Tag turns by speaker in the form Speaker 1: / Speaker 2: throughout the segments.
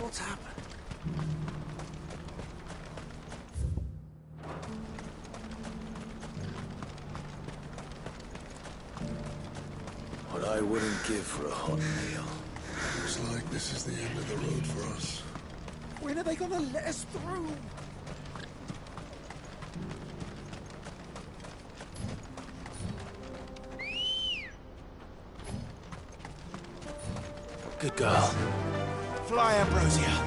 Speaker 1: What's happened? What I wouldn't give for a hot meal.
Speaker 2: Looks like this is the end of the road for us.
Speaker 1: When are they gonna let us through? Good girl. Fly, Ambrosia.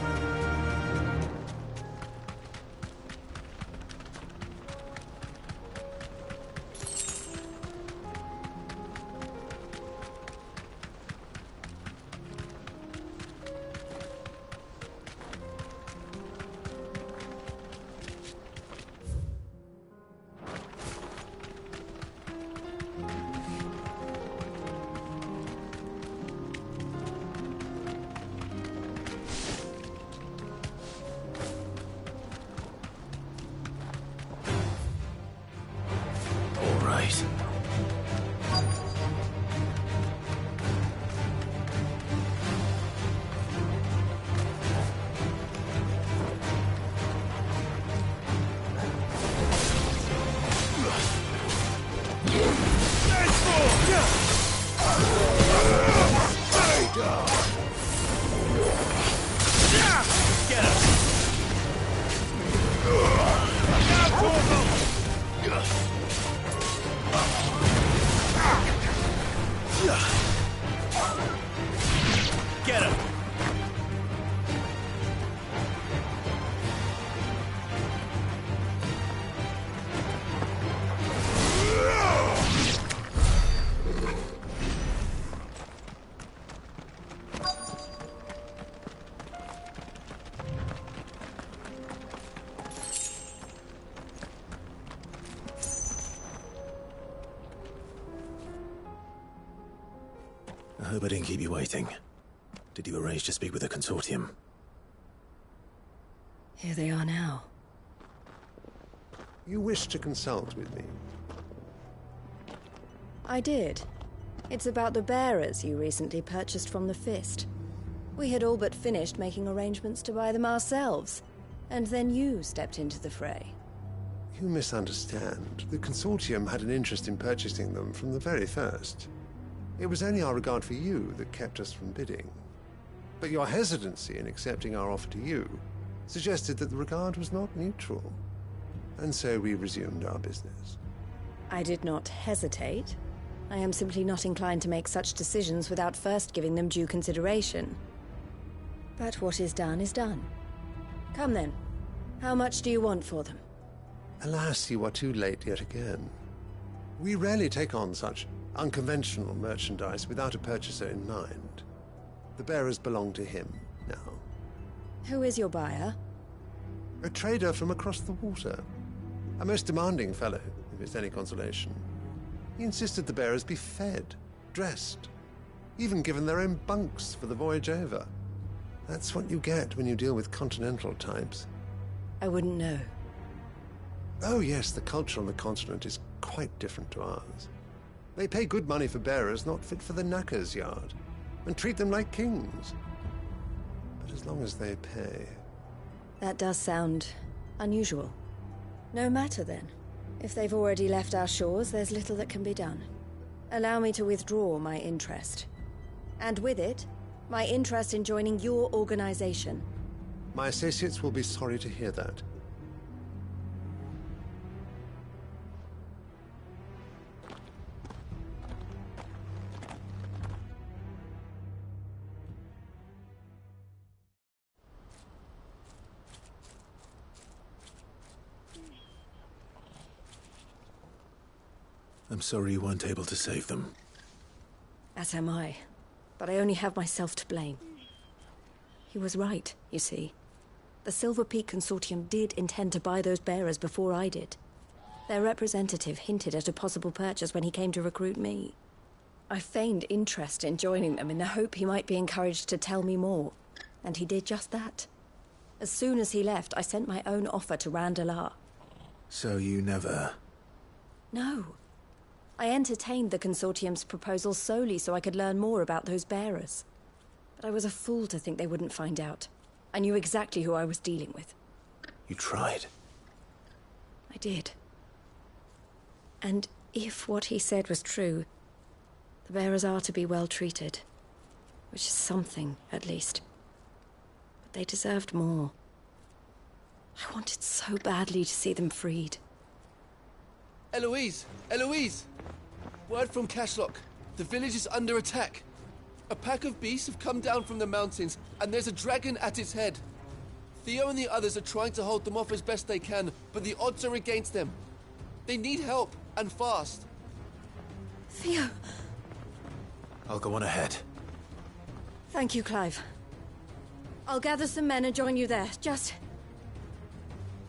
Speaker 1: Get him!
Speaker 3: I hope I didn't keep you waiting. Did you arrange to speak with the consortium?
Speaker 4: Here they are now.
Speaker 2: You wish to consult with me?
Speaker 4: I did. It's about the bearers you recently purchased from the Fist. We had all but finished making arrangements to buy them ourselves, and then you stepped into the fray.
Speaker 2: You misunderstand. The consortium had an interest in purchasing them from the very first. It was only our regard for you that kept us from bidding. But your hesitancy in accepting our offer to you suggested that the regard was not mutual. And so we resumed our business.
Speaker 4: I did not hesitate. I am simply not inclined to make such decisions without first giving them due consideration. But what is done is done. Come then. How much do you want for them?
Speaker 2: Alas, you are too late yet again. We rarely take on such unconventional merchandise without a purchaser in mind. The bearers belong to him now.
Speaker 4: Who is your buyer?
Speaker 2: A trader from across the water. A most demanding fellow, if it's any consolation. He insisted the bearers be fed, dressed, even given their own bunks for the voyage over. That's what you get when you deal with continental types.
Speaker 4: I wouldn't know.
Speaker 2: Oh yes, the culture on the continent is quite different to ours. They pay good money for bearers not fit for the knacker's yard, and treat them like kings. But as long as they pay...
Speaker 4: That does sound unusual. No matter then. If they've already left our shores, there's little that can be done. Allow me to withdraw my interest. And with it, my interest in joining your organization.
Speaker 2: My associates will be sorry to hear that.
Speaker 3: I'm sorry you weren't able to save them.
Speaker 4: As am I. But I only have myself to blame. He was right, you see. The Silver Peak Consortium did intend to buy those bearers before I did. Their representative hinted at a possible purchase when he came to recruit me. I feigned interest in joining them in the hope he might be encouraged to tell me more. And he did just that. As soon as he left, I sent my own offer to Randalar.
Speaker 3: So you never...
Speaker 4: No. I entertained the Consortium's proposal solely so I could learn more about those bearers. But I was a fool to think they wouldn't find out. I knew exactly who I was dealing with.
Speaker 3: You tried.
Speaker 4: I did. And if what he said was true, the bearers are to be well treated. Which is something, at least. But they deserved more. I wanted so badly to see them freed.
Speaker 5: Eloise! Eloise! Word from Cashlock. The village is under attack. A pack of beasts have come down from the mountains, and there's a dragon at its head. Theo and the others are trying to hold them off as best they can, but the odds are against them. They need help, and fast.
Speaker 4: Theo!
Speaker 3: I'll go on ahead.
Speaker 4: Thank you, Clive. I'll gather some men and join you there. Just...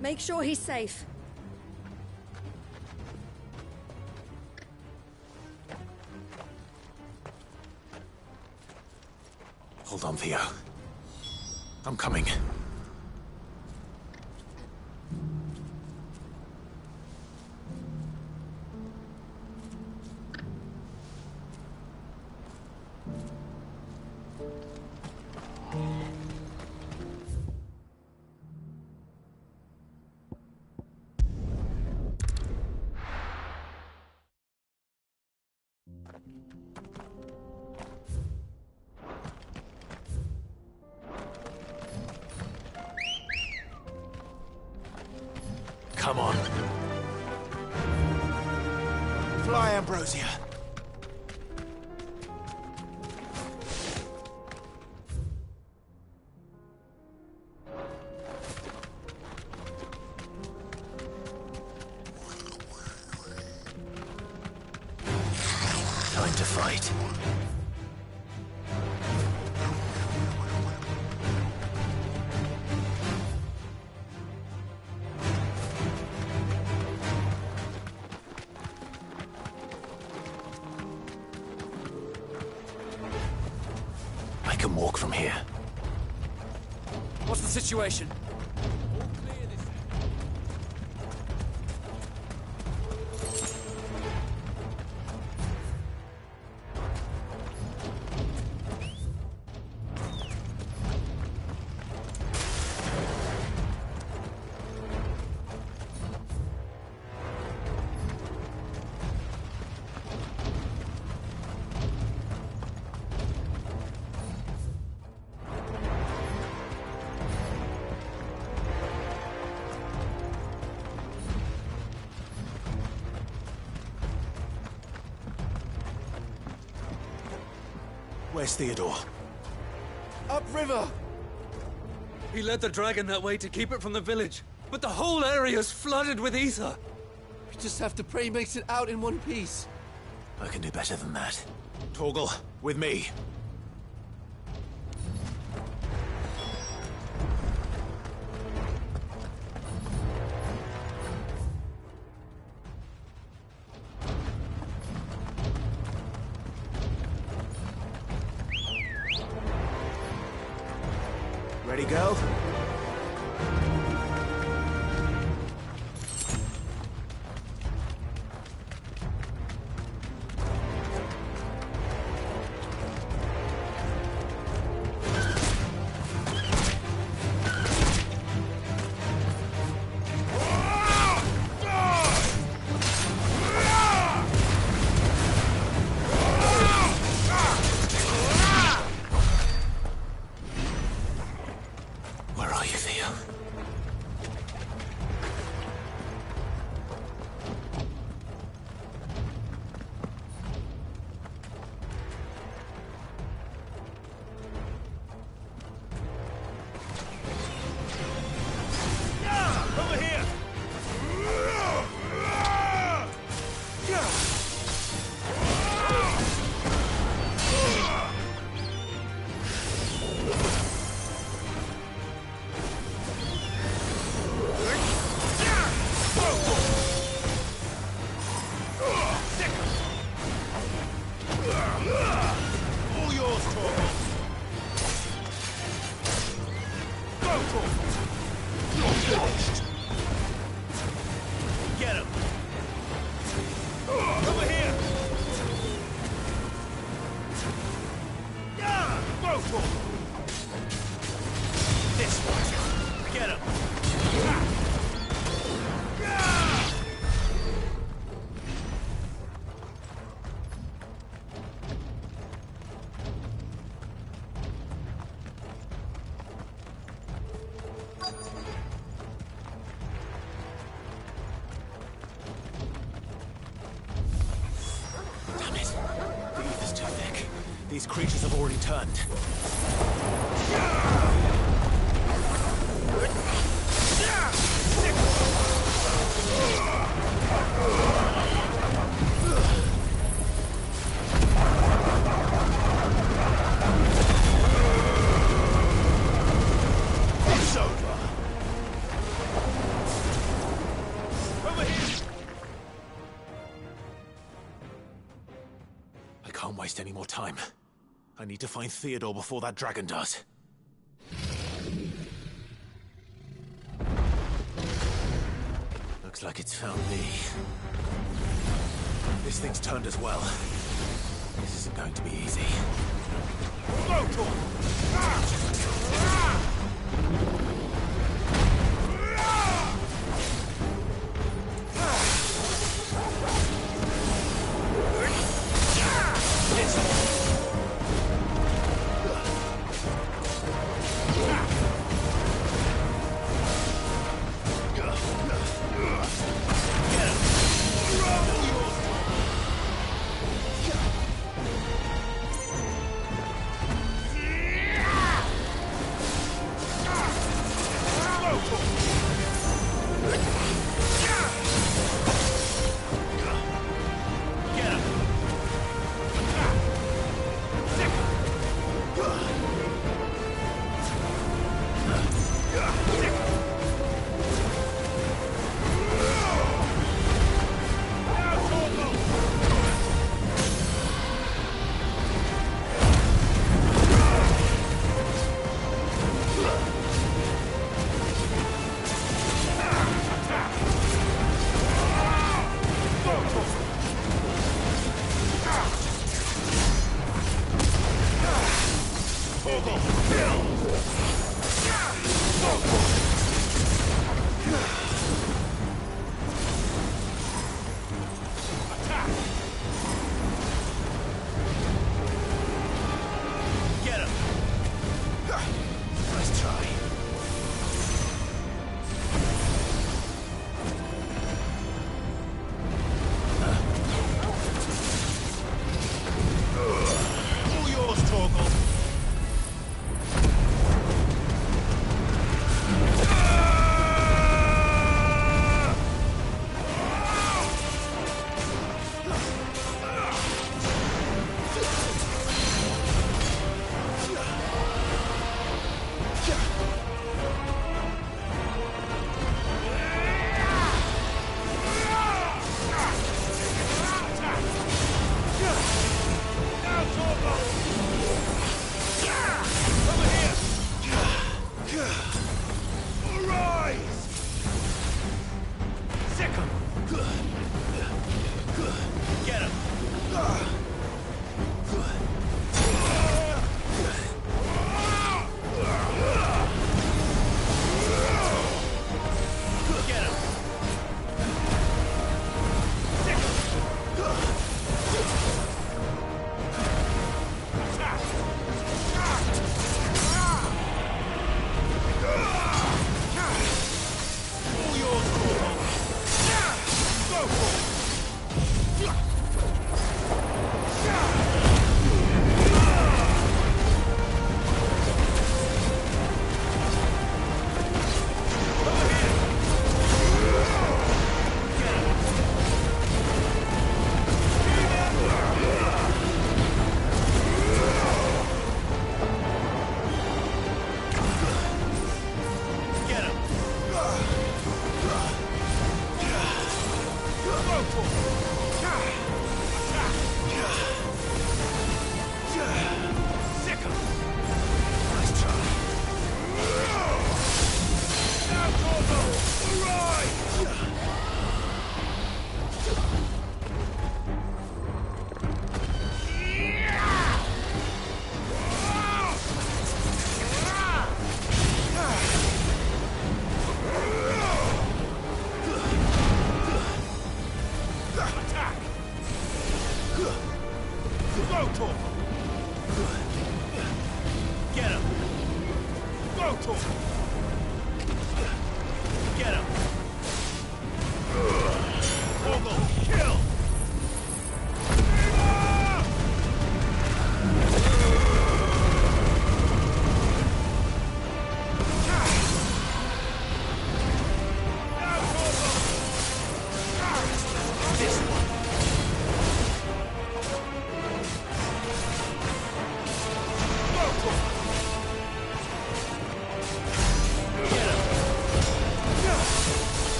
Speaker 4: make sure he's safe.
Speaker 3: Hold on, Theo. I'm coming. Come on. Fly, Ambrosia. Time to fight. I can walk from here.
Speaker 5: What's the situation?
Speaker 3: Where's Theodore?
Speaker 5: Upriver!
Speaker 6: He led the dragon that way to keep it from the village, but the whole area's flooded with ether.
Speaker 5: We just have to pray he makes it out in one piece.
Speaker 3: I can do better than that. Torgal, with me. Ready, go? Where are you, Theo? Over here! All yours, Torgal. Go, Torgal. You're finished. Get him. Over here. Go, Torgal. This These creatures have already turned.
Speaker 1: It's over.
Speaker 3: Over here! I can't waste any more time. I need to find Theodore before that dragon does. Looks like it's found me. This thing's turned as well. This isn't going to be easy.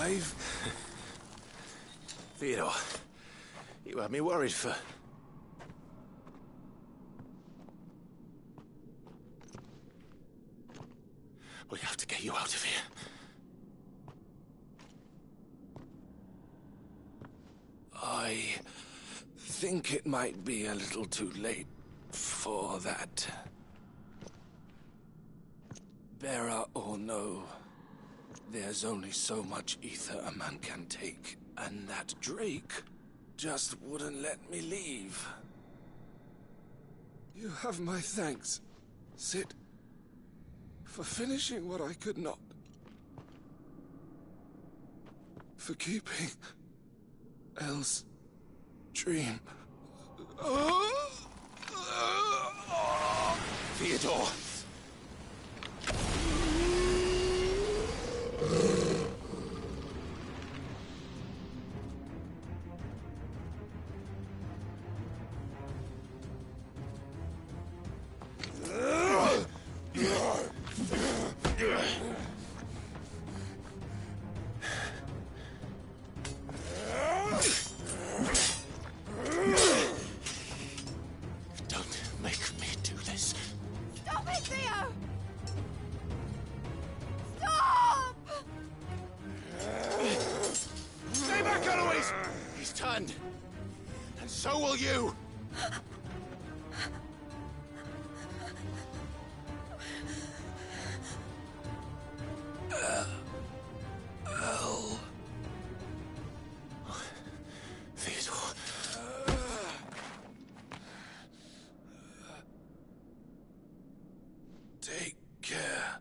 Speaker 3: Clive. Theodore, you had me worried for... We have to get you out of here. I think it might be a little too late for that. Bearer or no, there's only so much ether a man can take, and that Drake just wouldn't let me leave. You have my thanks, Sid, for finishing what I could not. For keeping Elle's dream. Theodore! And so will you! Elle. Theodore. Take care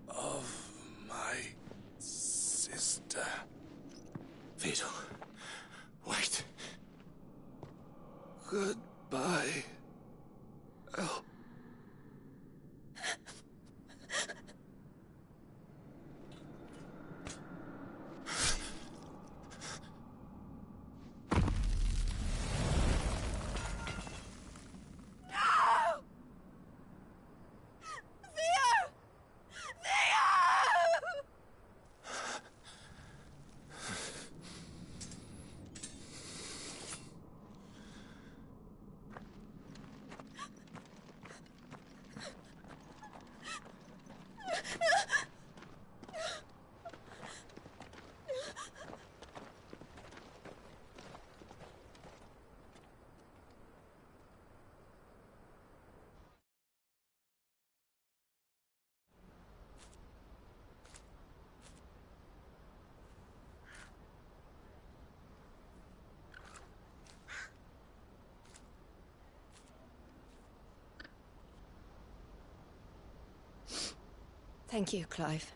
Speaker 3: of my sister. Theodore, wait. Goodbye, Elle.
Speaker 4: Thank you, Clive.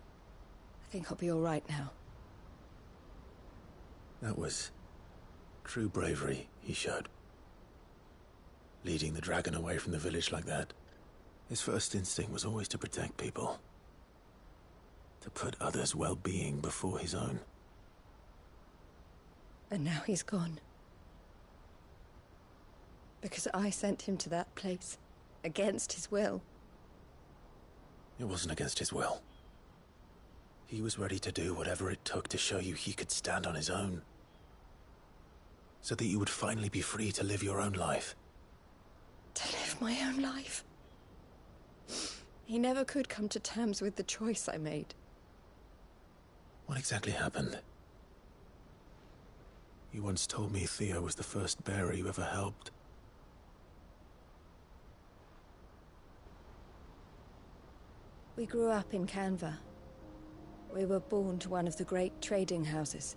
Speaker 4: I think I'll be all right now.
Speaker 3: That was true bravery he showed. Leading the dragon away from the village like that. His first instinct was always to protect people. To put others' well-being before his own.
Speaker 4: And now he's gone. Because I sent him to that place, against his will.
Speaker 3: It wasn't against his will. He was ready to do whatever it took to show you he could stand on his own. So that you would finally be free to live your own life.
Speaker 4: To live my own life? He never could come to terms with the choice I made.
Speaker 3: What exactly happened? You once told me Theo was the first bearer you ever helped.
Speaker 4: We grew up in Canva. We were born to one of the great trading houses.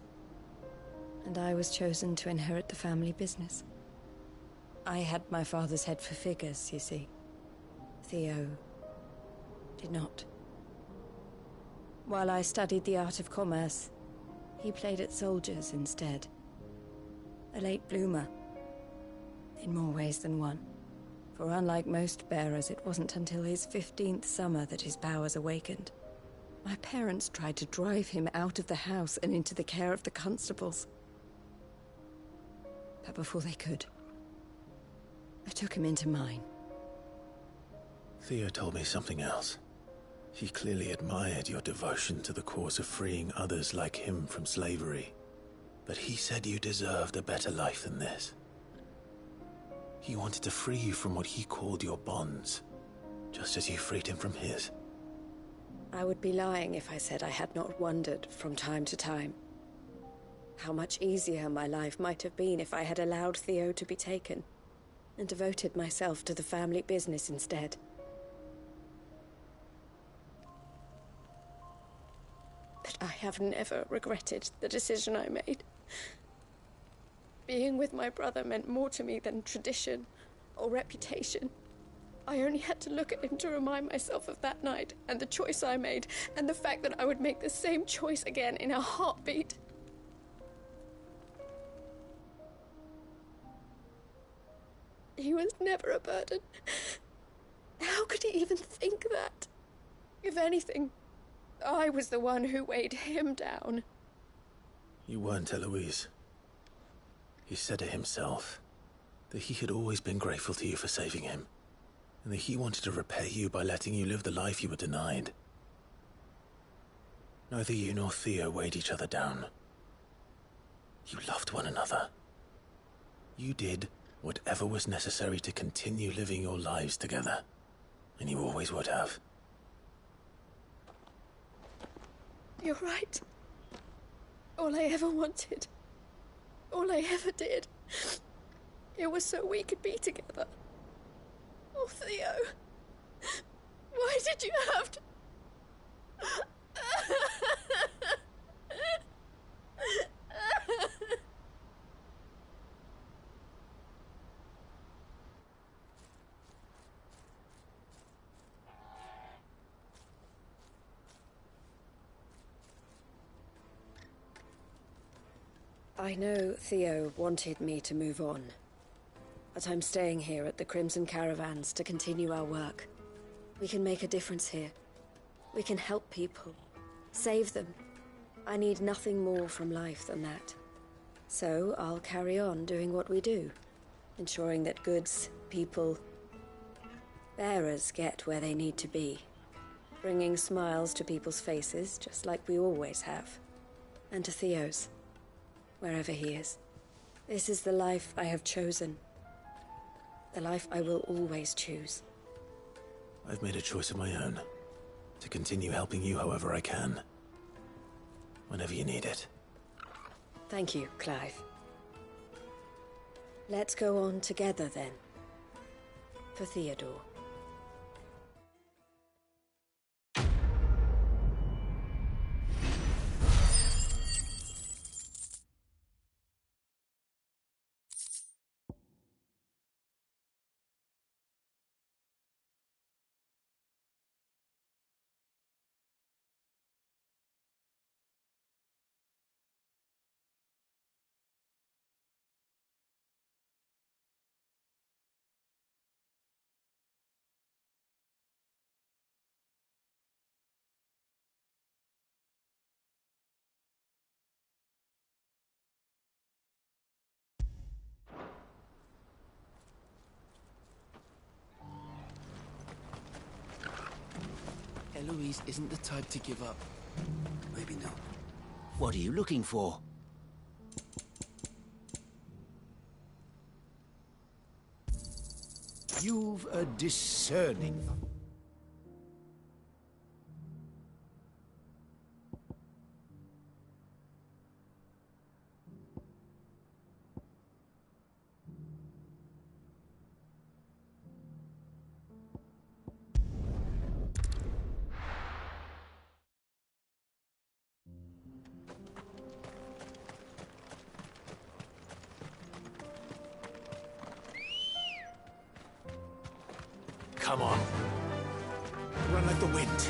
Speaker 4: And I was chosen to inherit the family business. I had my father's head for figures, you see. Theo did not. While I studied the art of commerce, he played at soldiers instead. A late bloomer. In more ways than one. For unlike most bearers, it wasn't until his 15th summer that his powers awakened. My parents tried to drive him out of the house and into the care of the constables. But before they could, I took him into mine.
Speaker 3: Theo told me something else. He clearly admired your devotion to the cause of freeing others like him from slavery. But he said you deserved a better life than this. He wanted to free you from what he called your bonds, just as you freed him from his.
Speaker 4: I would be lying if I said I had not wondered from time to time how much easier my life might have been if I had allowed Theo to be taken and devoted myself to the family business instead. But I have never regretted the decision I made. Being with my brother meant more to me than tradition or reputation. I only had to look at him to remind myself of that night and the choice I made, and the fact that I would make the same choice again in a heartbeat. He was never a burden. How could he even think that? If anything, I was the one who weighed him down.
Speaker 3: You weren't, Eloise. He said it himself, that he had always been grateful to you for saving him, and that he wanted to repay you by letting you live the life you were denied. Neither you nor Theo weighed each other down. You loved one another. You did whatever was necessary to continue living your lives together, and you always would have.
Speaker 4: You're right. All I ever wanted, all I ever did, it was so we could be together. Oh, Theo, why did you have to... I know Theo wanted me to move on, but I'm staying here at the Crimson Caravans to continue our work. We can make a difference here. We can help people, save them. I need nothing more from life than that. So I'll carry on doing what we do, ensuring that goods, people, bearers get where they need to be, bringing smiles to people's faces just like we always have, and to Theo's. Wherever he is. This is the life I have chosen. The life I will always choose.
Speaker 3: I've made a choice of my own, to continue helping you however I can. Whenever you need it.
Speaker 4: Thank you, Clive. Let's go on together then. For Theodore.
Speaker 5: Eloise isn't the type to give up.
Speaker 7: Maybe not. What are you looking for? You've a discerning...
Speaker 3: Come on. Run like the wind.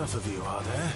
Speaker 3: enough of you, are there?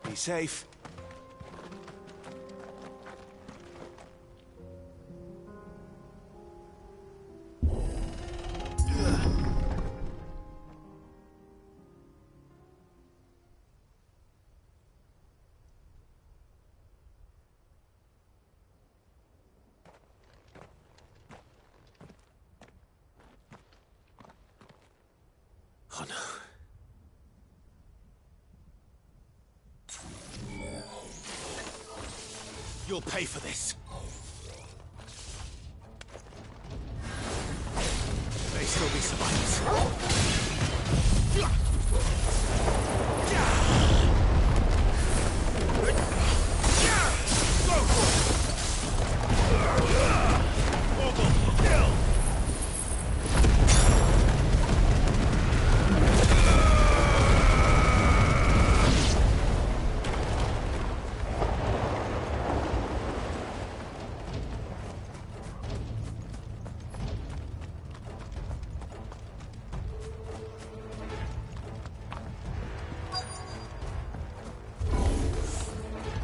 Speaker 3: Be safe. Oh no. You'll pay for this. May still be survivors.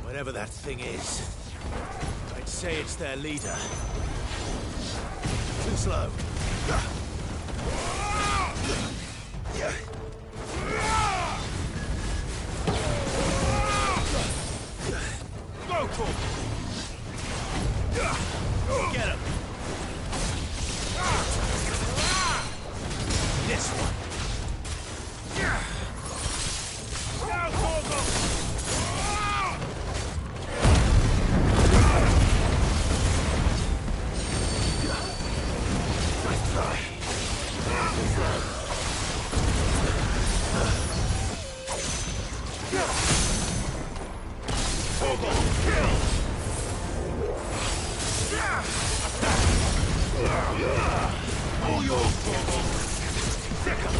Speaker 3: Whatever that thing is, I'd say it's their leader. Too slow. Go for it! Get him! This one! Now, Gorgo! All yours, Gorgo! Stick 'em!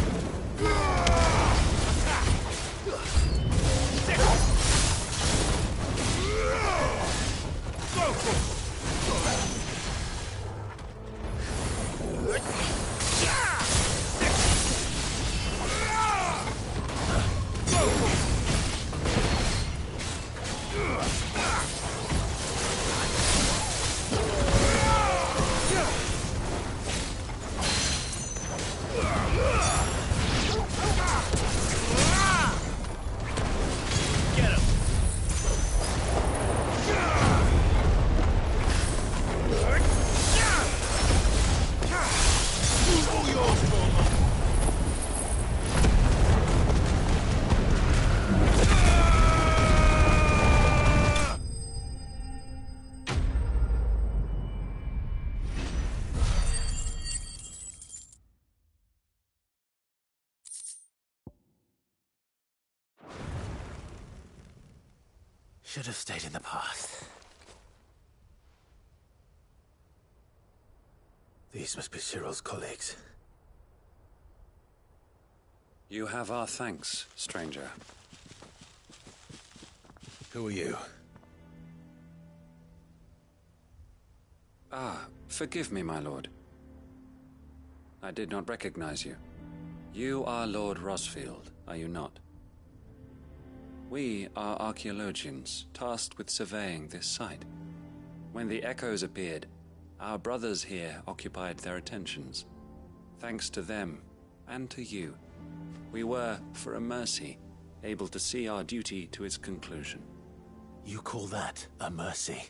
Speaker 3: Stick 'em! Go for it! Should have stayed in the path. These must be Cyril's colleagues.
Speaker 8: You have our thanks, stranger.
Speaker 3: Who are you?
Speaker 8: Ah, forgive me, my lord. I did not recognize you. You are Lord Rosfield, are you not? We are archaeologians, tasked with surveying this site. When the echoes appeared, our brothers here occupied their attentions. Thanks to them, and to you, we were, for a mercy, able to see our duty to its conclusion.
Speaker 3: You call that a mercy?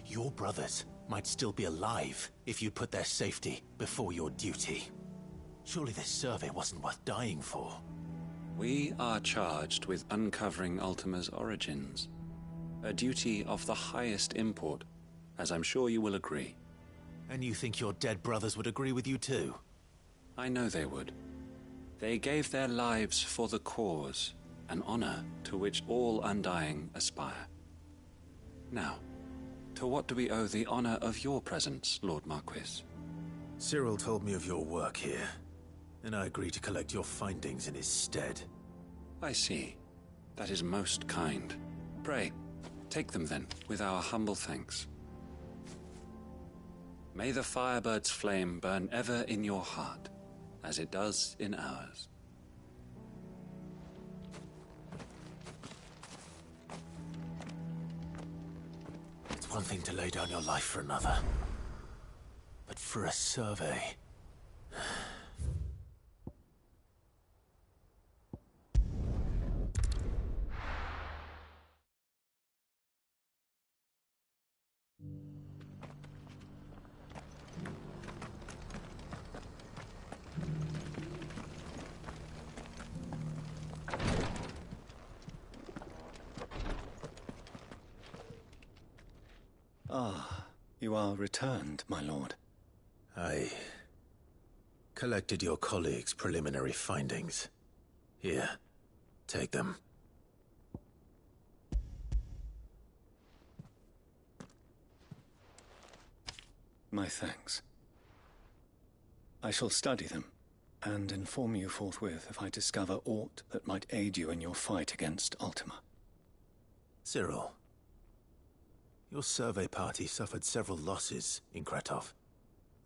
Speaker 3: Your brothers might still be alive if you put their safety before your duty. Surely this survey wasn't worth dying for.
Speaker 8: We are charged with uncovering Ultima's origins. A duty of the highest import, as I'm sure you will agree.
Speaker 3: And you think your dead brothers would agree with you too?
Speaker 8: I know they would. They gave their lives for the cause, an honor to which all Undying aspire. Now, to what do we owe the honor of your presence, Lord Marquis?
Speaker 3: Cyril told me of your work here, and I agreed to collect your findings in his stead.
Speaker 8: I see. That is most kind. Pray, take them then, with our humble thanks. May the Firebird's flame burn ever in your heart, as it does in ours.
Speaker 3: It's one thing to lay down your life for another, but for a survey...
Speaker 9: Ah, you are returned, my lord.
Speaker 3: I collected your colleagues' preliminary findings. Here, take them.
Speaker 9: My thanks. I shall study them, and inform you forthwith if I discover aught that might aid you in your fight against Ultima.
Speaker 3: Cyril, your survey party suffered several losses in Kratov.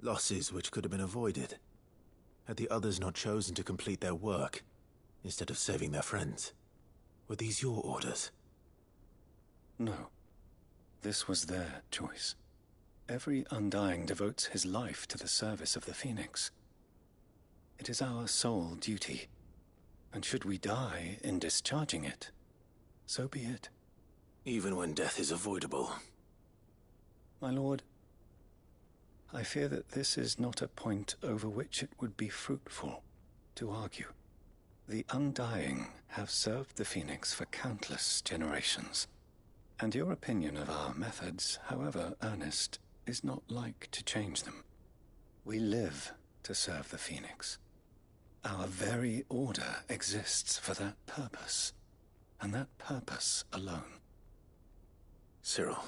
Speaker 3: Losses which could have been avoided, had the others not chosen to complete their work, instead of saving their friends. Were these your orders?
Speaker 9: No. This was their choice. Every Undying devotes his life to the service of the Phoenix. It is our sole duty, and should we die in discharging it, so be it.
Speaker 3: Even when death is avoidable.
Speaker 9: My lord, I fear that this is not a point over which it would be fruitful to argue. The Undying have served the Phoenix for countless generations, and your opinion of our methods, however earnest, is not like to change them. We live to serve the Phoenix. Our very order exists for that purpose, and that purpose alone.
Speaker 3: Cyril,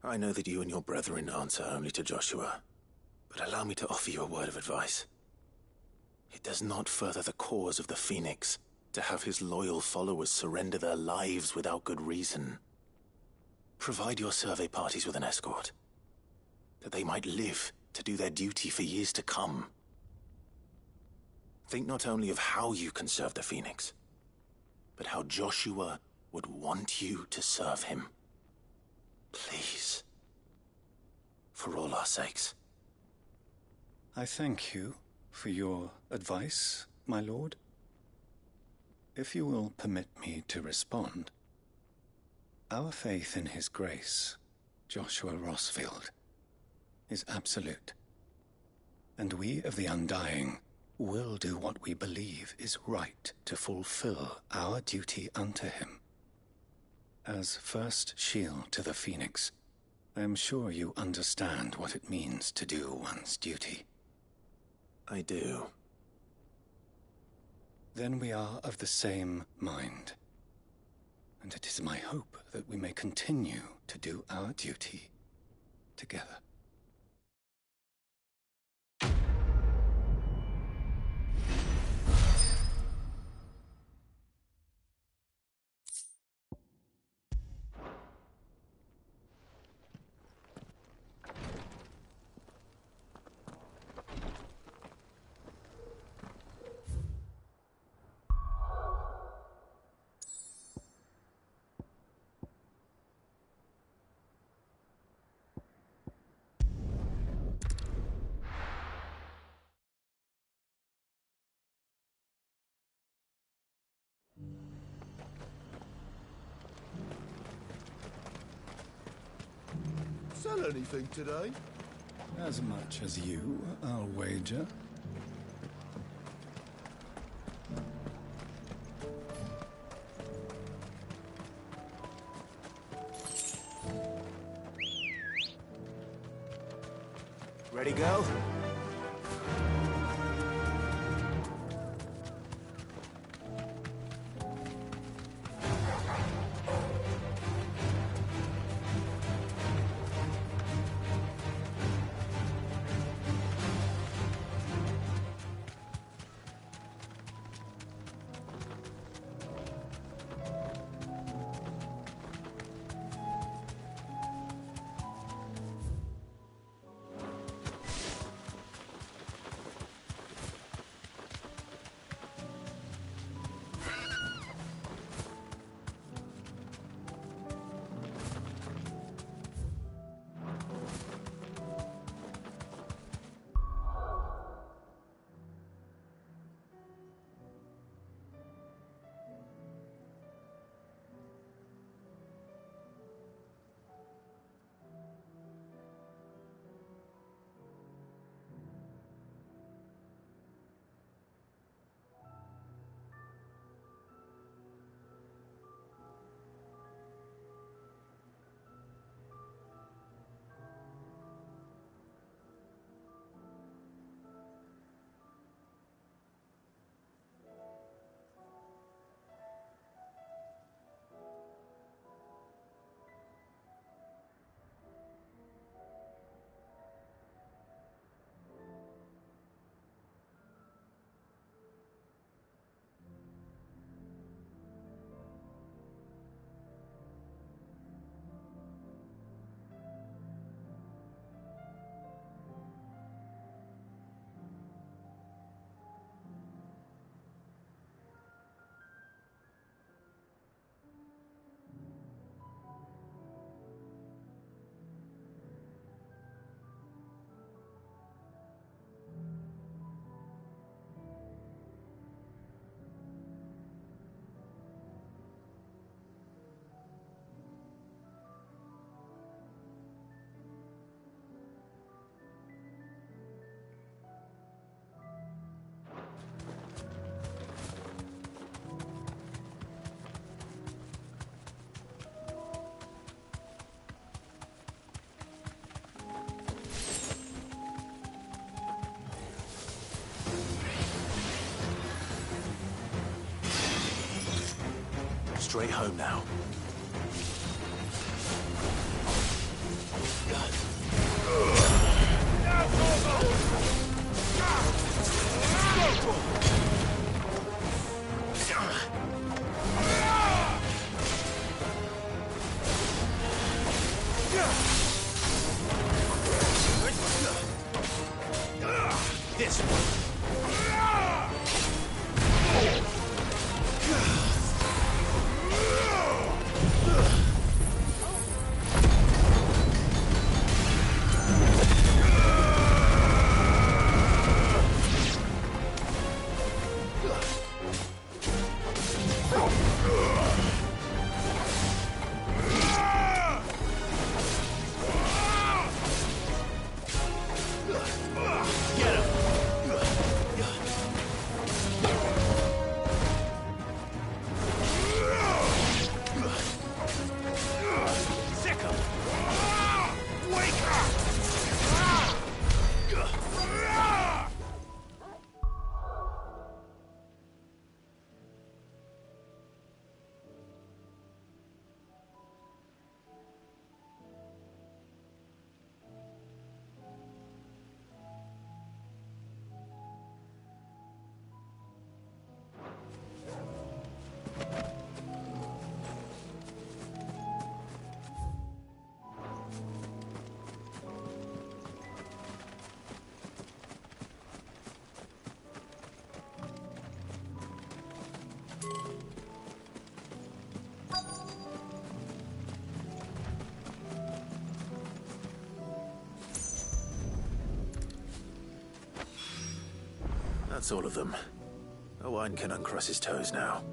Speaker 3: I know that you and your brethren answer only to Joshua, but allow me to offer you a word of advice. It does not further the cause of the Phoenix to have his loyal followers surrender their lives without good reason. Provide your survey parties with an escort, that they might live to do their duty for years to come. Think not only of how you can serve the Phoenix, but how Joshua would want you to serve him. Please. For all our sakes.
Speaker 9: I thank you for your advice, my lord. If you will permit me to respond, our faith in his grace, Joshua Rossfield, is absolute. And we of the Undying will do what we believe is right to fulfill our duty unto him. As first shield to the Phoenix, I am sure you understand what it means to do one's duty.
Speaker 3: I do.
Speaker 9: Then we are of the same mind. And it is my hope that we may continue to do our duty together.
Speaker 5: Sell anything today?
Speaker 9: As much as you, I'll wager.
Speaker 1: Ready, go? Straight home now. This one.
Speaker 3: That's all of them. Owain can uncross his toes now.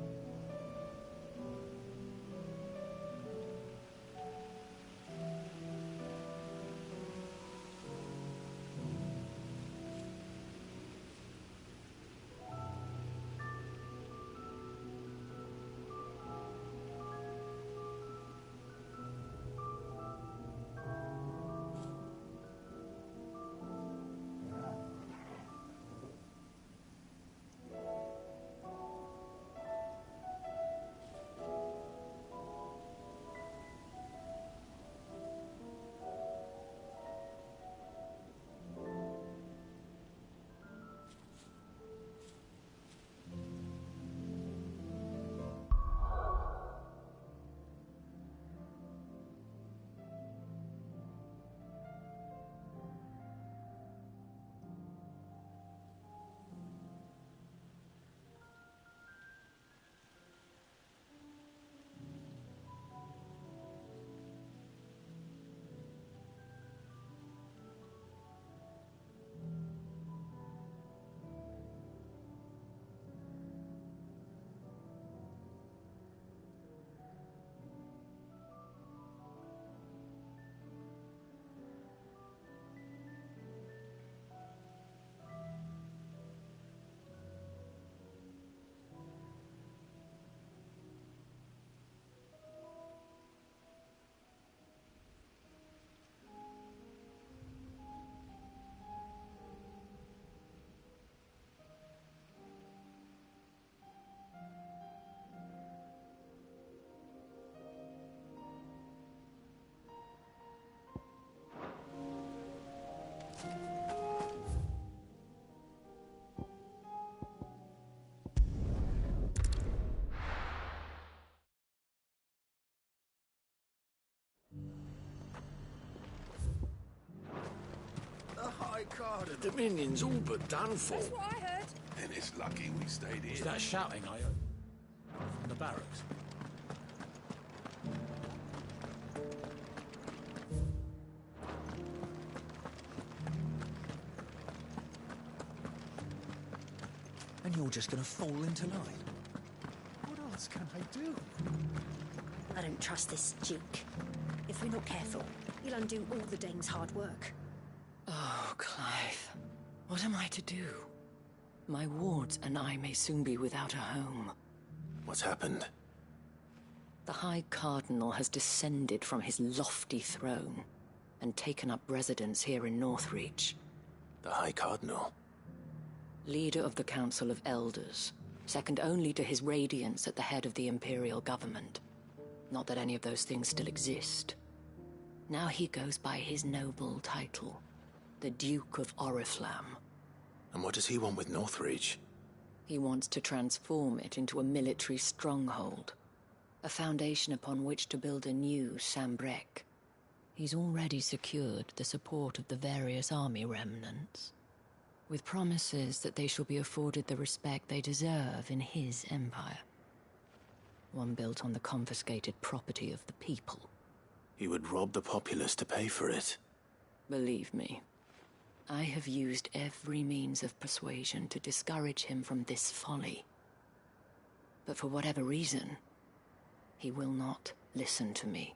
Speaker 1: The Dominion's all but done for.
Speaker 4: That's what I heard.
Speaker 1: And it's lucky we stayed here.
Speaker 10: Was that shouting I heard? From the barracks? And you're just gonna fall into line? What else can I do?
Speaker 4: I don't trust this Duke. If we're not careful, he'll undo all the Dane's hard work.
Speaker 11: Oh, Clive. What am I to do? My wards and I may soon be without a home.
Speaker 3: What's happened?
Speaker 11: The High Cardinal has descended from his lofty throne and taken up residence here in Northreach.
Speaker 3: The High Cardinal?
Speaker 11: Leader of the Council of Elders, second only to his Radiance at the head of the Imperial government. Not that any of those things still exist. Now he goes by his noble title, the Duke of Oriflamme.
Speaker 3: And what does he want with Northreach?
Speaker 11: He wants to transform it into a military stronghold, a foundation upon which to build a new Sambrec. He's already secured the support of the various army remnants, with promises that they shall be afforded the respect they deserve in his empire. One built on the confiscated property of the people.
Speaker 3: He would rob the populace to pay for it.
Speaker 11: Believe me, I have used every means of persuasion to discourage him from this folly. But for whatever reason, he will not listen to me.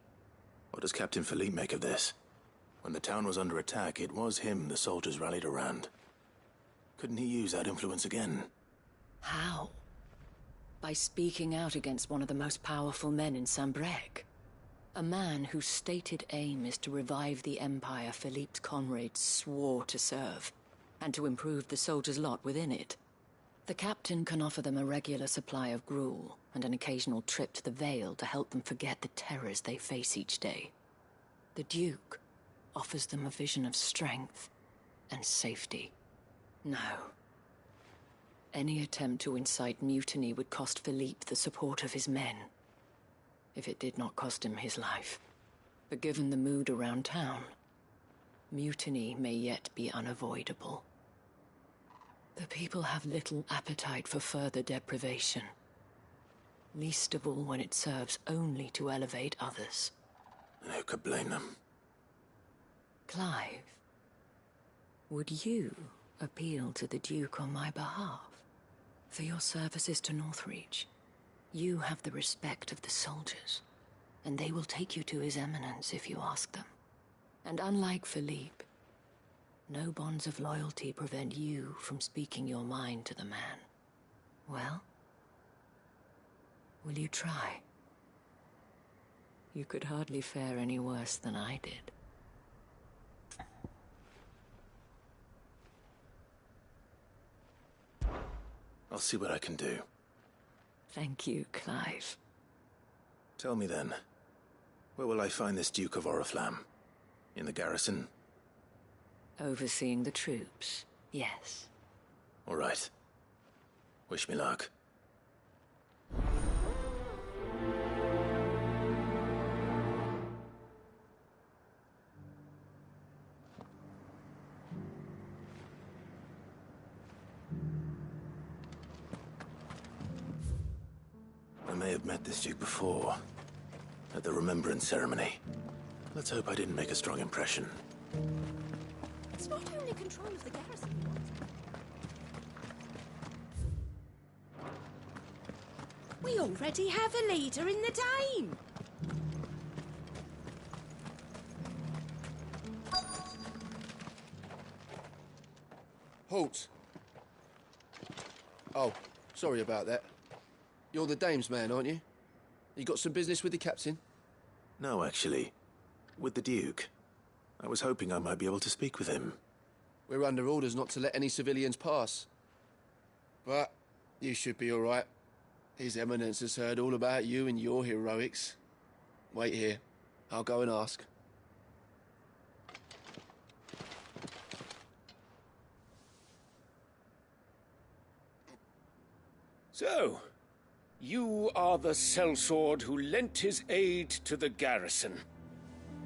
Speaker 3: What does Captain Philippe make of this? When the town was under attack, it was him the soldiers rallied around. Couldn't he use that influence again?
Speaker 11: How? By speaking out against one of the most powerful men in Sambrec. A man whose stated aim is to revive the empire Philippe's comrades swore to serve, and to improve the soldiers' lot within it. The captain can offer them a regular supply of gruel, and an occasional trip to the Vale to help them forget the terrors they face each day. The Duke offers them a vision of strength and safety. No. Any attempt to incite mutiny would cost Philippe the support of his men, if it did not cost him his life. But given the mood around town, mutiny may yet be unavoidable. The people have little appetite for further deprivation, least of all when it serves only to elevate others.
Speaker 3: And who could blame them?
Speaker 11: Clive, would you appeal to the Duke on my behalf? For your services to Northreach, you have the respect of the soldiers, and they will take you to His Eminence if you ask them. And unlike Philippe, no bonds of loyalty prevent you from speaking your mind to the man. Well, will you try? You could hardly fare any worse than I did.
Speaker 3: I'll see what I can do.
Speaker 11: Thank you, Clive.
Speaker 3: Tell me then, where will I find this Duke of Oriflamme? In the garrison?
Speaker 11: Overseeing the troops, yes.
Speaker 3: All right. Wish me luck. I may have met this Duke before, at the Remembrance Ceremony. Let's hope I didn't make a strong impression.
Speaker 4: It's not only control of the garrison he wants. We already have a leader in the Dane.
Speaker 5: Halt. Oh, sorry about that. You're the dame's man, aren't you? You got some business with the captain?
Speaker 3: No, actually. With the Duke. I was hoping I might be able to speak with him.
Speaker 5: We're under orders not to let any civilians pass. But you should be all right. His Eminence has heard all about you and your heroics. Wait here. I'll go and ask.
Speaker 12: So, you are the sellsword who lent his aid to the garrison.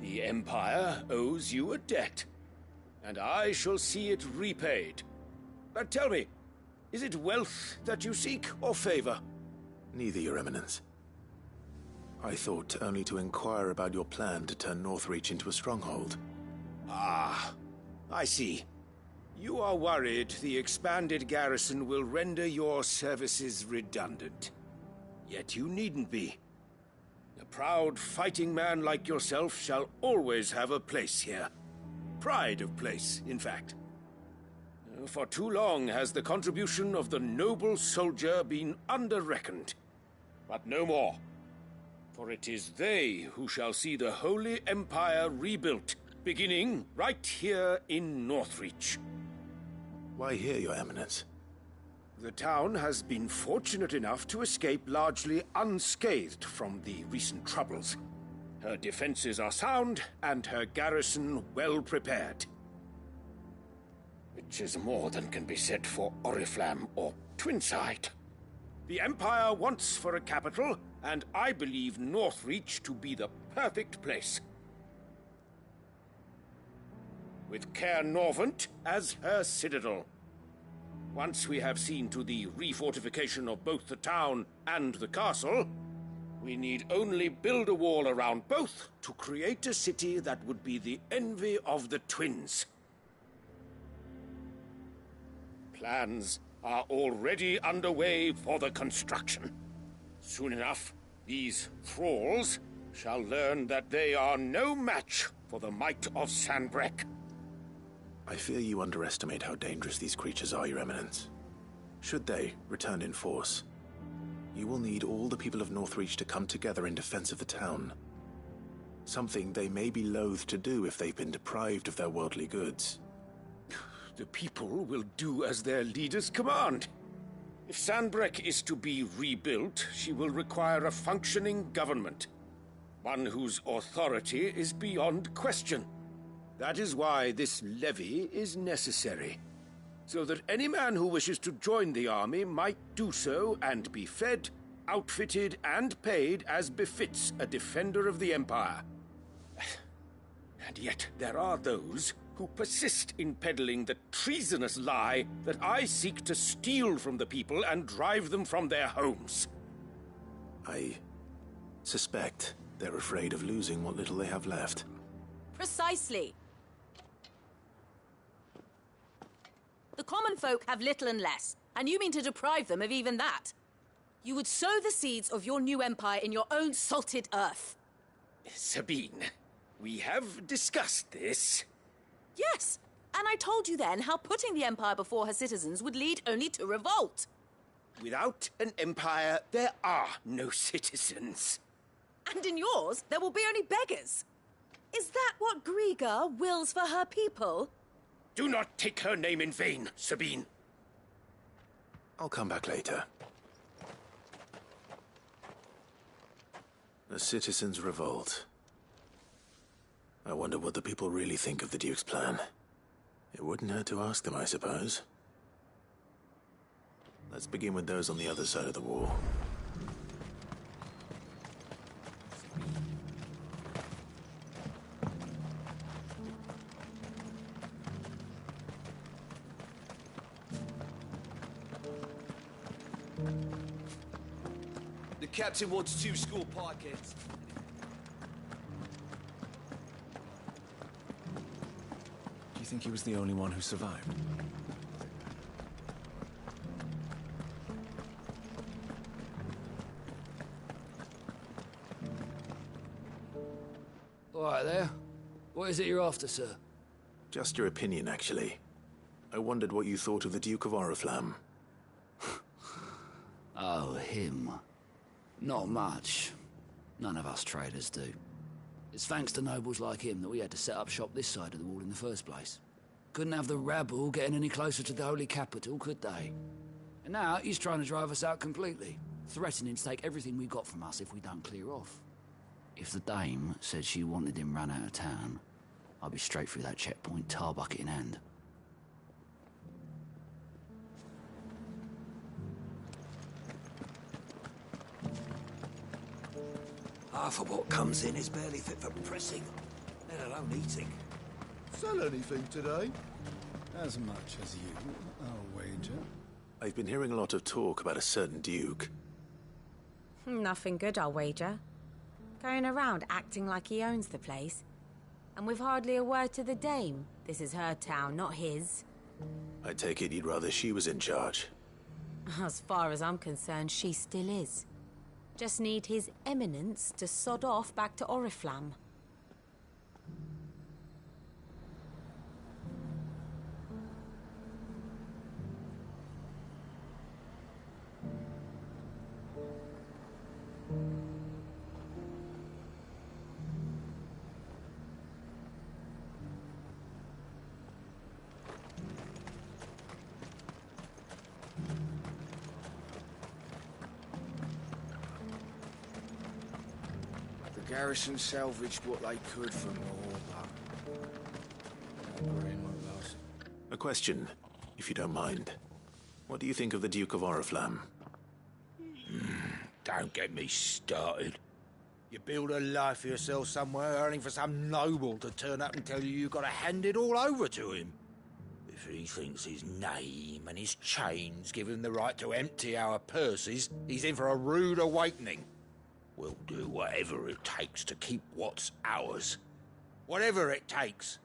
Speaker 12: The Empire owes you a debt, and I shall see it repaid. But tell me, is it wealth that you seek, or favor?
Speaker 3: Neither, Your Eminence. I thought only to inquire about your plan to turn Northreach into a stronghold.
Speaker 12: Ah, I see. You are worried the expanded garrison will render your services redundant. Yet you needn't be. A proud fighting man like yourself shall always have a place here. Pride of place, in fact. For too long has the contribution of the noble soldier been under-reckoned. But no more. For it is they who shall see the Holy Empire rebuilt, beginning right here in Northreach.
Speaker 3: Why here, Your Eminence?
Speaker 12: The town has been fortunate enough to escape largely unscathed from the recent troubles. Her defenses are sound, and her garrison well prepared. Which is more than can be said for Oriflamme or Twinside. The Empire wants for a capital, and I believe Northreach to be the perfect place. With Caer Norvent as her citadel. Once we have seen to the refortification of both the town and the castle, we need only build a wall around both to create a city that would be the envy of the twins. Plans are already underway for the construction. Soon enough, these thralls shall learn that they are no match for the might of Sanbreque.
Speaker 3: I fear you underestimate how dangerous these creatures are, Your Eminence. Should they return in force, you will need all the people of Northreach to come together in defense of the town. Something they may be loath to do if they've been deprived of their worldly goods.
Speaker 12: The people will do as their leaders command. If Sanbreque is to be rebuilt, she will require a functioning government. One whose authority is beyond question. That is why this levy is necessary. So that any man who wishes to join the army might do so and be fed, outfitted, and paid as befits a defender of the Empire. And yet there are those who persist in peddling the treasonous lie that I seek to steal from the people and drive them from their homes.
Speaker 3: I suspect they're afraid of losing what little they have left.
Speaker 13: Precisely. The common folk have little and less, and you mean to deprive them of even that. You would sow the seeds of your new empire in your own salted earth.
Speaker 12: Sabine, we have discussed this.
Speaker 13: Yes, and I told you then how putting the empire before her citizens would lead only to revolt.
Speaker 12: Without an empire, there are no citizens.
Speaker 13: And in yours, there will be only beggars. Is that what Griga wills for her people?
Speaker 12: Do not take her name in vain, Sabine.
Speaker 3: I'll come back later. The citizens revolt. I wonder what the people really think of the Duke's plan. It wouldn't hurt to ask them, I suppose. Let's begin with those on the other side of the wall.
Speaker 5: The captain wants 2 school pockets.
Speaker 10: Do you think he was the only one who survived?
Speaker 5: All right there. What is it you're after, sir?
Speaker 3: Just your opinion, actually. I wondered what you thought of the Duke of Oriflamme.
Speaker 14: Oh, him. Not much. None of us traders do. It's thanks to nobles like him that we had to set up shop this side of the wall in the first place. Couldn't have the rabble getting any closer to the holy capital, could they? And now he's trying to drive us out completely, threatening to take everything we've got from us if we don't clear off. If the dame said she wanted him run out of town, I'd be straight through that checkpoint, tar bucket in hand.
Speaker 7: Half of what comes in is barely fit for pressing, let alone eating.
Speaker 15: Sell anything today?
Speaker 9: As much as you, I'll wager.
Speaker 3: I've been hearing a lot of talk about a certain duke.
Speaker 16: Nothing good, I'll wager. Going around acting like he owns the place. And with hardly a word to the dame. This is her town, not his.
Speaker 3: I take it you'd rather she was in charge.
Speaker 16: As far as I'm concerned, she still is. Just need his eminence to sod off back to Oriflamme.
Speaker 12: The garrison salvaged what they could from war, but no grain won't last.
Speaker 3: A question, if you don't mind. What do you think of the Duke of Oriflamme?
Speaker 12: Don't get me started. You build a life for yourself somewhere, earning for some noble to turn up and tell you got to hand it all over to him. If he thinks his name and his chains give him the right to empty our purses, he's in for a rude awakening. We'll do whatever it takes to keep what's ours. Whatever it takes.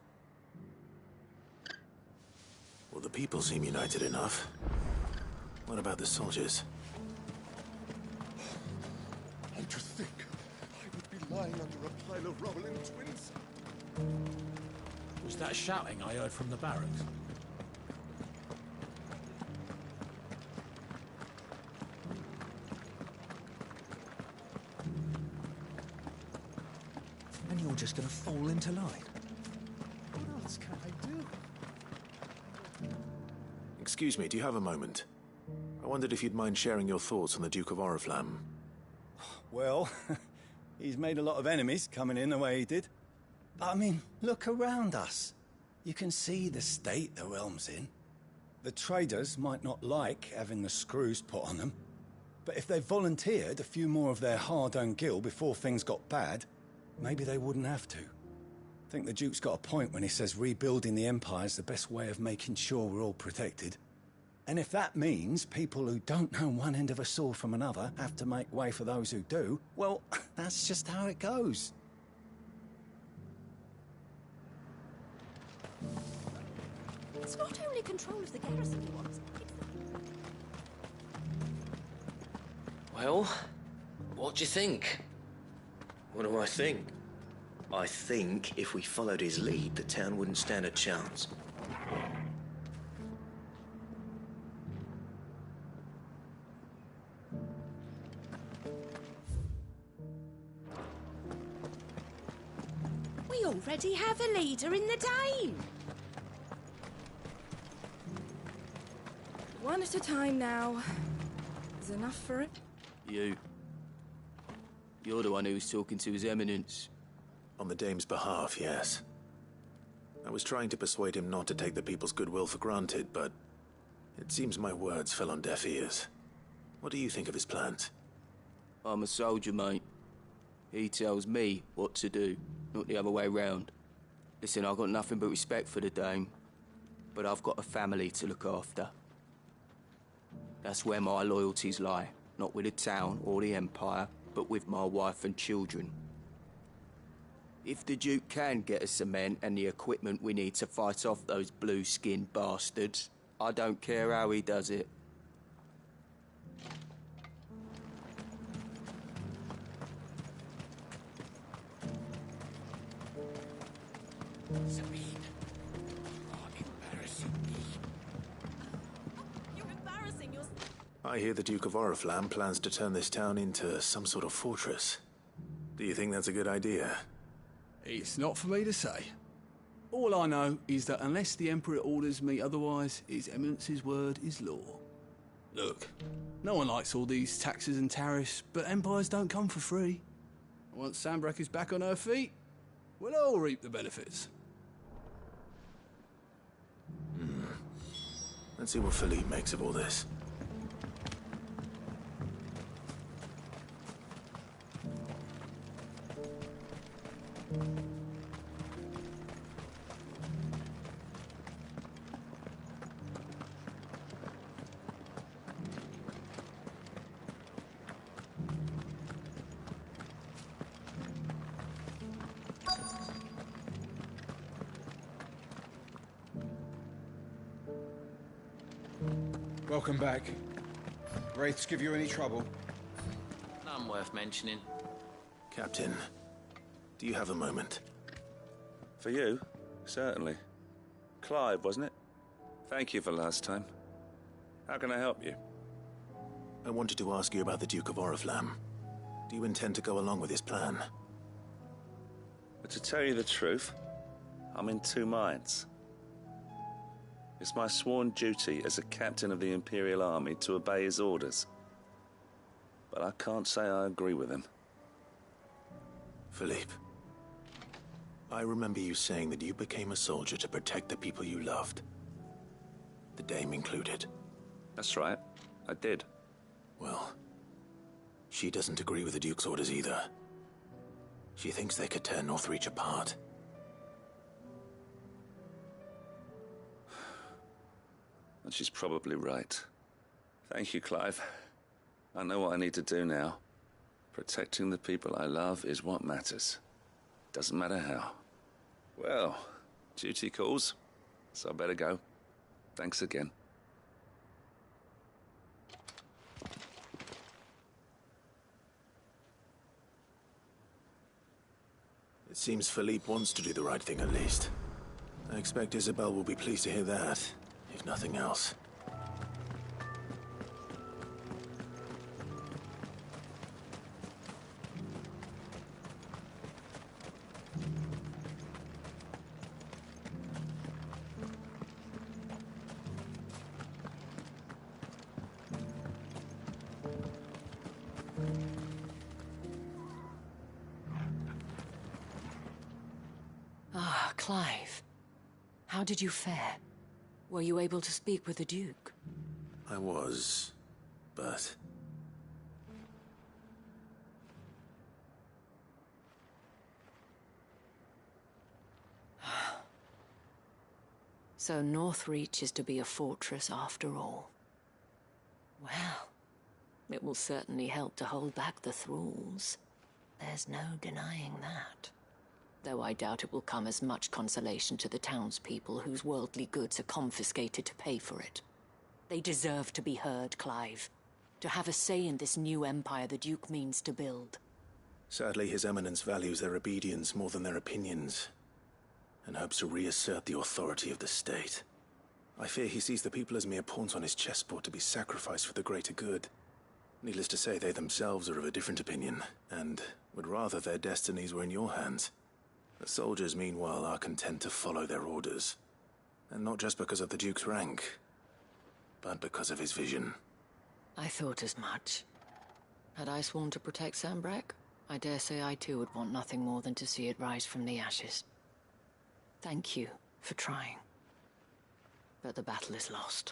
Speaker 3: Well, the people seem united enough. What about the soldiers?
Speaker 15: And to think, I would be lying under a pile of rubble in Twins.
Speaker 17: Was that shouting I heard from the barracks?
Speaker 10: And you're just gonna fall into line.
Speaker 15: What else can I do?
Speaker 3: Excuse me, do you have a moment? I wondered if you'd mind sharing your thoughts on the Duke of Oriflamme.
Speaker 9: Well, he's made a lot of enemies coming in the way he did. But I mean, look around us. You can see the state the realm's in. The traders might not like having the screws put on them, but if they volunteered a few more of their hard-earned gil before things got bad, maybe they wouldn't have to. I think the Duke's got a point when he says rebuilding the Empire's the best way of making sure we're all protected. And if that means people who don't know one end of a sword from another have to make way for those who do, well, that's just how it goes.
Speaker 13: It's not only control of the garrison he wants.
Speaker 1: Well, what do you think? What do I think? I think if we followed his lead, the town wouldn't stand a chance.
Speaker 13: We already have a leader in the Dane.
Speaker 4: One at a time now. Is enough for it?
Speaker 18: You. You're the one who was talking to His Eminence.
Speaker 3: On the Dame's behalf, yes. I was trying to persuade him not to take the people's goodwill for granted, but it seems my words fell on deaf ears. What do you think of his plans?
Speaker 18: I'm a soldier, mate. He tells me what to do, not the other way round. Listen, I've got nothing but respect for the Dame, but I've got a family to look after. That's where my loyalties lie, not with the town or the Empire, but with my wife and children. If the Duke can get us some men and the equipment we need to fight off those blue-skinned bastards, I don't care how he does it.
Speaker 12: Sabine, you are embarrassing me.
Speaker 13: You're embarrassing yourself.
Speaker 3: I hear the Duke of Oriflamme plans to turn this town into some sort of fortress. Do you think that's a good idea?
Speaker 6: It's not for me to say. All I know is that unless the Emperor orders me otherwise, His Eminence's word is law. Look, no one likes all these taxes and tariffs, but empires don't come for free. Once Sanbreque is back on her feet, we'll all reap the benefits.
Speaker 3: Let's see what Philippe makes of all this.
Speaker 19: Welcome back. Wraiths give you any trouble?
Speaker 20: None worth mentioning.
Speaker 3: Captain, do you have a moment?
Speaker 21: For you? Certainly. Clive, wasn't it? Thank you for last time. How can I help you?
Speaker 3: I wanted to ask you about the Duke of Oriflamme. Do you intend to go along with his plan?
Speaker 21: But to tell you the truth, I'm in two minds. It's my sworn duty as a captain of the Imperial Army to obey his orders. But I can't say I agree with him.
Speaker 3: Philippe, I remember you saying that you became a soldier to protect the people you loved. The Dame included.
Speaker 21: That's right, I did.
Speaker 3: Well, she doesn't agree with the Duke's orders either. She thinks they could tear Northreach apart.
Speaker 21: And she's probably right. Thank you, Clive. I know what I need to do now. Protecting the people I love is what matters. Doesn't matter how. Well, duty calls, so I better go. Thanks again.
Speaker 3: It seems Philippe wants to do the right thing at least. I expect Isabel will be pleased to hear that, if nothing else.
Speaker 11: Ah, Clive. How did you fare? Were you able to speak with the Duke?
Speaker 3: I was, but...
Speaker 11: So Northreach is to be a fortress after all. Well, it will certainly help to hold back the thralls. There's no denying that. Though I doubt it will come as much consolation to the townspeople whose worldly goods are confiscated to pay for it. They deserve to be heard, Clive. To have a say in this new empire the Duke means to build.
Speaker 3: Sadly, His Eminence values their obedience more than their opinions, and hopes to reassert the authority of the state. I fear he sees the people as mere pawns on his chessboard to be sacrificed for the greater good. Needless to say, they themselves are of a different opinion, and would rather their destinies were in your hands. The soldiers, meanwhile, are content to follow their orders. And not just because of the Duke's rank, but because of his vision.
Speaker 11: I thought as much. Had I sworn to protect Sanbreque, I dare say I too would want nothing more than to see it rise from the ashes. Thank you for trying. But the battle is lost.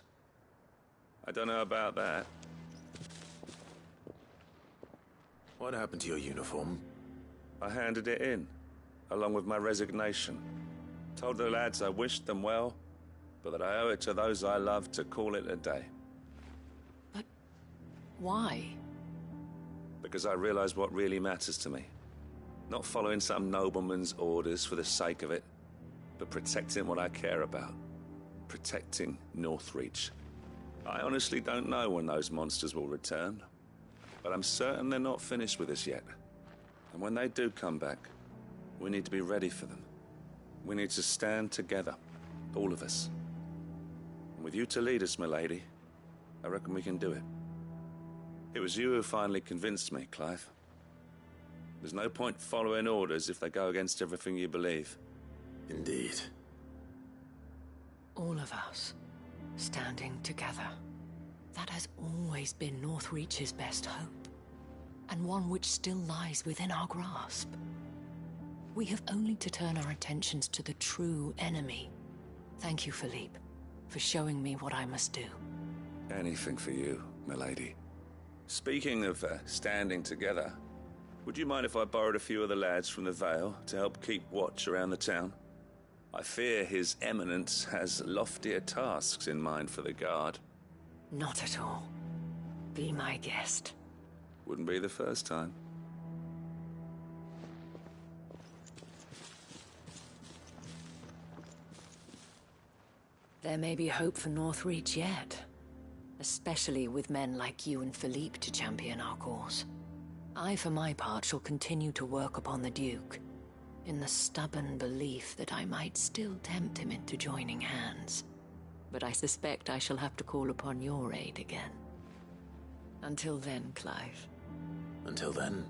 Speaker 21: I don't know about that.
Speaker 3: What happened to your uniform?
Speaker 21: I handed it in, along with my resignation. Told the lads I wished them well, but that I owe it to those I love to call it a day.
Speaker 11: But why?
Speaker 21: Because I realized what really matters to me. Not following some nobleman's orders for the sake of it, but protecting what I care about. Protecting Northreach. I honestly don't know when those monsters will return, but I'm certain they're not finished with us yet. And when they do come back, we need to be ready for them. We need to stand together, all of us. And with you to lead us, milady, I reckon we can do it. It was you who finally convinced me, Clive. There's no point following orders if they go against everything you believe.
Speaker 3: Indeed.
Speaker 11: All of us, standing together. That has always been Northreach's best hope, and one which still lies within our grasp. We have only to turn our attentions to the true enemy. Thank you, Philippe, for showing me what I must do.
Speaker 21: Anything for you, milady. Speaking of standing together, would you mind if I borrowed a few of the lads from the Vale to help keep watch around the town? I fear His Eminence has loftier tasks in mind for the guard.
Speaker 11: Not at all. Be my guest.
Speaker 21: Wouldn't be the first time.
Speaker 11: There may be hope for Northreach yet. especially with men like you and Philippe to champion our cause. I, for my part, shall continue to work upon the Duke, in the stubborn belief that I might still tempt him into joining hands. But I suspect I shall have to call upon your aid again. Until then, Clive.
Speaker 3: Until then...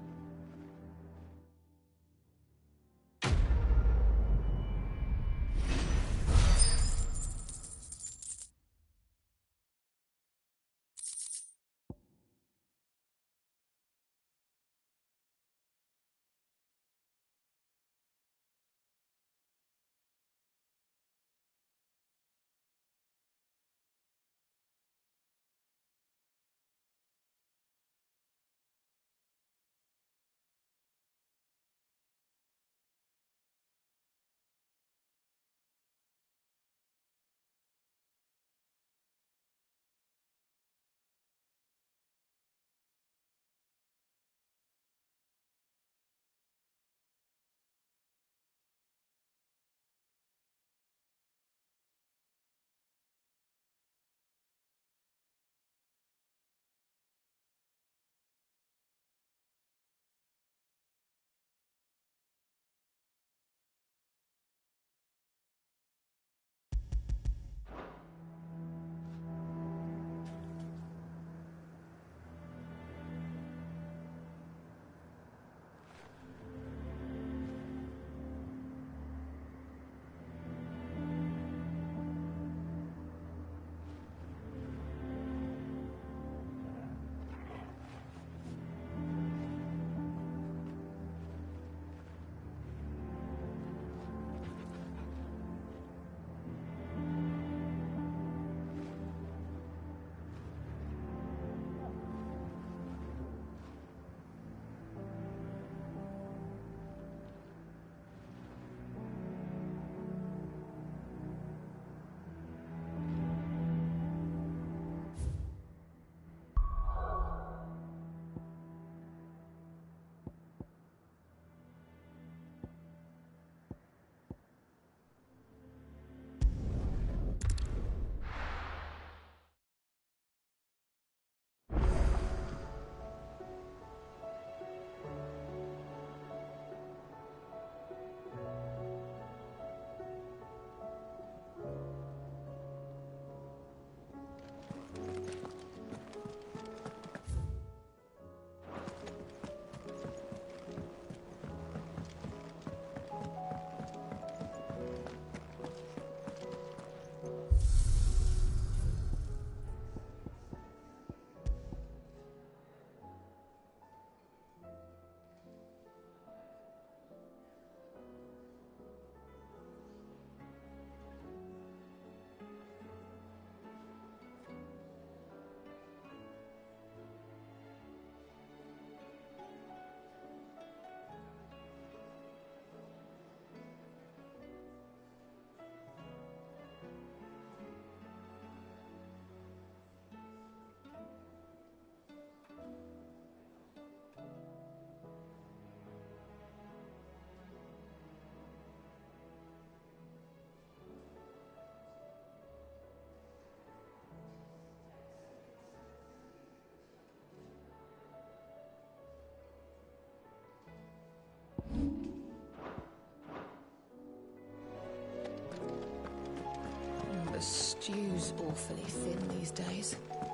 Speaker 11: The stew's awfully thin these days.
Speaker 8: Oh,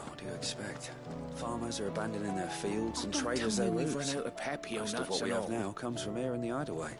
Speaker 8: what do you expect? Farmers are abandoning their fields and
Speaker 12: Don't
Speaker 8: traders
Speaker 12: tell
Speaker 8: their
Speaker 12: me we've
Speaker 8: roots.
Speaker 12: run out of papio
Speaker 8: Most of
Speaker 12: nuts
Speaker 8: what we
Speaker 12: and
Speaker 8: have
Speaker 12: all.
Speaker 8: now comes from here in the Idleway.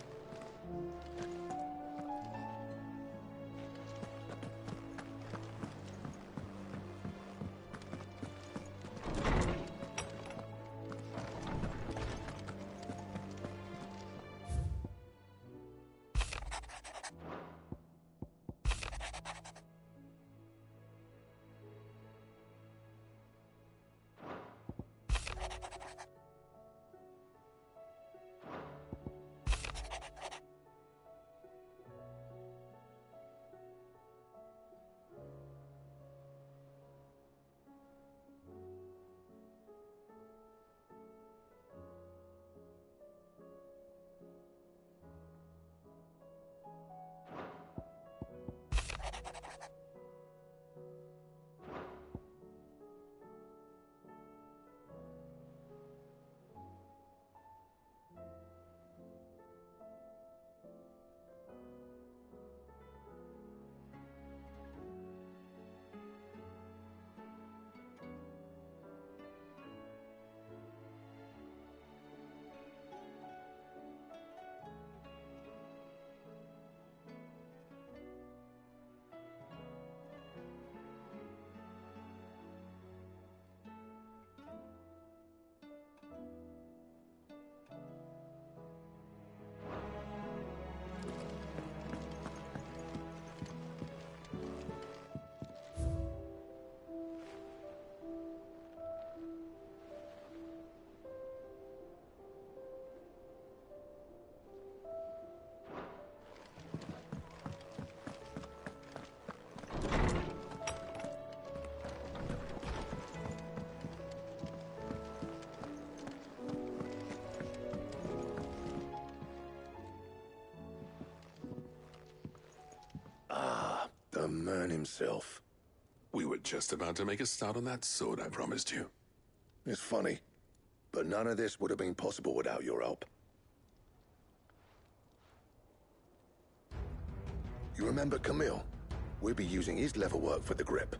Speaker 2: man himself.
Speaker 15: We were just about to make a start on that sword I promised you.
Speaker 2: It's funny, but none of this would have been possible without your help. You remember Camille? We'll be using his leatherwork for the grip.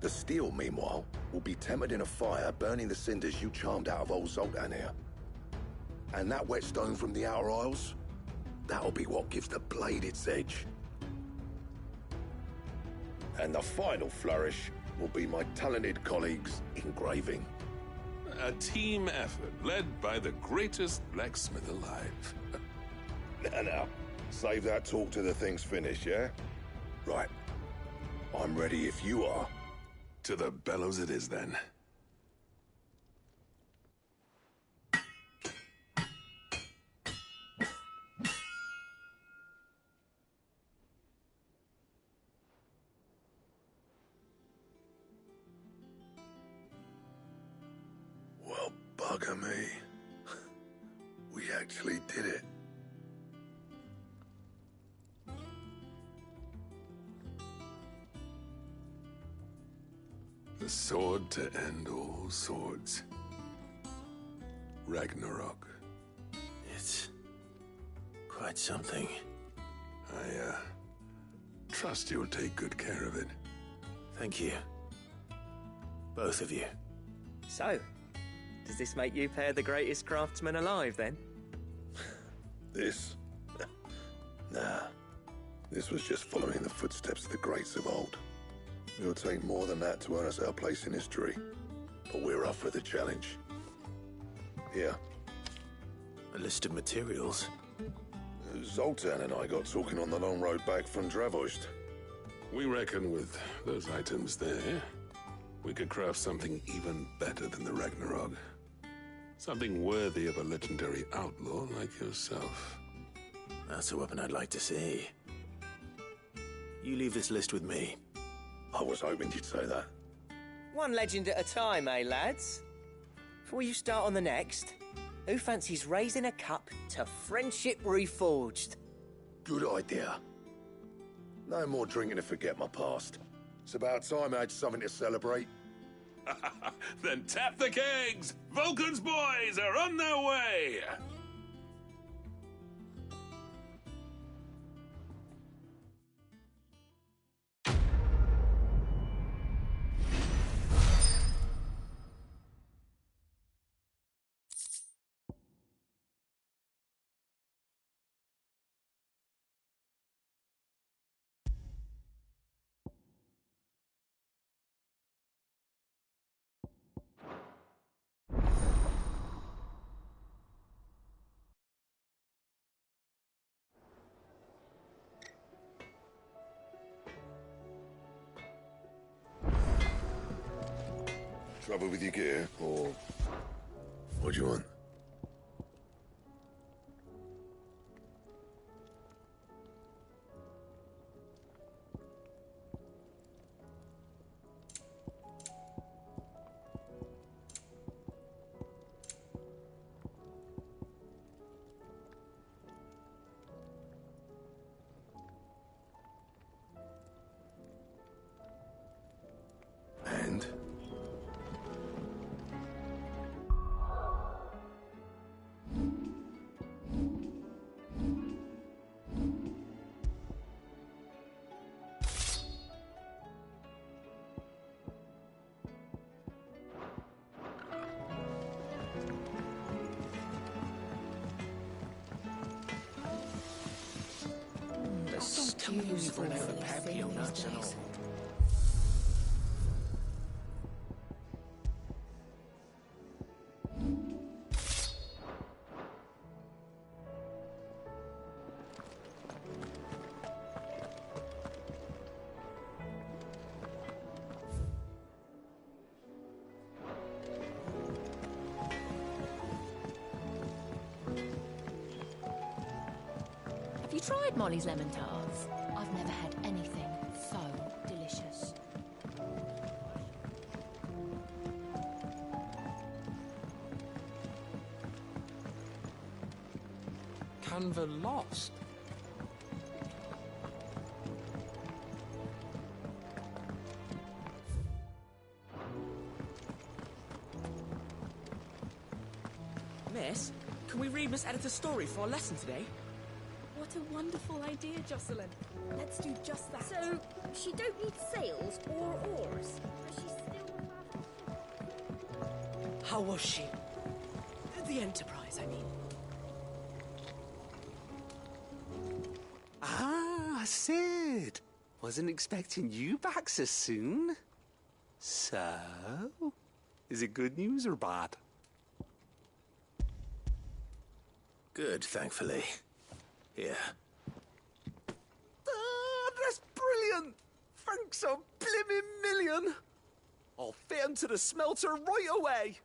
Speaker 2: The steel, meanwhile, will be tempered in a fire, burning the cinders you charmed out of old Zoltan here. And that whetstone from the Outer Isles, that'll be what gives the blade its edge. And the final flourish will be my talented colleagues' engraving.
Speaker 15: A team effort led by the greatest blacksmith alive.
Speaker 2: Now, save that talk till the thing's finished, yeah? Right. I'm ready if you are.
Speaker 15: To the bellows it is, then.
Speaker 2: Well, bugger me. We actually did it.
Speaker 15: The sword to end all swords. Ragnarok.
Speaker 3: It's quite something.
Speaker 15: I trust you'll take good care of it.
Speaker 3: Thank you. Both of you.
Speaker 1: So, does this make you pair the greatest craftsman alive, then?
Speaker 2: This? Nah. This was just following the footsteps of the greats of old. It'll take more than that to earn us our place in history. But we're up for the challenge. Here.
Speaker 3: A list of materials.
Speaker 2: Zoltan and I got talking on the long road back from Dravost.
Speaker 15: We reckon with those items there, we could craft something even better than the Ragnarok. Something worthy of a legendary outlaw like yourself.
Speaker 3: That's a weapon I'd like to see. You leave this list with me.
Speaker 2: I was hoping you'd say that.
Speaker 1: One legend at a time, eh, lads? Before you start on the next, who fancies raising a cup to friendship reforged?
Speaker 2: Good idea. No more drinking to forget my past. It's about time I had something to celebrate.
Speaker 15: Then tap the kegs! Vulcan's boys are on their way!
Speaker 2: Trouble with your gear, or what do you want? And?
Speaker 1: The stew's full of papio nuts and all.
Speaker 11: Have you tried Molly's lemon tarts? I've never had anything so delicious.
Speaker 8: Canva lost.
Speaker 5: must edit a story for our lesson today.
Speaker 22: What a wonderful idea, Jocelyn. Let's do just that. So, she don't need sails or oars, but she's still
Speaker 5: How was she? The Enterprise, I mean.
Speaker 23: Ah, Sid. Wasn't expecting you back so soon. So, is it good news or bad?
Speaker 3: Good, thankfully. Here.
Speaker 23: Ah, that's brilliant! Thanks a blimmin' million! I'll fit 'em to the smelter right away!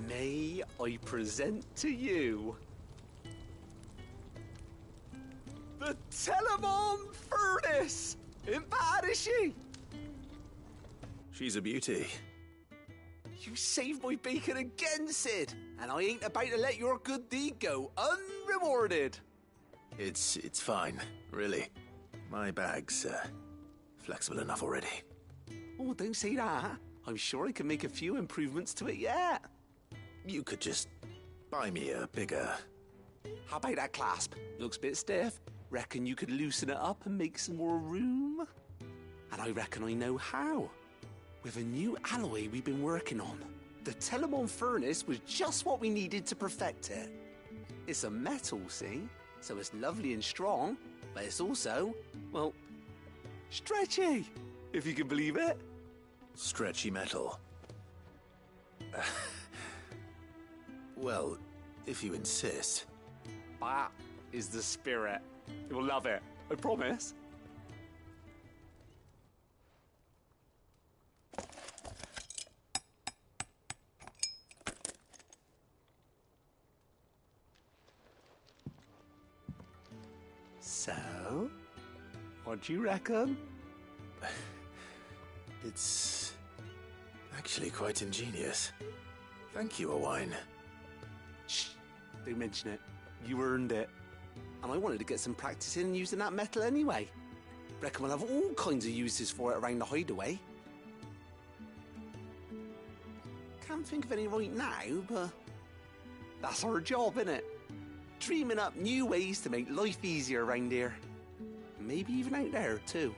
Speaker 23: May I present to you the Telemon Furnace! Ain't bad, is she?
Speaker 3: She's a beauty.
Speaker 23: You saved my bacon again, Sid, and I ain't about to let your good deed go unrewarded.
Speaker 3: It's fine, really. My bag's flexible enough already.
Speaker 23: Oh, don't say that. I'm sure I can make a few improvements to it yet.
Speaker 3: You could just buy me a bigger...
Speaker 23: How about that clasp? Looks a bit stiff. Reckon you could loosen it up and make some more room? And I reckon I know how. With a new alloy we've been working on. The Telemon Furnace was just what we needed to perfect it. It's a metal, see? So it's lovely and strong, but it's also, well, stretchy, if you can believe it.
Speaker 3: Stretchy metal. Well, if you insist.
Speaker 23: That is the spirit. You'll love it, I promise. So, what do you reckon?
Speaker 3: It's actually quite ingenious. Thank you, Owain.
Speaker 23: Shh, don't mention it. You earned it. And I wanted to get some practice in using that metal anyway. Reckon we'll have all kinds of uses for it around the hideaway. Can't think of any right now, but that's our job, innit? Dreaming up new ways to make life easier around here. Maybe even out there, too.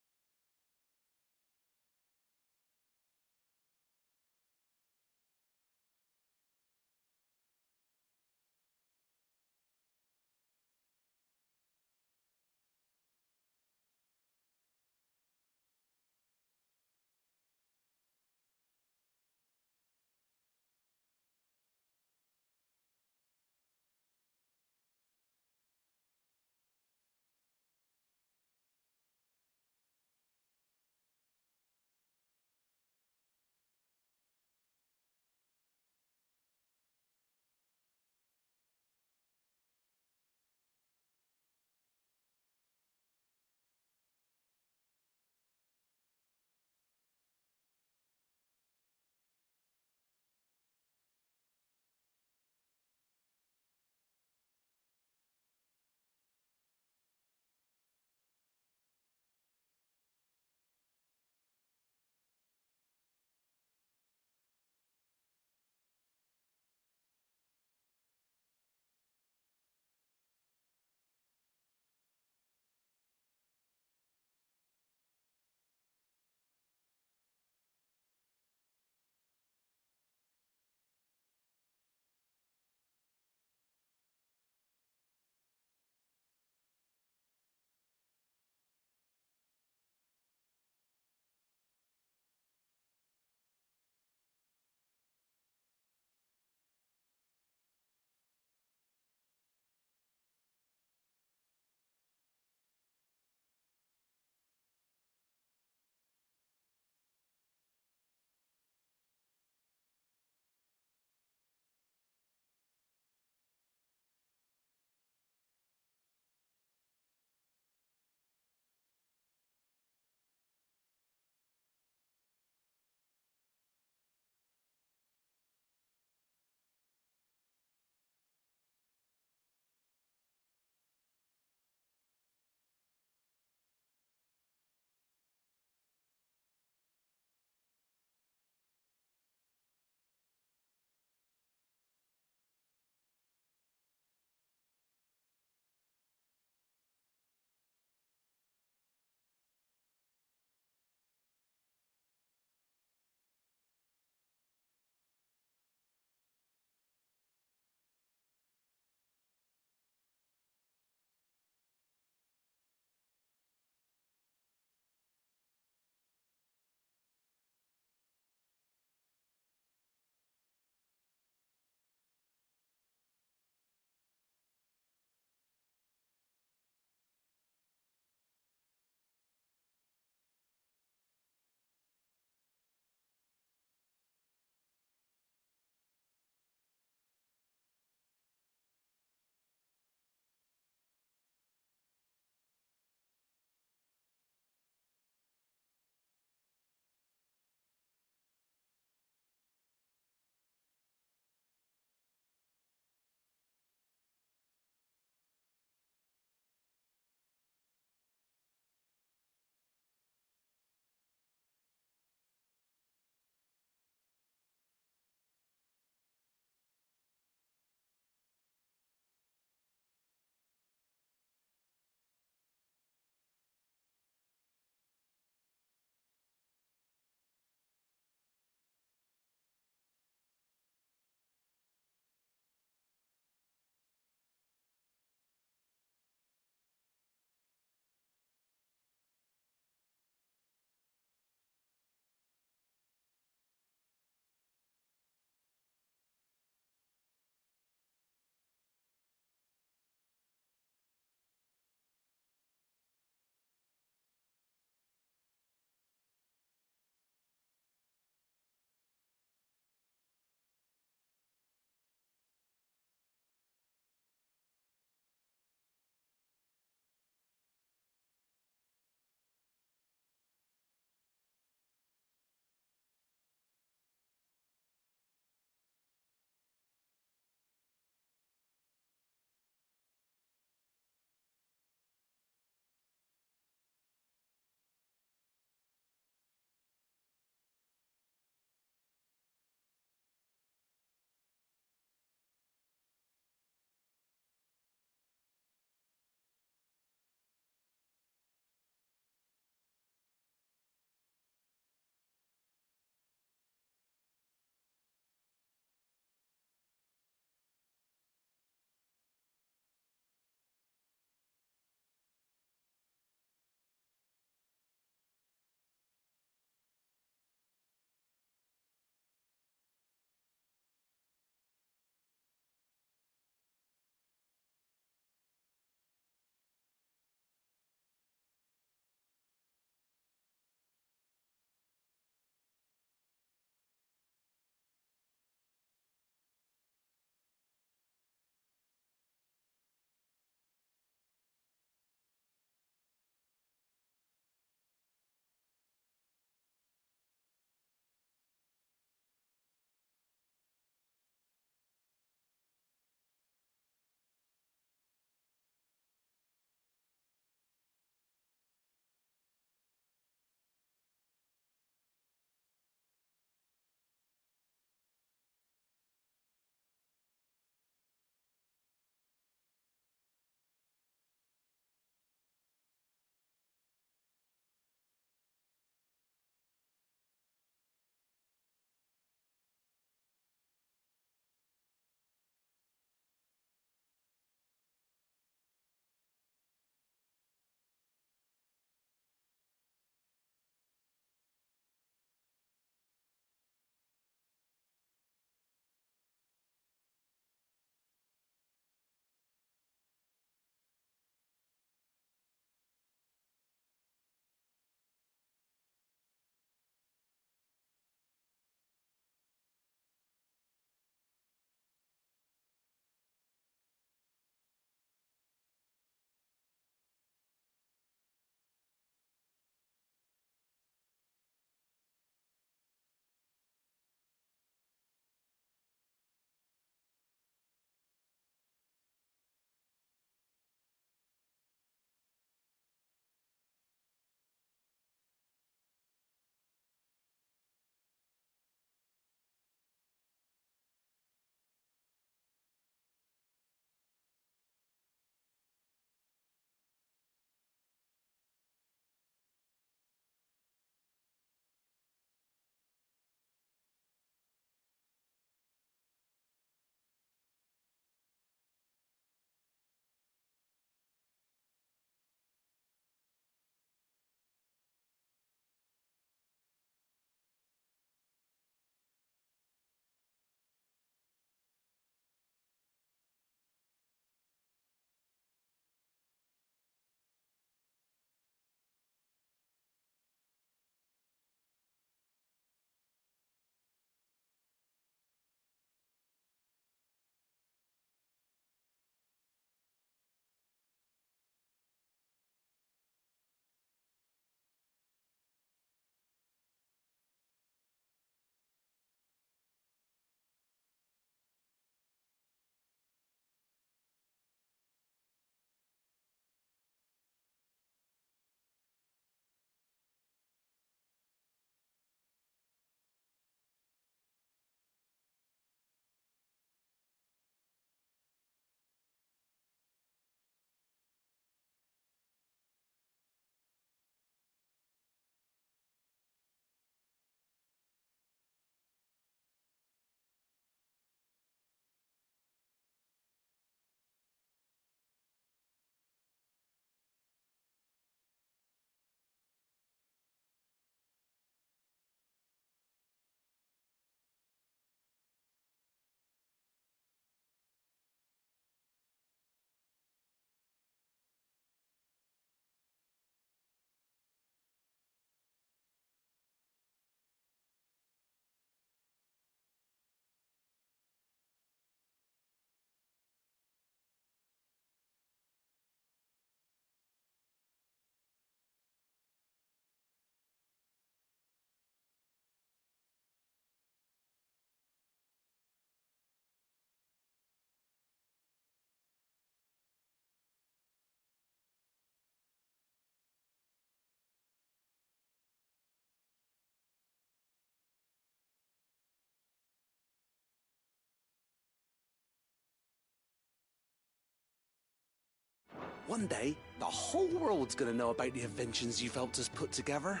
Speaker 23: One day, the whole world's gonna know about the inventions you've helped us put together.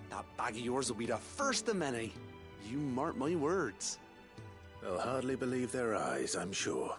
Speaker 23: That bag of yours will be the first of many. You mark my words.
Speaker 3: They'll hardly believe their eyes, I'm sure.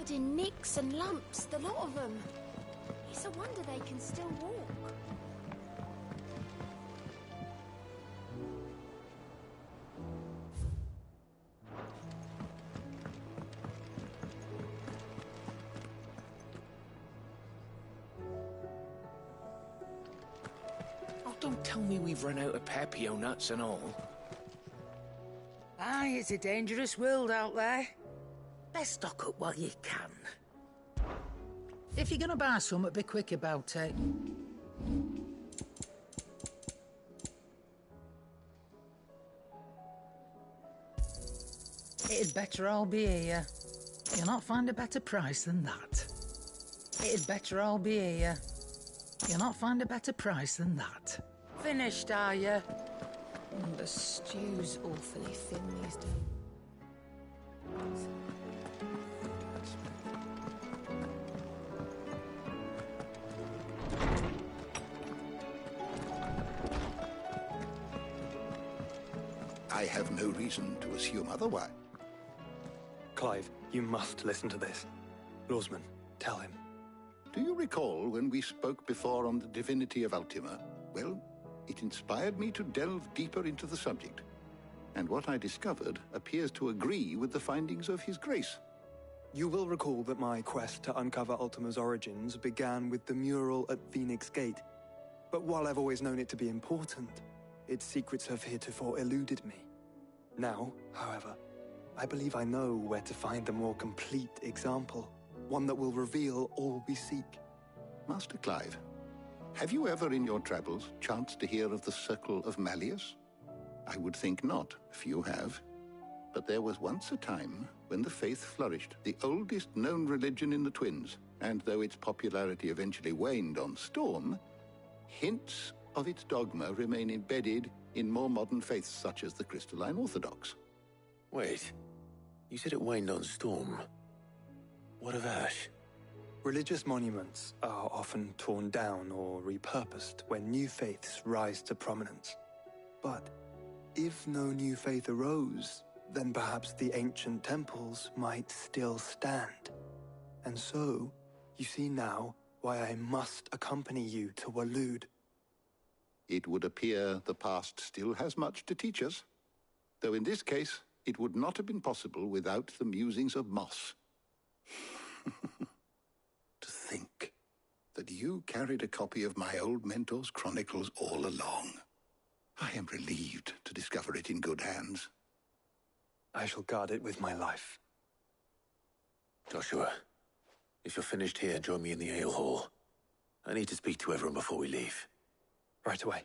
Speaker 22: Covered in nicks and lumps, the lot of them. It's a wonder they can still walk.
Speaker 1: Oh, don't tell me we've run out of papio nuts and all.
Speaker 7: Aye, it's a dangerous world out there. Best stock up while you can.
Speaker 10: If you're gonna buy something, be quick about it. It'd better all be here. You'll not find a better price than that. It'd better all be here. You'll not find a better price than that.
Speaker 7: Finished, are you?
Speaker 11: The stew's awfully thin these days.
Speaker 2: I have no reason to assume otherwise.
Speaker 14: Clive, you must listen to this. Lawsman, tell him.
Speaker 2: Do you recall when we spoke before on the divinity of Ultima? Well, it inspired me to delve deeper into the subject. And what I discovered appears to agree with the findings of His Grace.
Speaker 14: You will recall that my quest to uncover Ultima's origins began with the mural at Phoenix Gate. But while I've always known it to be important, its secrets have heretofore eluded me. Now, however, I believe I know where to find a more complete example, one that will reveal all we seek.
Speaker 2: Master Clive, have you ever in your travels chanced to hear of the Circle of Malleus? I would think not, if you have. But there was once a time when the faith flourished, the oldest known religion in the Twins, and though its popularity eventually waned on Storm, hints of its dogma remain embedded in more modern faiths such as the Crystalline Orthodox.
Speaker 3: Wait, you said it waned on Storm. What of Ash?
Speaker 14: Religious monuments are often torn down or repurposed when new faiths rise to prominence. But if no new faith arose, then perhaps the ancient temples might still stand. And so, you see now why I must accompany you to Waloed.
Speaker 9: it would appear the past still has much to teach us. Though in this case, it would not have been possible without the musings of Moss. To think that you carried a copy of my old mentor's chronicles all along. I am relieved to discover it in good hands.
Speaker 14: I shall guard it with my life.
Speaker 3: Joshua, if you're finished here, join me in the ale hall. I need to speak to everyone before we leave.
Speaker 14: Right away.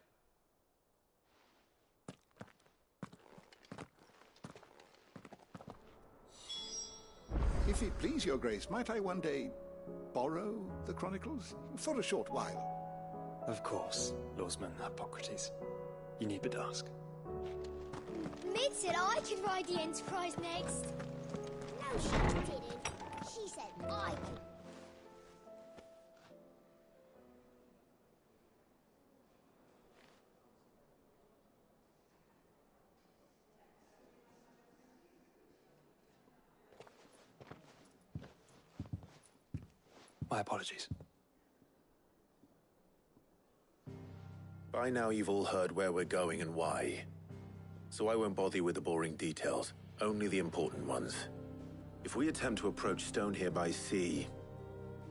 Speaker 9: If it please your grace, might I one day borrow the chronicles? For a short while.
Speaker 14: Of course, Lawsman Hippocrates. You need but ask.
Speaker 16: Mid said I could ride the Enterprise next. No, she didn't. She said I could.
Speaker 14: My apologies.
Speaker 3: By now you've all heard where we're going and why. So I won't bother you with the boring details, only the important ones. If we attempt to approach Stone here by sea,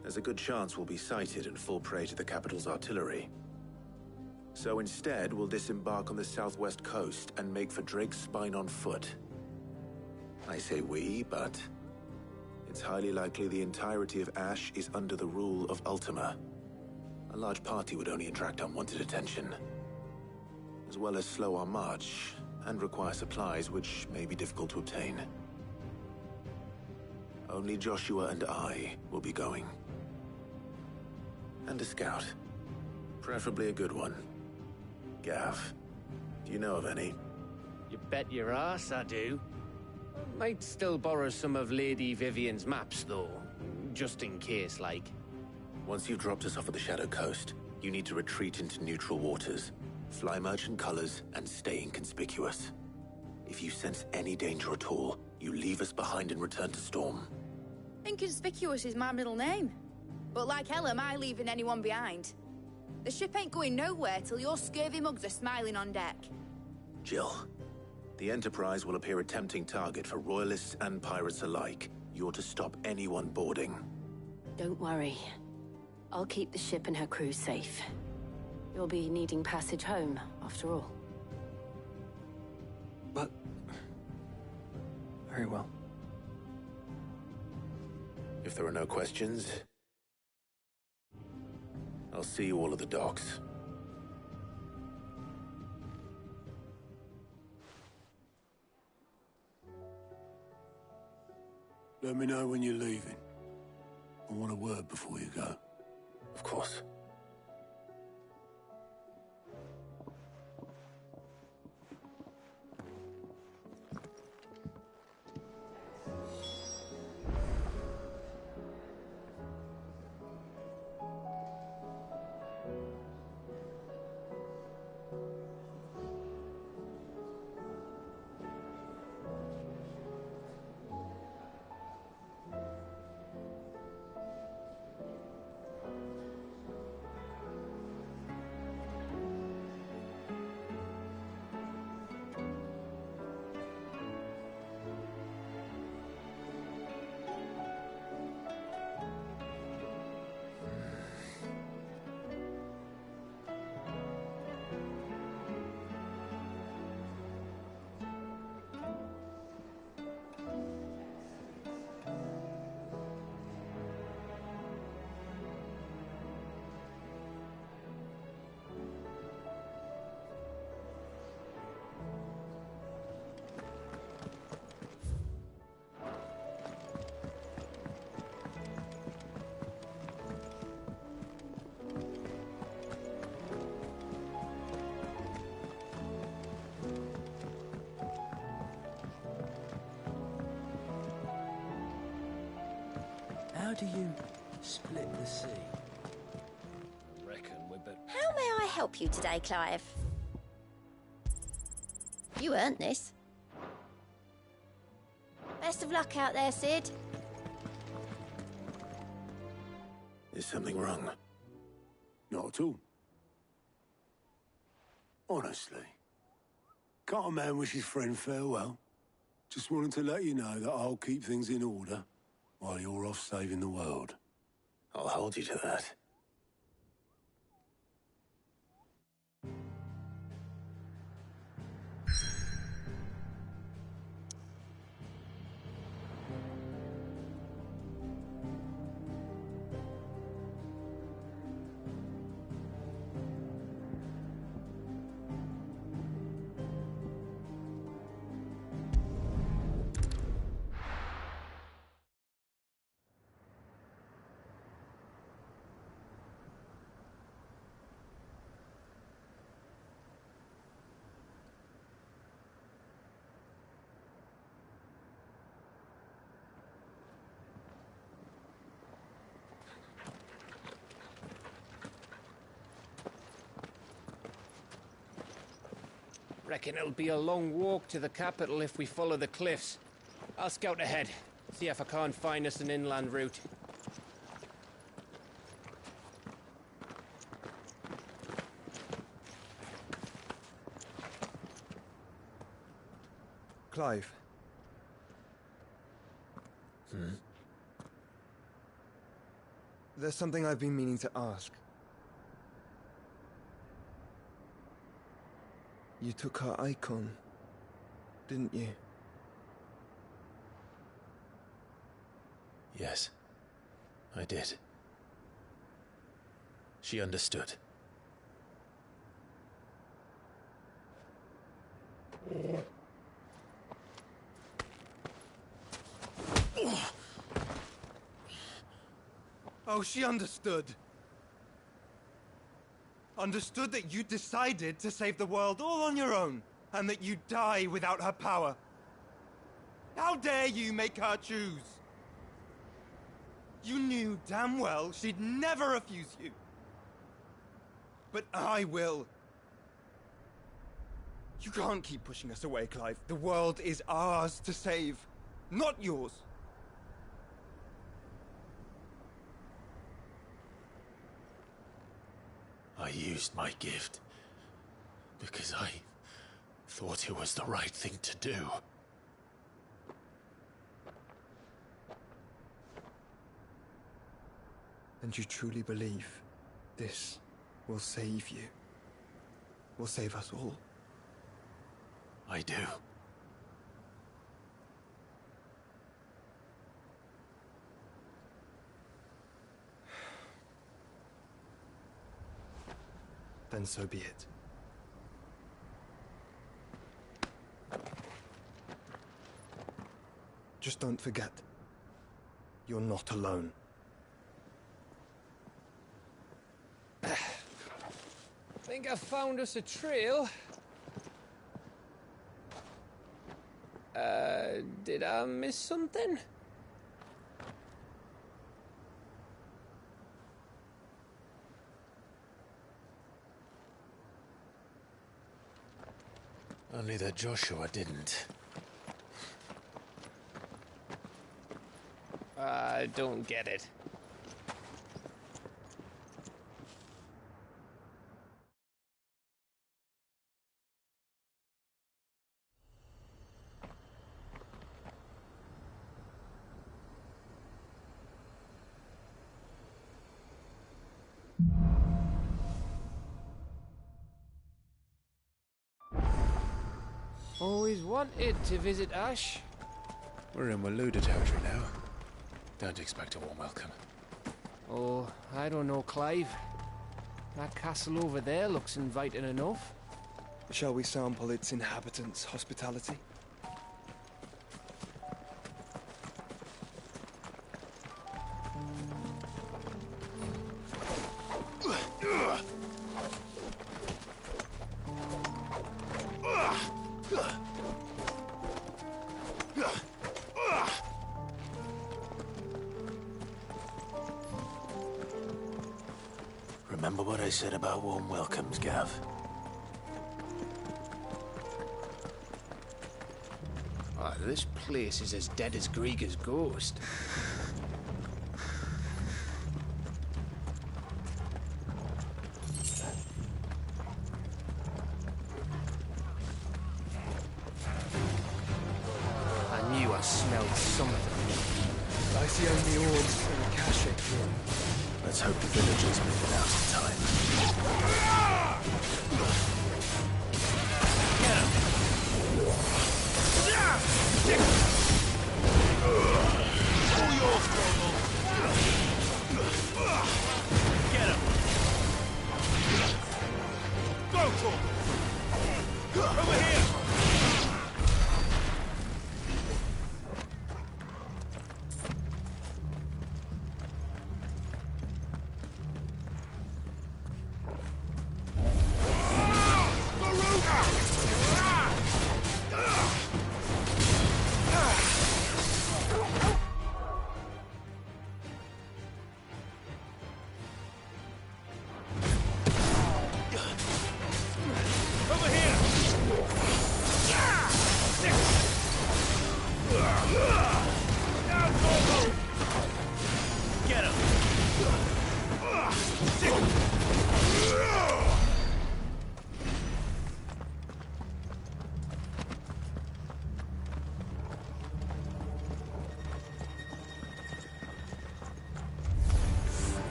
Speaker 3: there's a good chance we'll be sighted and fall prey to the capital's artillery. So instead, we'll disembark on the southwest coast and make for Drake's Spine on foot. I say we, but it's highly likely the entirety of Ash is under the rule of Ultima. A large party would only attract unwanted attention, as well as slow our march and require supplies which may be difficult to obtain. Only Joshua and I will be going. And a scout. Preferably a good one. Gav, do you know of any?
Speaker 17: You bet your ass I do. Might still borrow some of Lady Vivian's maps, though. Just in case, like.
Speaker 3: Once you've dropped us off at the Shadow Coast, you need to retreat into neutral waters, fly merchant colors, and stay inconspicuous. If you sense any danger at all, you leave us behind and return to Storm.
Speaker 24: Inconspicuous is my middle name. But like hell am I leaving anyone behind. The ship ain't going nowhere till your scurvy mugs are smiling on deck.
Speaker 3: Jill, the Enterprise will appear a tempting target for royalists and pirates alike. You're to stop anyone boarding.
Speaker 4: Don't worry. I'll keep the ship and her crew safe. You'll be needing passage home, after all.
Speaker 14: But... very well.
Speaker 3: If there are no questions, I'll see you all at the docks.
Speaker 15: Let me know when you're leaving. I want a word before you go.
Speaker 3: Of course.
Speaker 20: How do you split the sea? I reckon we better...
Speaker 22: How may I help you today, Clive? You earned this. Best of luck out there, Sid.
Speaker 3: Is something wrong?
Speaker 15: Not at all.
Speaker 6: Honestly. Can't a man wish his friend farewell? Just wanted to let you know that I'll keep things in order while you're off saving the world.
Speaker 3: I'll hold you to that.
Speaker 17: Reckon it'll be a long walk to the capital if we follow the cliffs. I'll scout ahead, see if I can't find us an inland route.
Speaker 14: Clive. There's something I've been meaning to ask. You took her icon, didn't you?
Speaker 3: Yes, I did. She understood.
Speaker 14: Oh, she understood. Understood that you decided to save the world all on your own, and that you'd die without her power. How dare you make her choose? You knew damn well she'd never refuse you. But I will. You can't keep pushing us away, Clive. The world is ours to save, not yours.
Speaker 3: I used my gift because I thought it was the right thing to do.
Speaker 14: And you truly believe this will save you? Will save us all?
Speaker 3: I do.
Speaker 14: Then so be it. Just don't forget, you're not alone.
Speaker 17: Think I found us a trail. Did I miss something?
Speaker 3: Only that Joshua didn't.
Speaker 17: I don't get it. Always wanted to visit Ash.
Speaker 3: We're in Waluda territory now. Don't expect a warm welcome.
Speaker 17: Oh, I don't know, Clive. That castle over there looks inviting enough.
Speaker 14: Shall we sample its inhabitants' hospitality?
Speaker 3: Remember what I said about warm welcomes, Gav?
Speaker 17: Oh, this place is as dead as Grieger's ghost.
Speaker 14: the only orbs in the cache.
Speaker 3: Let's hope the villagers make it out in time.
Speaker 13: All yours, Corporal. Get him. Go, Corporal. Over here.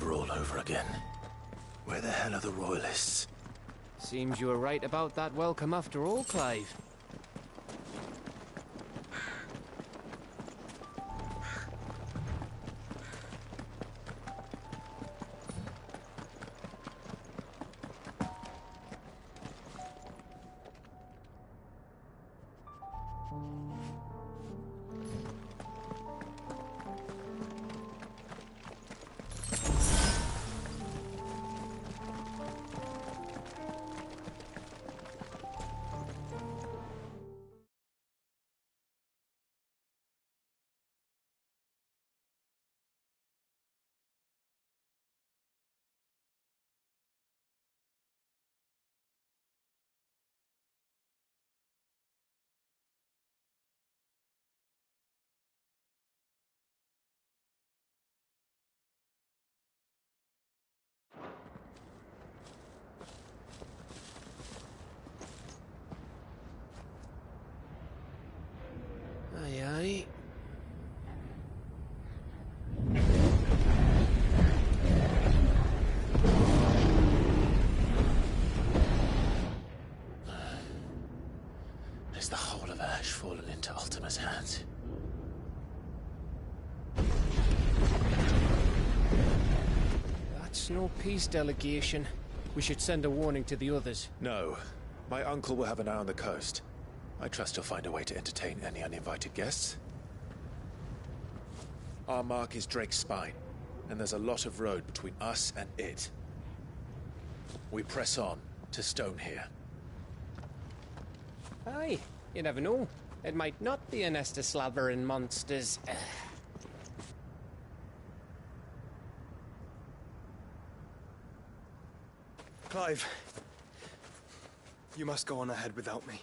Speaker 3: All over again. Where the hell are the royalists?
Speaker 17: Seems you were right about that welcome after all, Clive. Aye, aye.
Speaker 3: Is the whole of Ash fallen into Ultima's hands?
Speaker 17: That's no peace delegation. We should send a warning to the others.
Speaker 3: No. My uncle will have an eye on the coast. I trust he'll find a way to entertain any uninvited guests. Our mark is Drake's Spine, and there's a lot of road between us and it. We press on to Stone here.
Speaker 17: Aye, you never know. It might not be a nest of slavering monsters.
Speaker 14: Clive, You must go on ahead without me.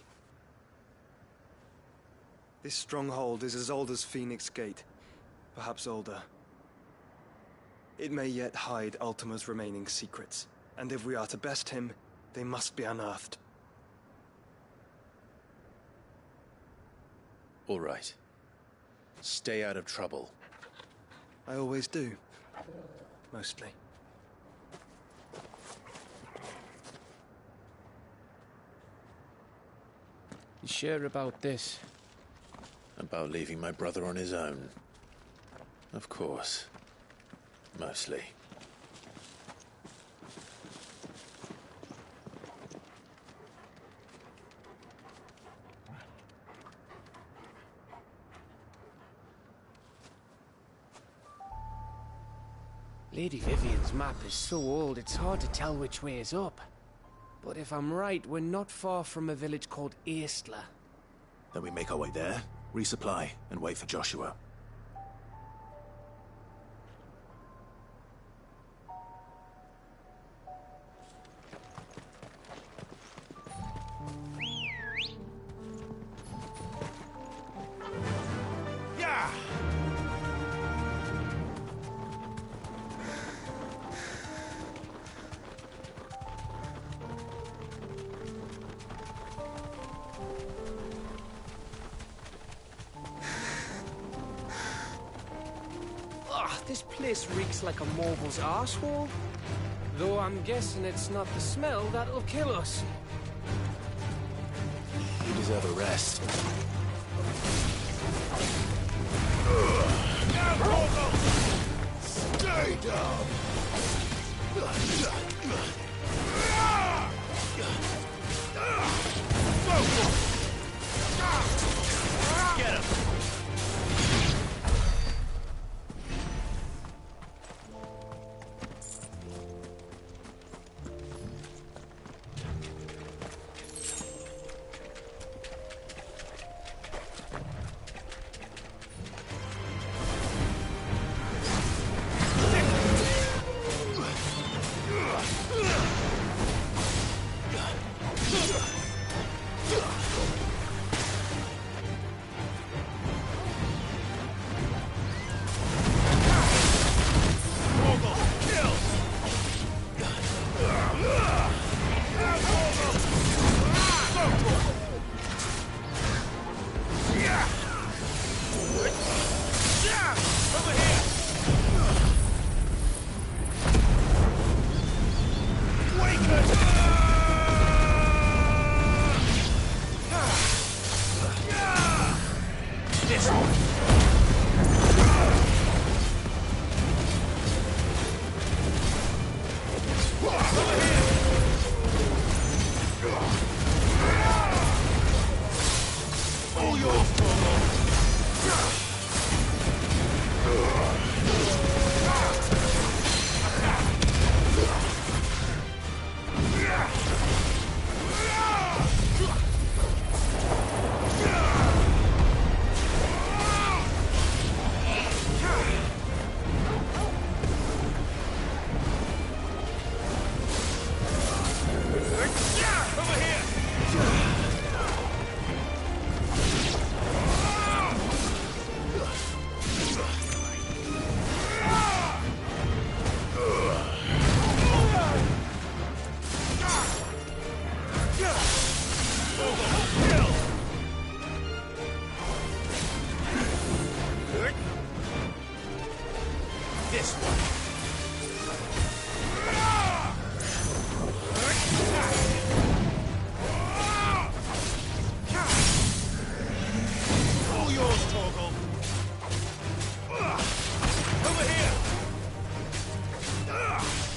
Speaker 14: This stronghold is as old as Phoenix Gate, perhaps older. It may yet hide Ultima's remaining secrets, and if we are to best him, they must be unearthed.
Speaker 3: All right. Stay out of trouble.
Speaker 14: I always do. Mostly.
Speaker 17: You sure about this?
Speaker 3: About leaving my brother on his own. Of course. Mostly.
Speaker 17: Lady Vivian's map is so old it's hard to tell which way is up. But if I'm right, we're not far from a village called Eastler.
Speaker 3: Then we make our way there, resupply, and wait for Joshua.
Speaker 13: Yeah!
Speaker 17: This place reeks like a mobile's arsehole. Though I'm guessing it's not the smell that'll kill us.
Speaker 3: You deserve a rest.
Speaker 13: Stay down!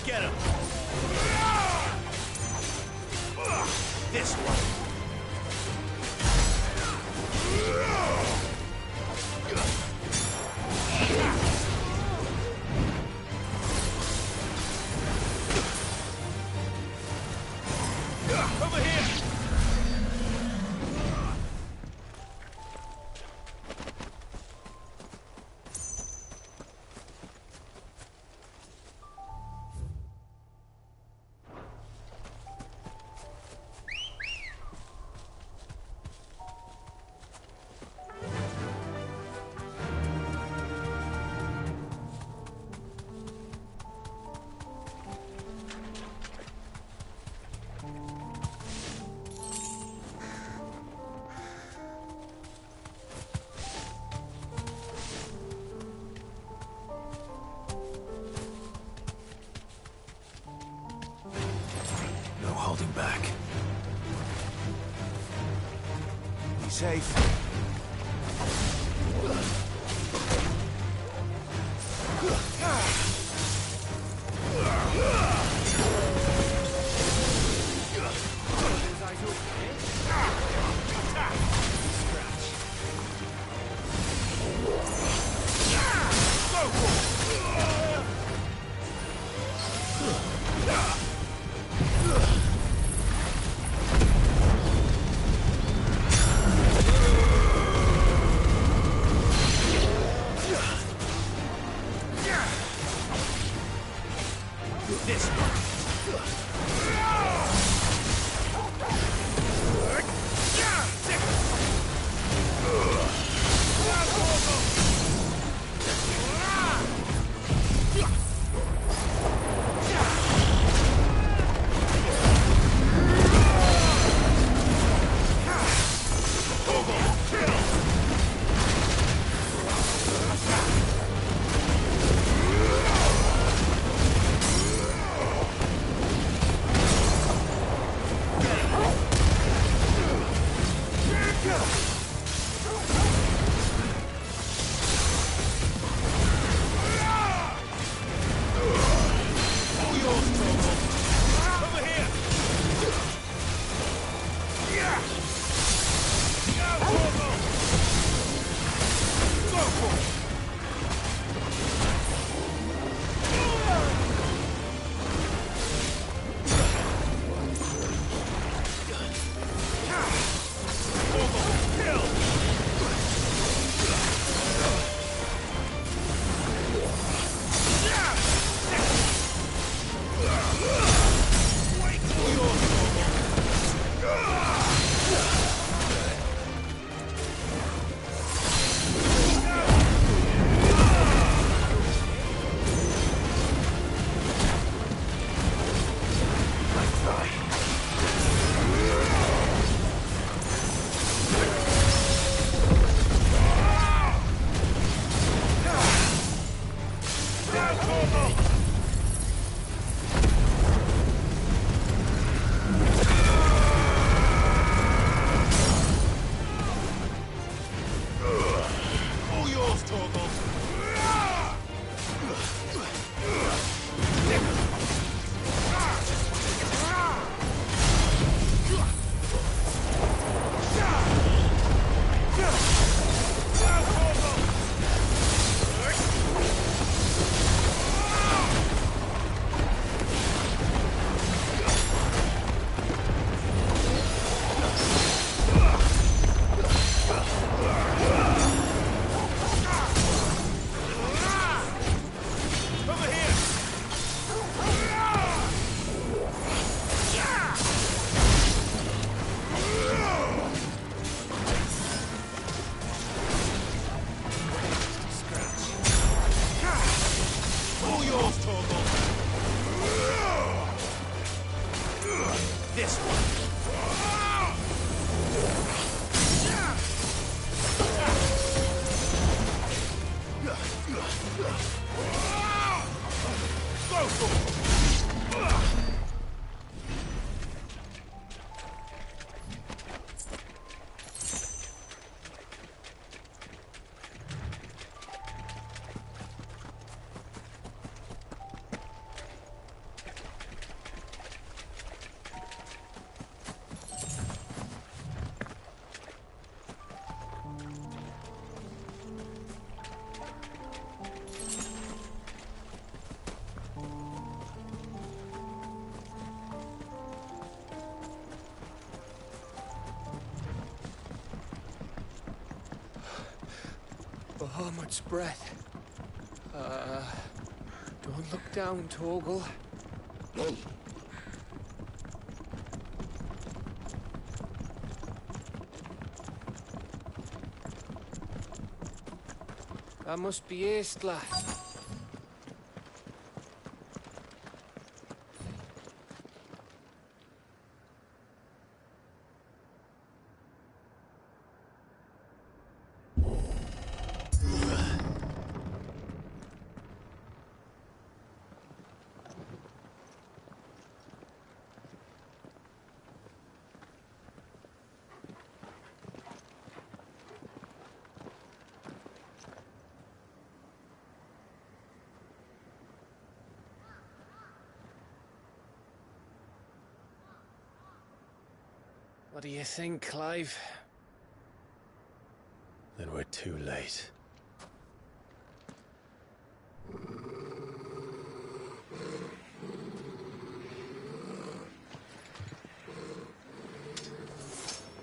Speaker 13: Get him! safe.
Speaker 17: Oh, much breath. Don't look down, Torgal. That must be Aistla. What do you think, Clive?
Speaker 3: Then we're too late.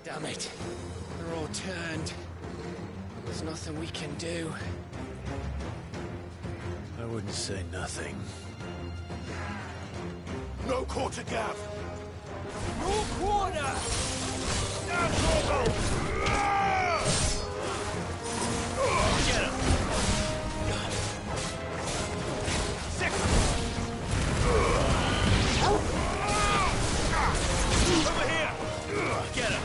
Speaker 17: Damn it. They're all turned. There's nothing we can do.
Speaker 3: I wouldn't say nothing.
Speaker 13: No quarter, Gav!
Speaker 17: No quarter!
Speaker 13: Down, Torgal! Get him! Sick! Over here! Get him!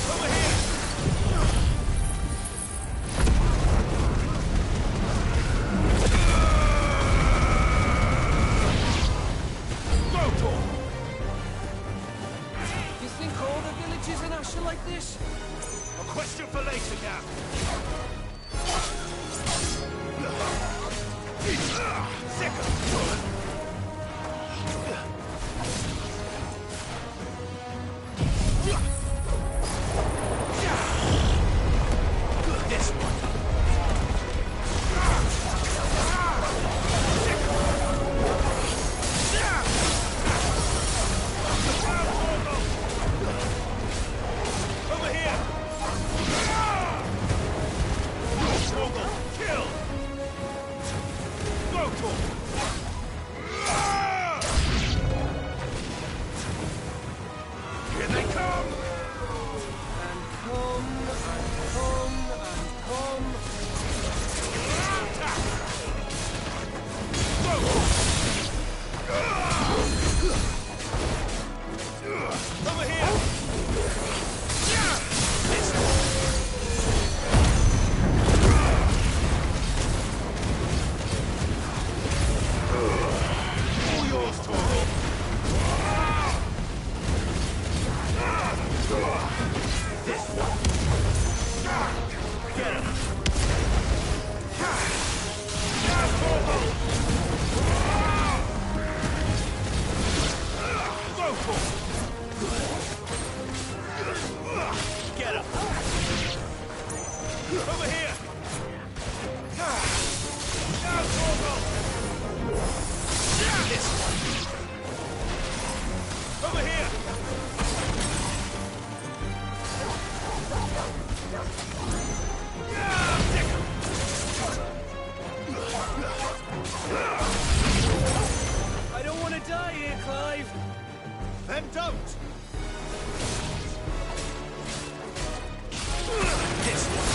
Speaker 13: Over here!
Speaker 17: You think all the villages in Ash are like this?
Speaker 13: A question for later, Gav. Second. This one. Over here! Torgal, kill! Go, Torgal! Here they come!
Speaker 17: And come, and come, and come.
Speaker 13: Attack! Go! Over here! This all yours, Torgal! This one! Get him! Now, Torgal! Go for it! Get him! Over here! Now, Torgal! This one! Over here! Take him!
Speaker 17: I don't want to die here, Clive.
Speaker 13: Then don't! This one!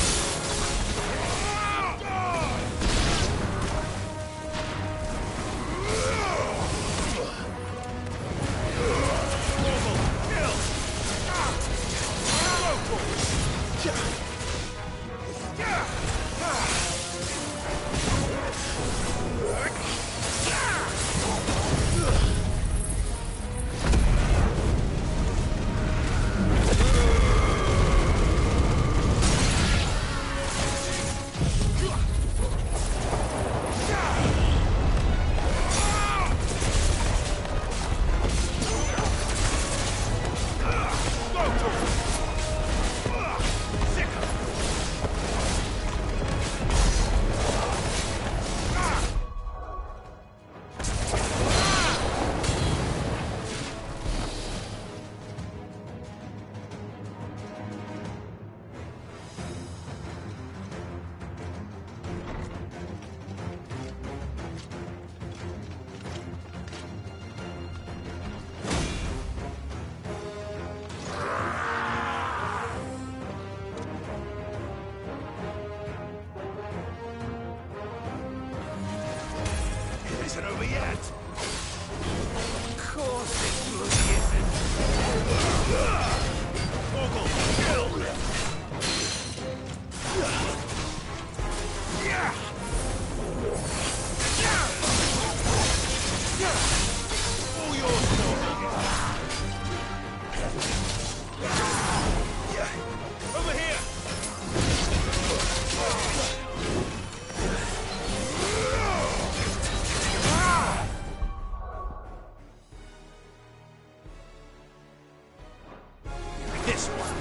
Speaker 13: This one.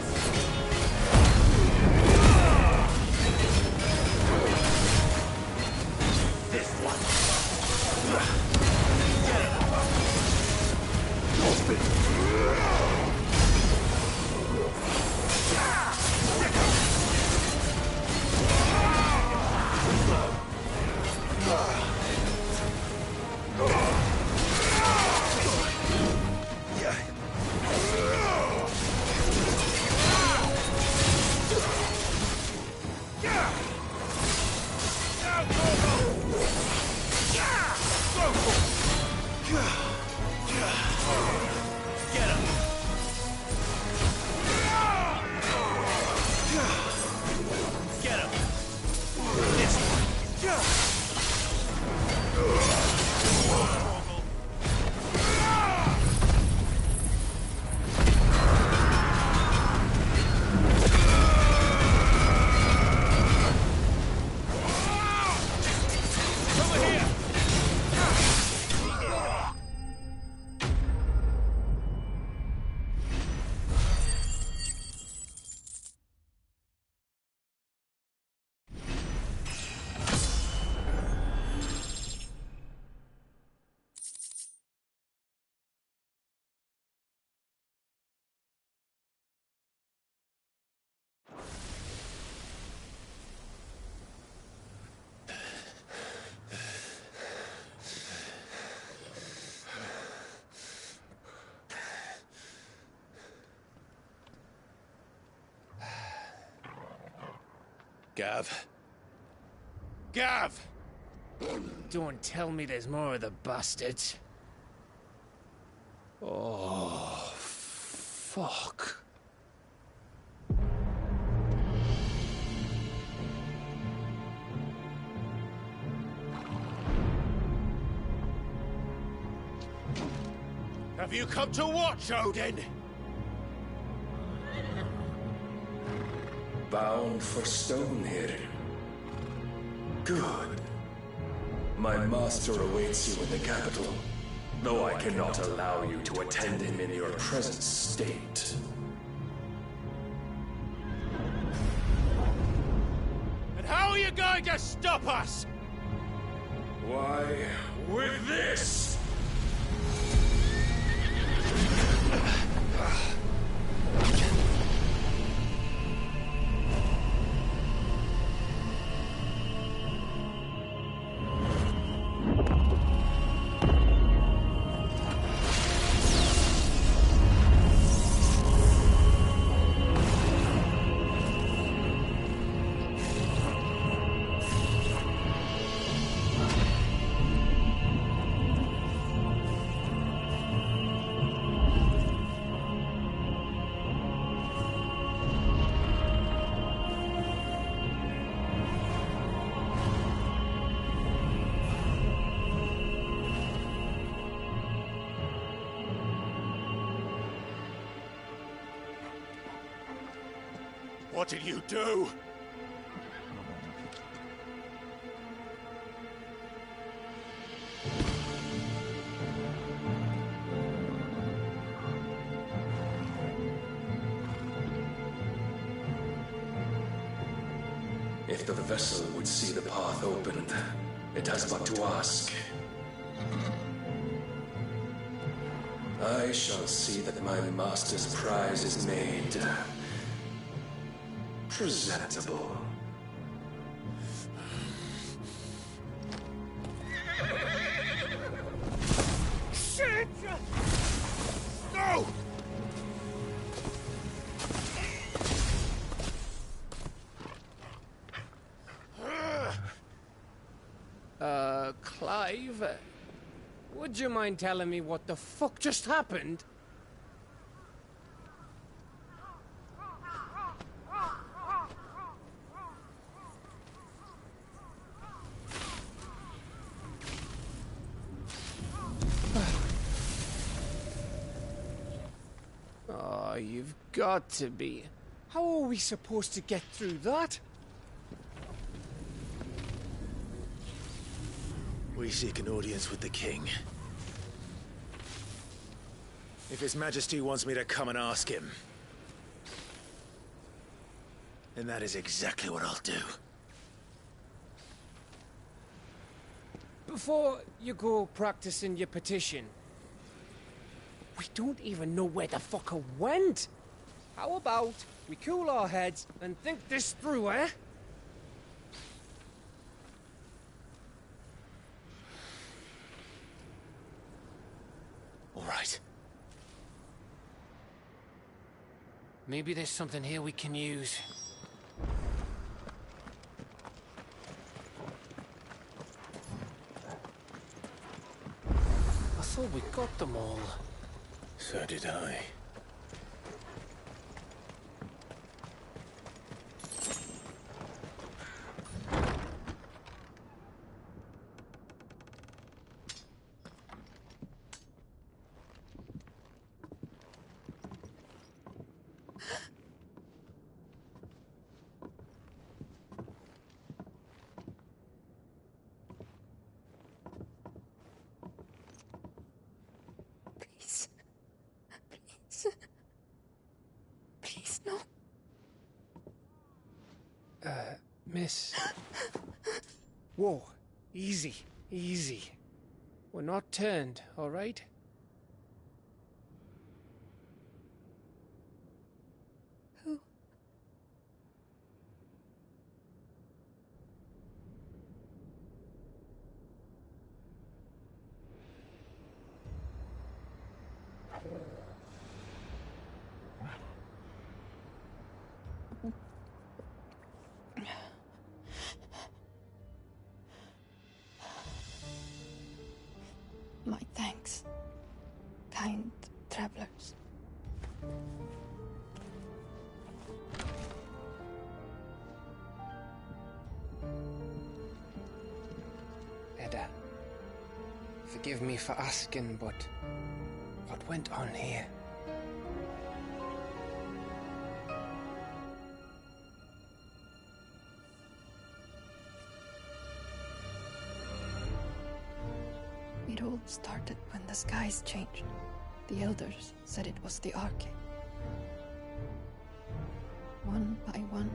Speaker 13: This one. Get him.
Speaker 3: Gav.
Speaker 17: Gav! Don't tell me there's more of the bastards.
Speaker 3: Oh, fuck.
Speaker 13: Have you come to watch, Odin?
Speaker 12: Bound for stone here. Good. My master awaits you in the capital, though I cannot allow you to attend him in your present state.
Speaker 13: And how are you going to stop us?
Speaker 12: Why, with this!
Speaker 13: What did you do?
Speaker 12: If the vessel would see the path opened, it has but to ask. I shall see that my master's prize is made presentable.
Speaker 13: Shit! No!
Speaker 17: Clive? Would you mind telling me what the fuck just happened? Oh, you've got to be. How are we supposed to get through that?
Speaker 3: We seek an audience with the king. If His Majesty wants me to come and ask him, And that is exactly what I'll do.
Speaker 17: Before you go practicing your petition, we don't even know where the fucker went. How about we cool our heads and think this through, eh?
Speaker 3: All right.
Speaker 17: Maybe there's something here we can use. I thought we got them all.
Speaker 3: So did I.
Speaker 4: Please, no.
Speaker 17: Miss. Whoa, easy, easy. We're not turned, all right?
Speaker 4: Who? My thanks, kind travelers.
Speaker 17: Edda, forgive me for asking, but what went on here?
Speaker 4: It all started when the skies changed. The elders said it was the Arcade. One by one,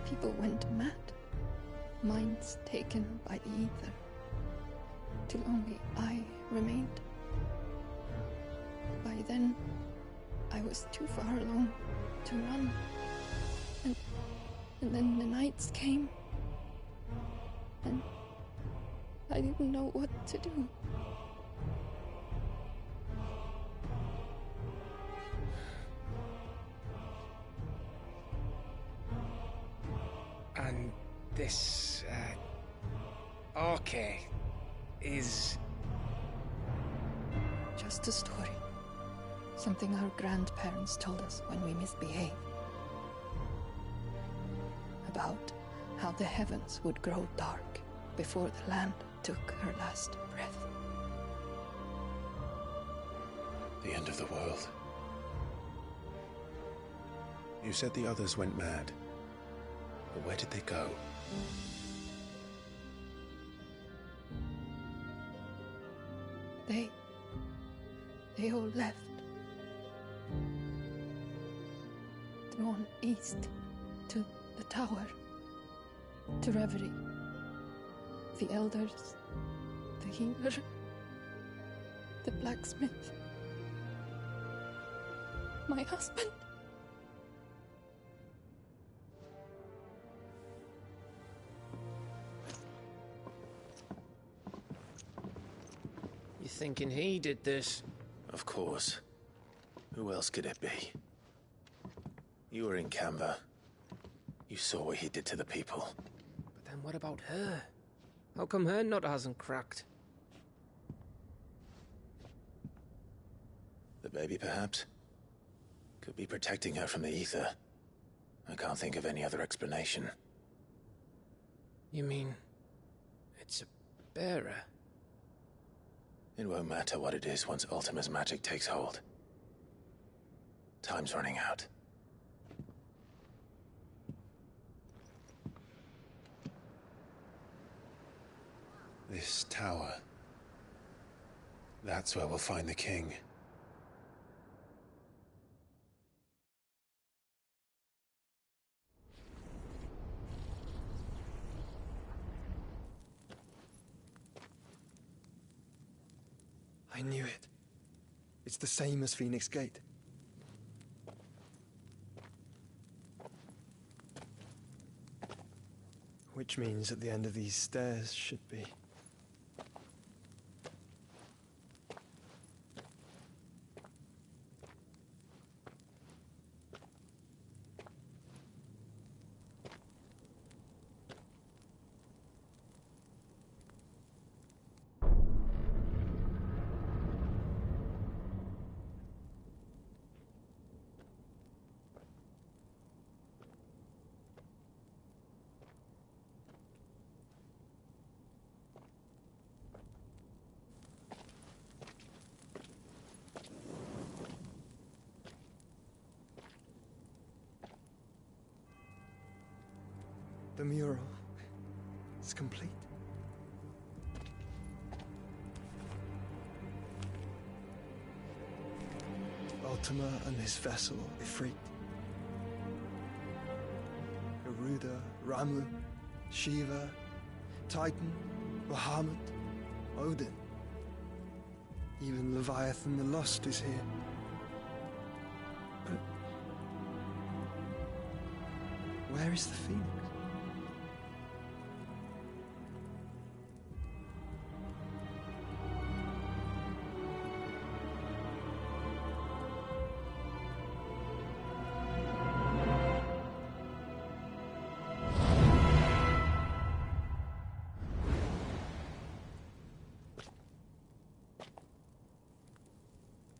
Speaker 4: people went mad. Minds taken by the ether. Till only I remained. By then, I was too far along to run. And then the nights came. And I didn't know what to do.
Speaker 17: And this, Arcade is...
Speaker 4: Just a story. Something our grandparents told us when we misbehaved. About how the heavens would grow dark before the land took her last breath.
Speaker 3: The end of the world. You said the others went mad. But where did they go?
Speaker 4: They all left. Drawn east to the tower, to Reverie. The elders, the healer, the blacksmith, my husband.
Speaker 17: You thinking he did this?
Speaker 3: Of course. Who else could it be? You were in Canva. You saw what he did to the people.
Speaker 17: But then what about her? How come her nut hasn't cracked?
Speaker 3: The baby, perhaps? Could be protecting her from the ether. I can't think of any other explanation.
Speaker 17: You mean... it's a bearer?
Speaker 3: It won't matter what it is once Ultima's magic takes hold. Time's running out. This tower. That's where we'll find the king.
Speaker 14: I knew it. It's the same as Phoenix Gate. Which means at the end of these stairs should be... The mural is complete. Ultima and his vessel, Ifrit. Garuda, Ramu, Shiva, Titan, Bahamut, Odin. Even Leviathan the Lost is here. But where is the Phoenix?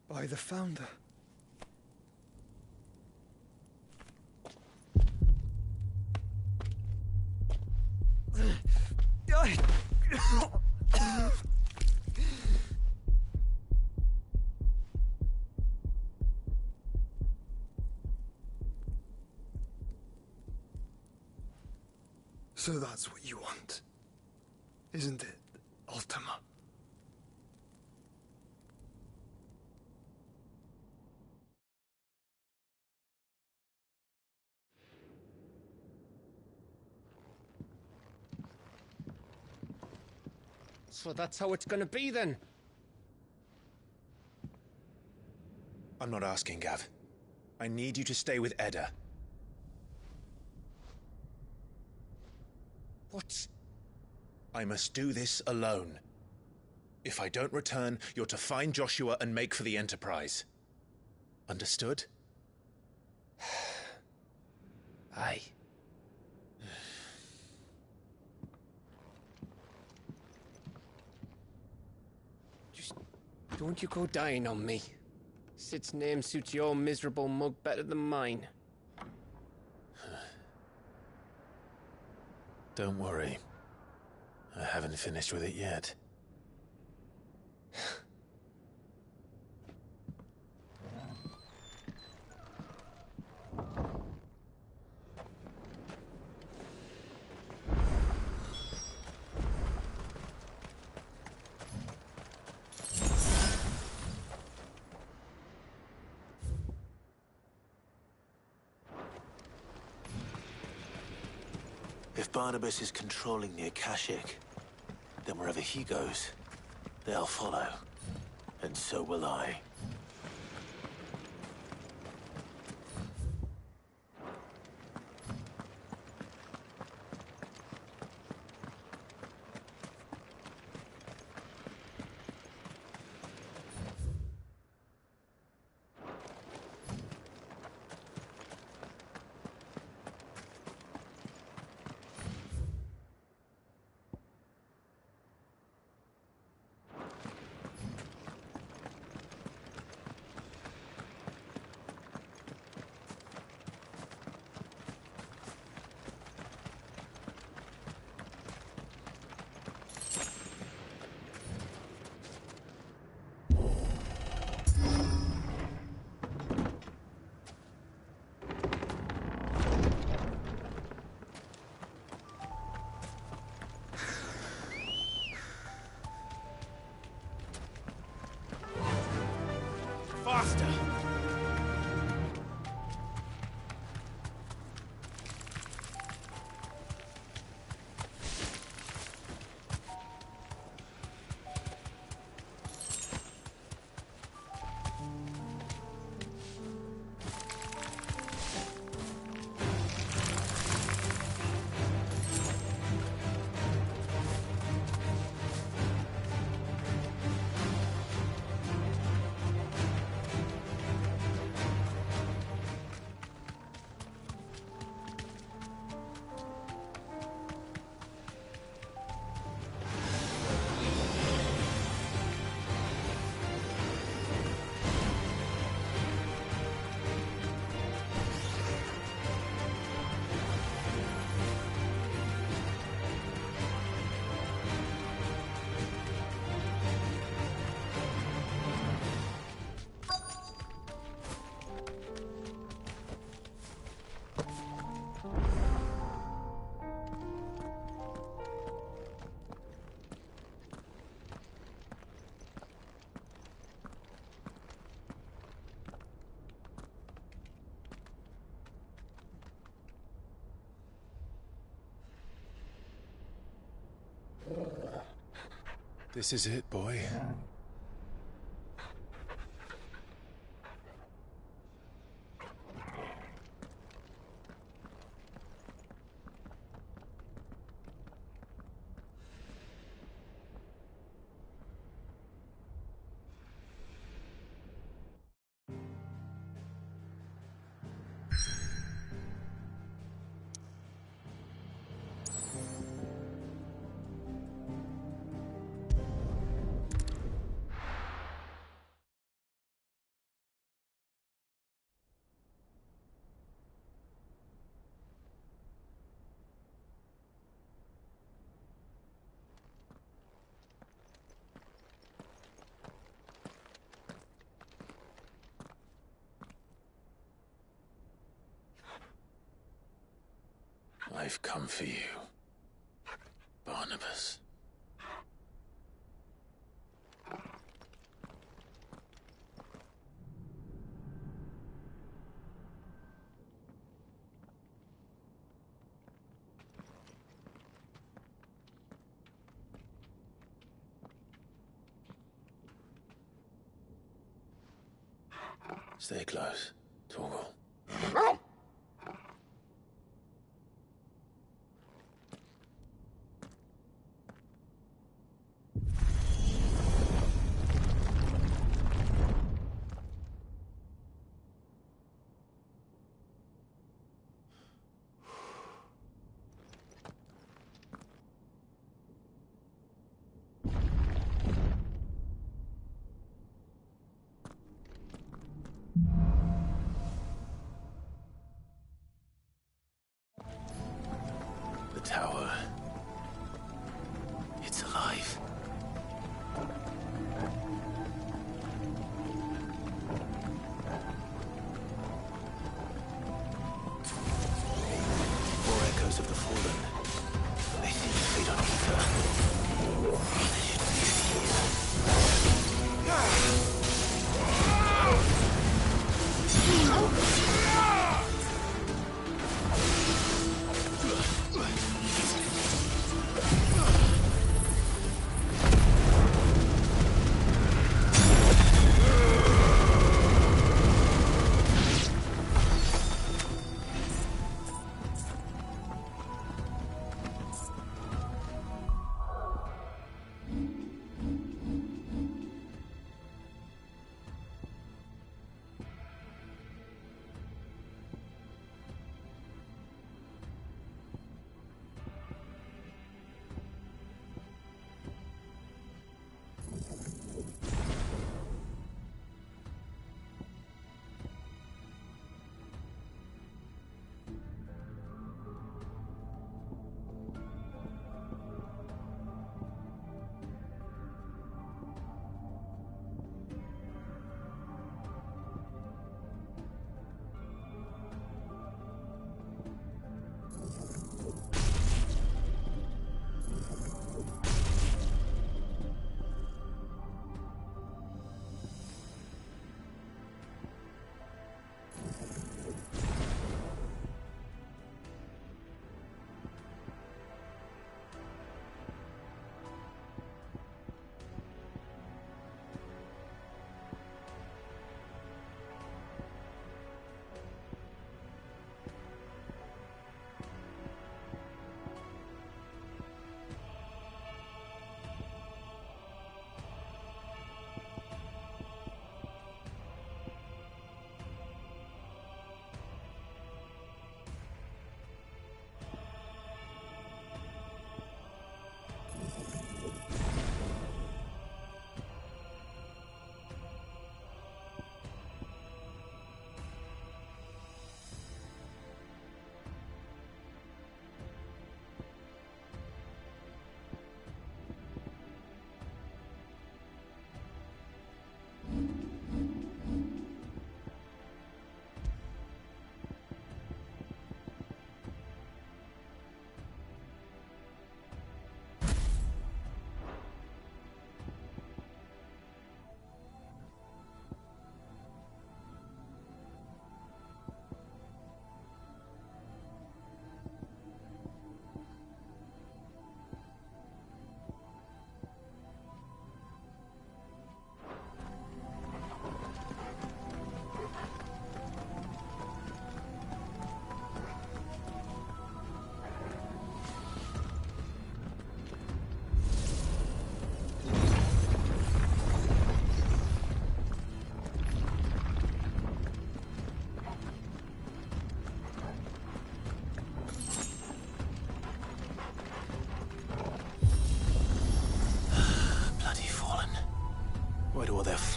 Speaker 14: By the Founder. So that's what you want, isn't it, Ultima?
Speaker 17: So that's how it's gonna be then?
Speaker 3: I'm not asking, Gav. I need you to stay with Edda.
Speaker 17: What?
Speaker 3: I must do this alone. If I don't return, you're to find Joshua and make for the Enterprise. Understood?
Speaker 17: Aye. Just don't you go dying on me. Sid's name suits your miserable mug better than mine.
Speaker 3: Don't worry. I haven't finished with it yet. If Barnabas is controlling the Akashic, then wherever he goes, they'll follow. And so will I.
Speaker 13: Faster!
Speaker 3: This is it, boy. I've come for you, Barnabas. Stay close, Torgal.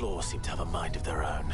Speaker 3: claws seem to have a mind of their own.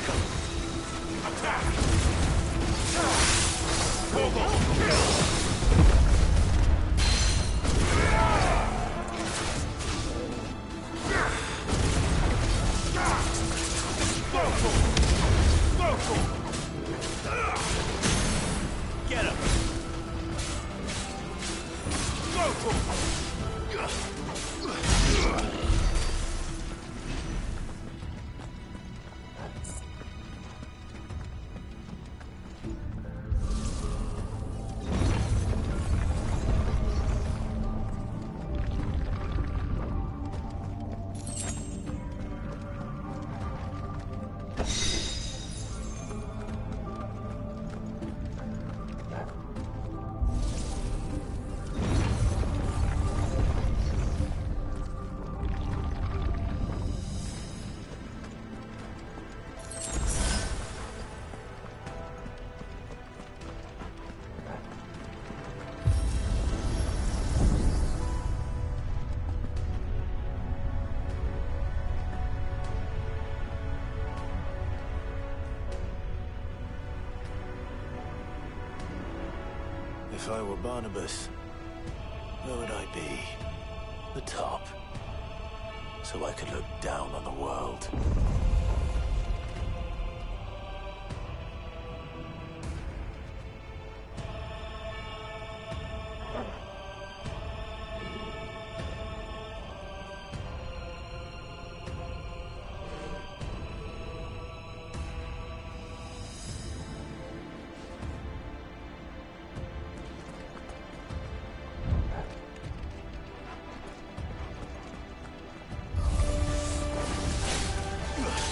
Speaker 13: Attack! Go! Get him!
Speaker 3: If I were Barnabas, where would I be? The top. So I could look down on the world.
Speaker 13: Ugh.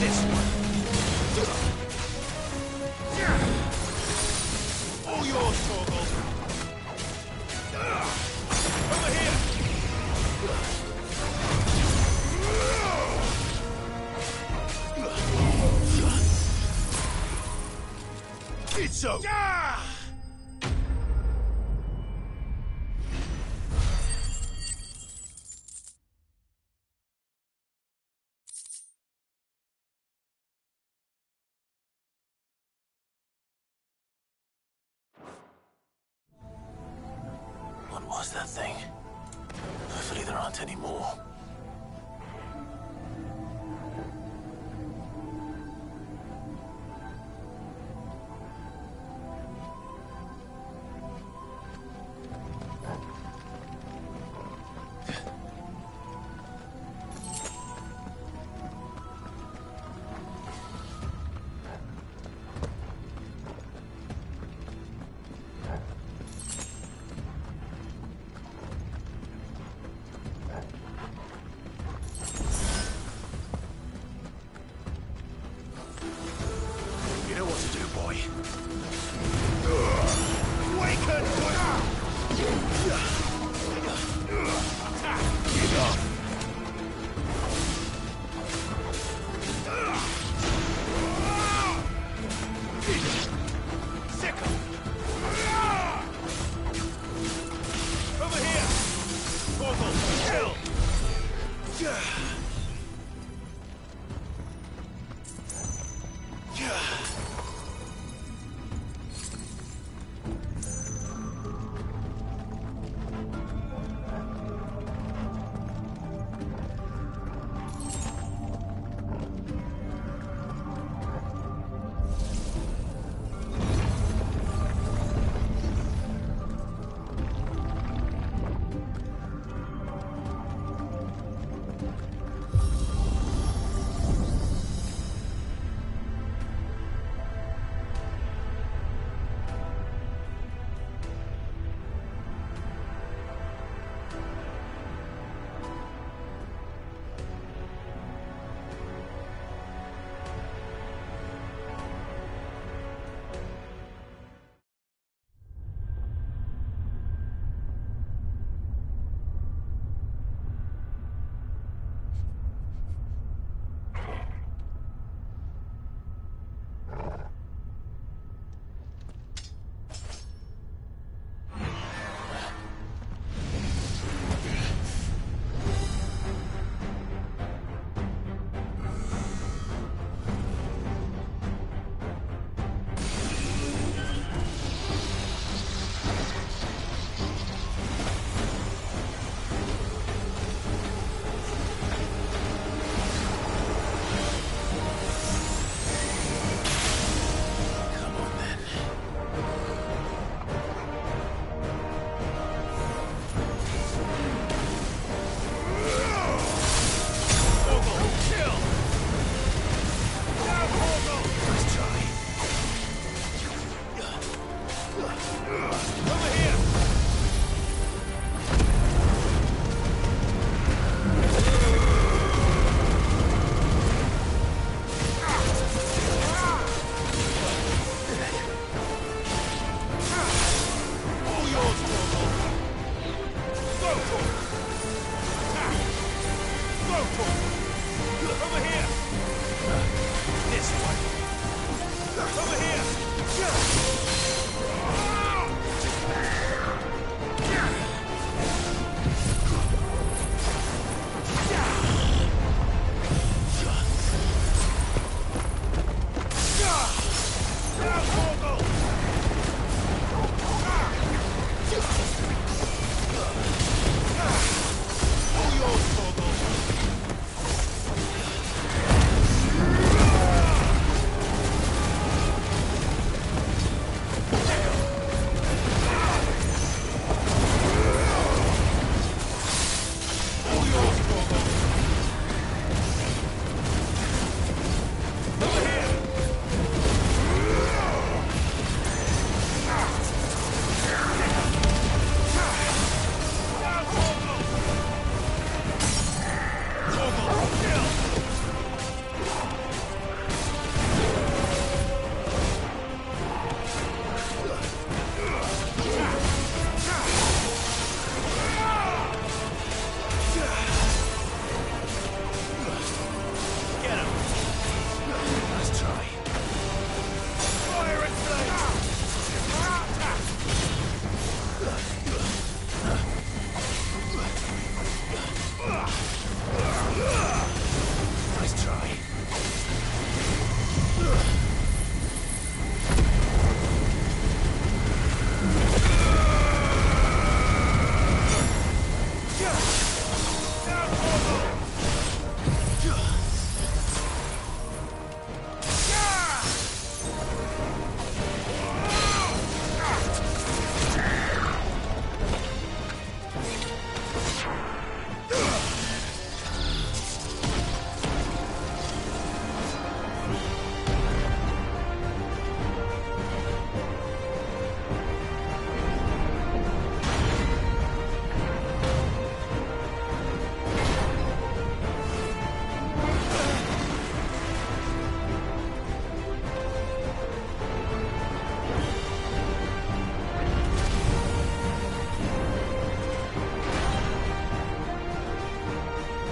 Speaker 13: This one. All yours, Torgal. Over here. It's so.
Speaker 3: What was that thing? Hopefully there aren't any more.
Speaker 13: You know what to do, boy. Awaken! Attack! Get up! Sickle! Over here! Torgal, kill!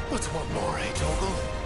Speaker 3: What's one more, eh, Toggle?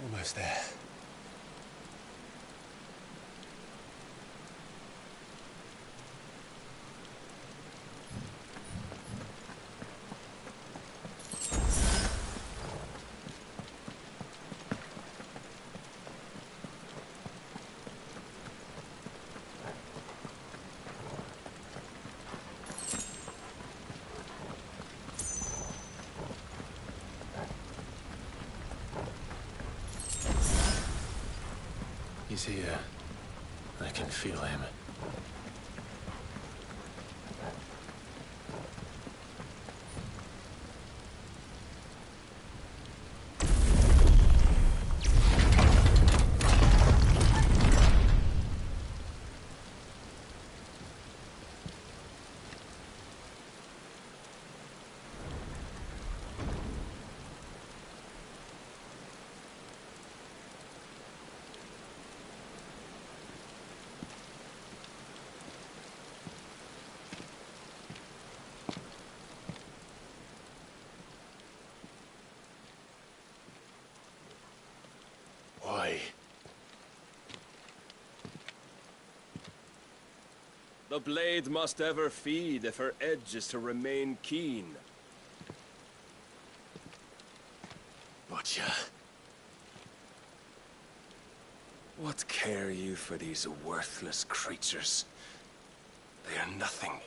Speaker 13: Almost there.
Speaker 3: He's here. I can feel him.
Speaker 12: The blade must ever feed if her edge is to remain keen.
Speaker 3: Butcher.
Speaker 12: What care you for these worthless creatures? They are nothing.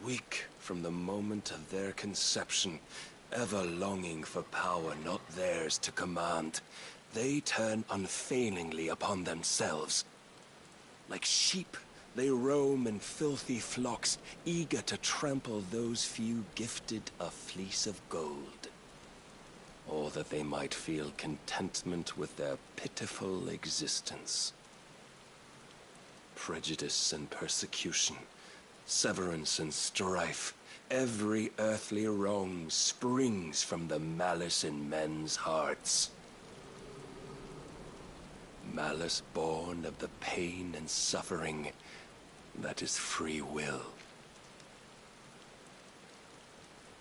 Speaker 12: Weak from the moment of their conception, ever longing for power not theirs to command, they turn unfailingly upon themselves. Like sheep, they roam in filthy flocks, eager to trample those few gifted a fleece of gold. Or that they might feel contentment with their pitiful existence. Prejudice and persecution, severance and strife, every earthly wrong springs from the malice in men's hearts. Malice born of the pain and suffering that is free will.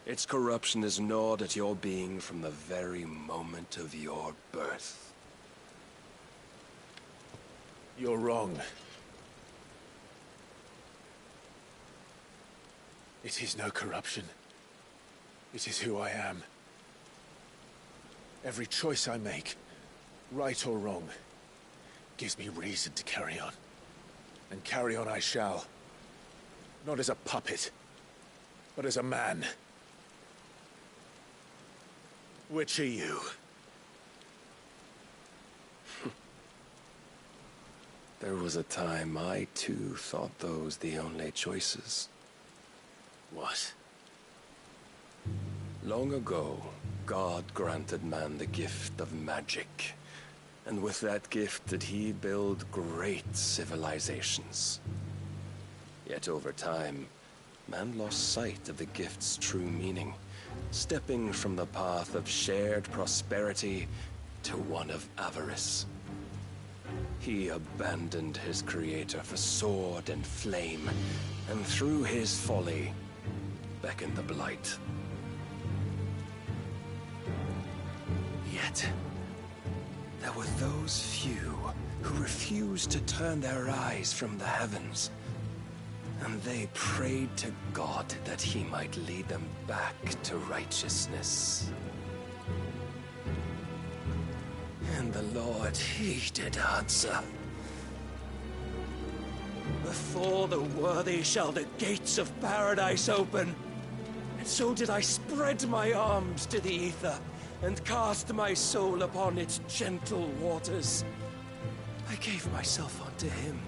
Speaker 12: Its corruption is gnawed at your being from the very moment of your birth.
Speaker 3: You're wrong. It is no corruption. It is who I am. Every choice I make, right or wrong, gives me reason to carry on. And carry on I shall. Not as a puppet, but as a man. Which are you?
Speaker 12: There was a time I too thought those the only choices.
Speaker 3: What?
Speaker 12: Long ago, God granted man the gift of magic. And with that gift did he build great civilizations. Yet over time, man lost sight of the gift's true meaning, stepping from the path of shared prosperity to one of avarice. He abandoned his creator for sword and flame, and through his folly, beckoned the blight. Yet, there were those few who refused to turn their eyes from the heavens, and they prayed to God that he might lead them back to righteousness. And the Lord, he did answer. Before the worthy shall the gates of paradise open. And so did I spread my arms to the ether, and cast my soul upon its gentle waters. I gave myself unto him.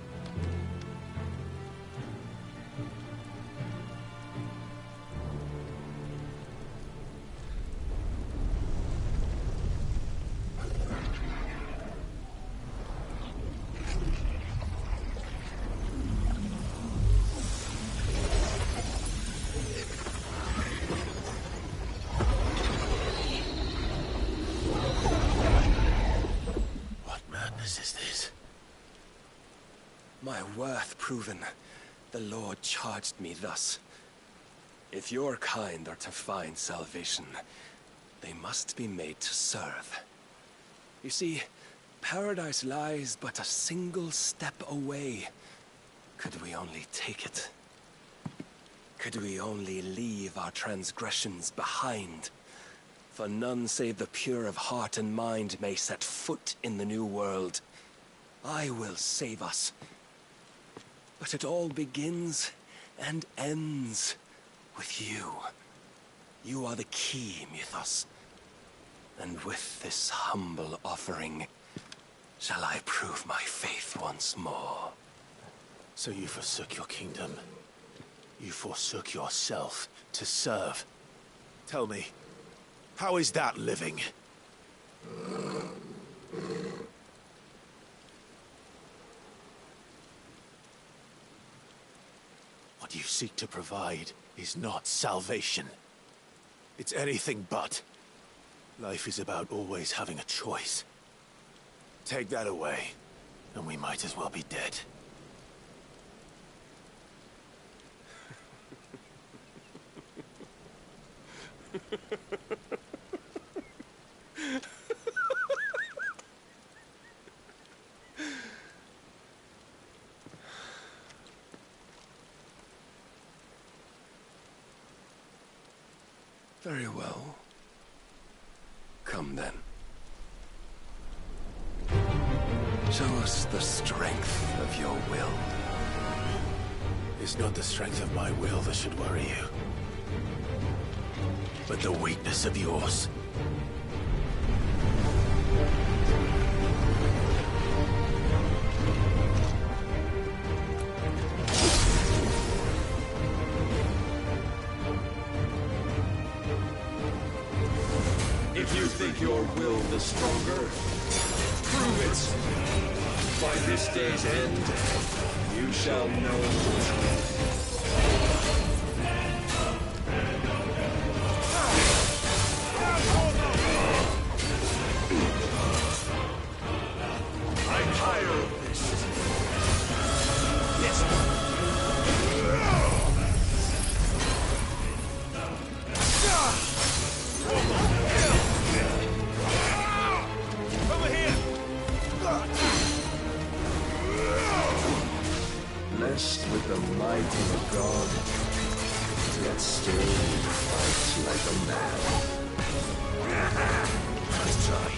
Speaker 12: My worth proven, the Lord charged me thus. If your kind are to find salvation, they must be made to serve. You see, paradise lies but a single step away. Could we only take it? Could we only leave our transgressions behind? For none save the pure of heart and mind may set foot in the new world. I will save us. But it all begins and ends with you. You are the key, Mythos. And with this humble offering, shall I prove my faith once more.
Speaker 3: So you forsook your kingdom. You forsook yourself to serve. Tell me, how is that living? What you seek to provide is not salvation. It's anything but. Life is about always having a choice. Take that away, and we might as well be dead.
Speaker 12: Very well. Come then. Show us the strength of your will.
Speaker 3: It's not the strength of my will that should worry you, but the weakness of yours.
Speaker 8: If you think your will the stronger, prove it. By this day's end, you shall know the truth. I'm tired of this. This one. Over here!
Speaker 12: Blessed with the might of a god, yet still you fight like a man. Let's try.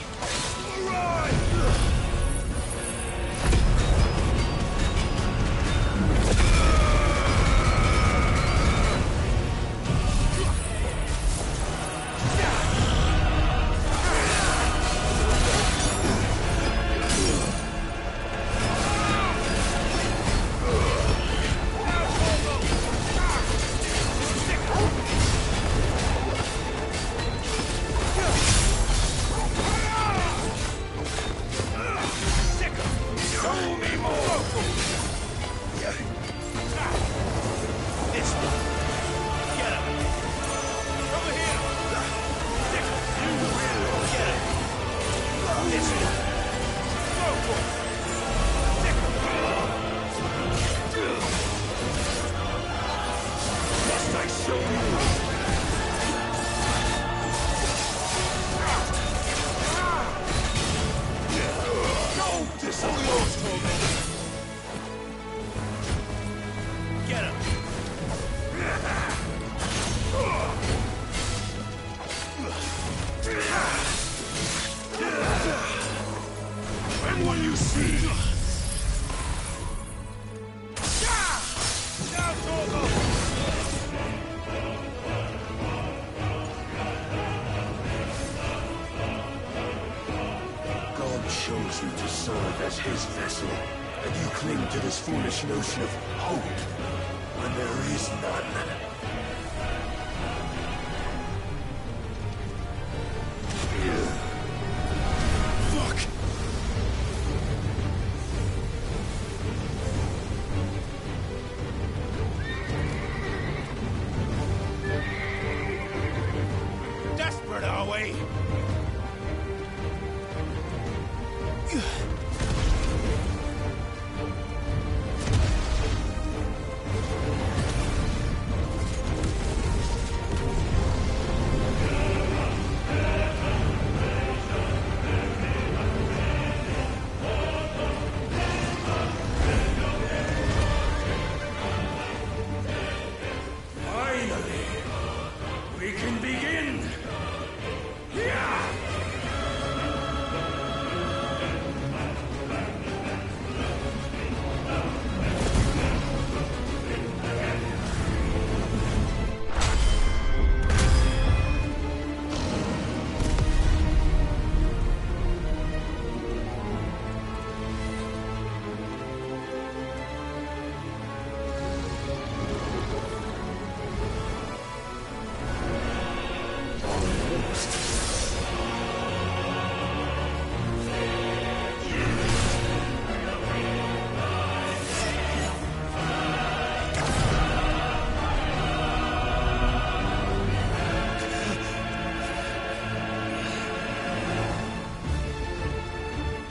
Speaker 8: When will you see?
Speaker 12: God chose you to serve as his vessel, and you cling to this foolish notion of hope when there is none. Fuck!
Speaker 8: Desperate, are we? Finally, we can begin. Yeah!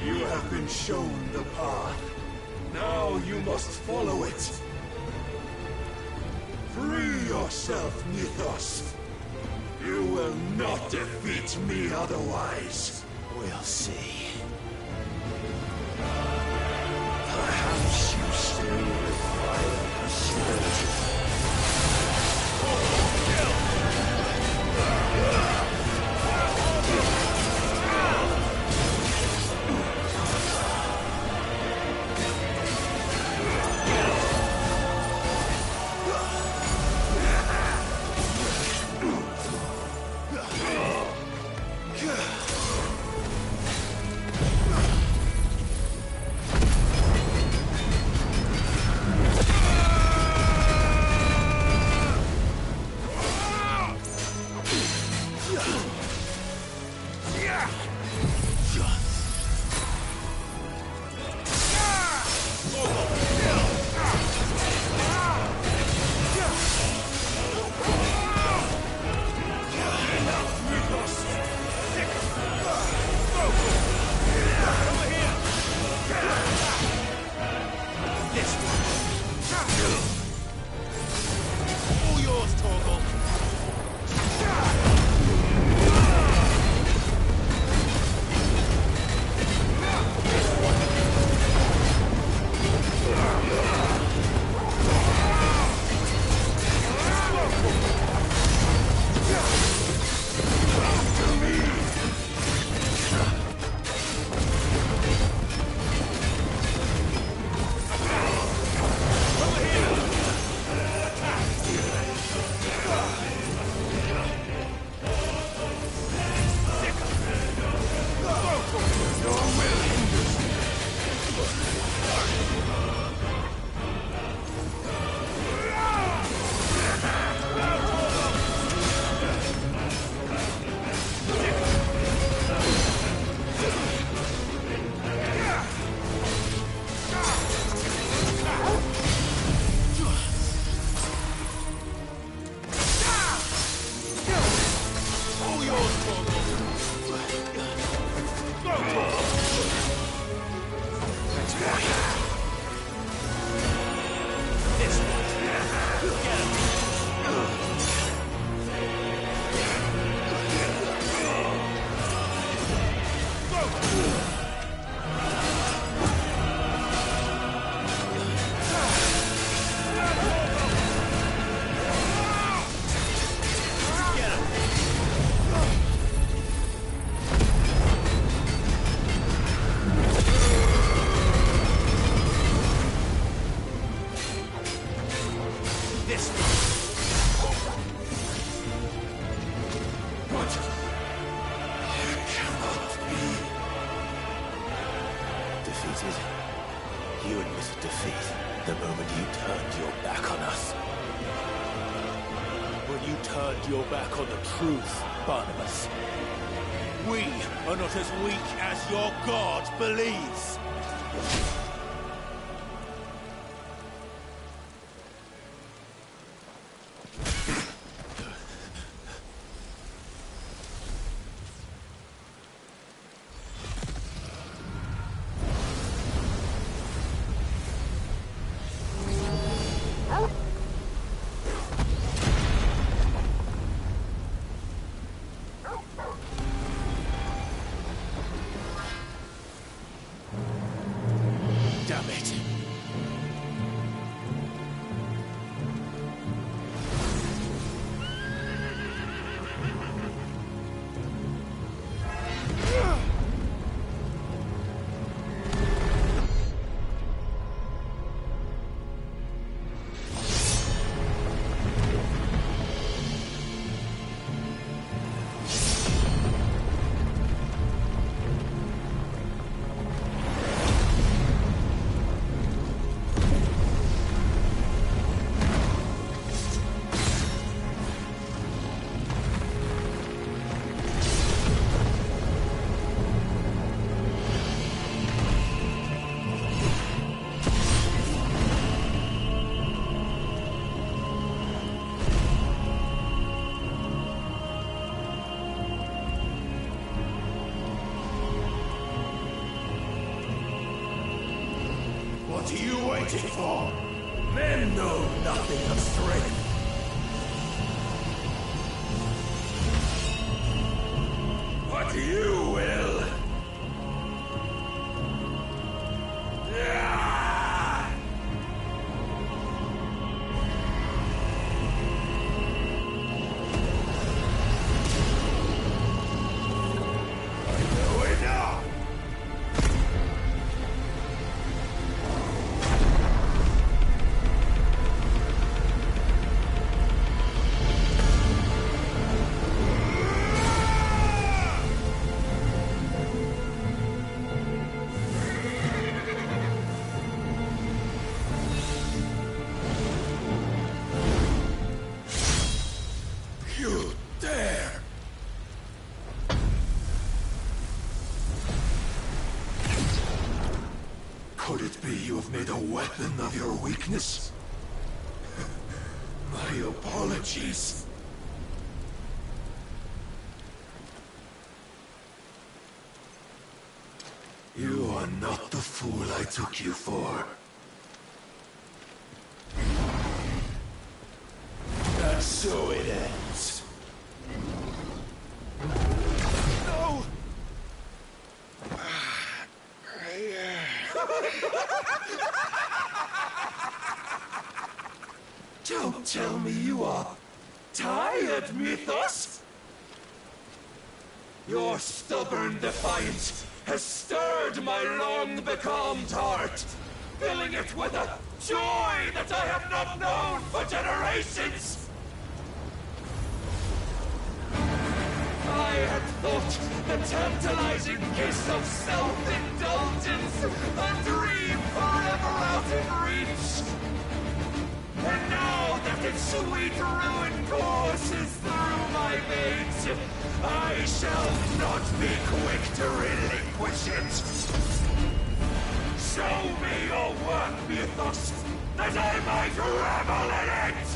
Speaker 8: You have been shown the path. Now you must follow it. Free yourself, Mythos. You will not defeat me otherwise.
Speaker 3: We'll see.
Speaker 12: Perhaps you still require persuasion.
Speaker 8: Kill! this. But it cannot be.
Speaker 3: Defeated? You admitted defeat the moment you turned your back on us. When you turned your back on the truth, Barnabas. We are not as weak as your God believes. Damn it.
Speaker 8: What are you waiting for? Men know nothing of strength. But you will. You dare! Could it be you have made a weapon of your weakness? My apologies. You are not the fool I took you for. And so it ends. No! Don't tell me you are tired, Mythos! Your stubborn defiance has stirred my long-becalmed heart, filling it with a joy that I have not known for generations! I had thought the tantalizing kiss of self-indulgence a dream forever out of reach. And now that its sweet ruin courses through my veins, I shall not be quick to relinquish it. Show me your work, Mythos, that I might revel in it!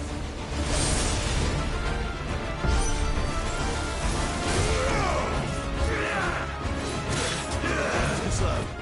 Speaker 3: Slow.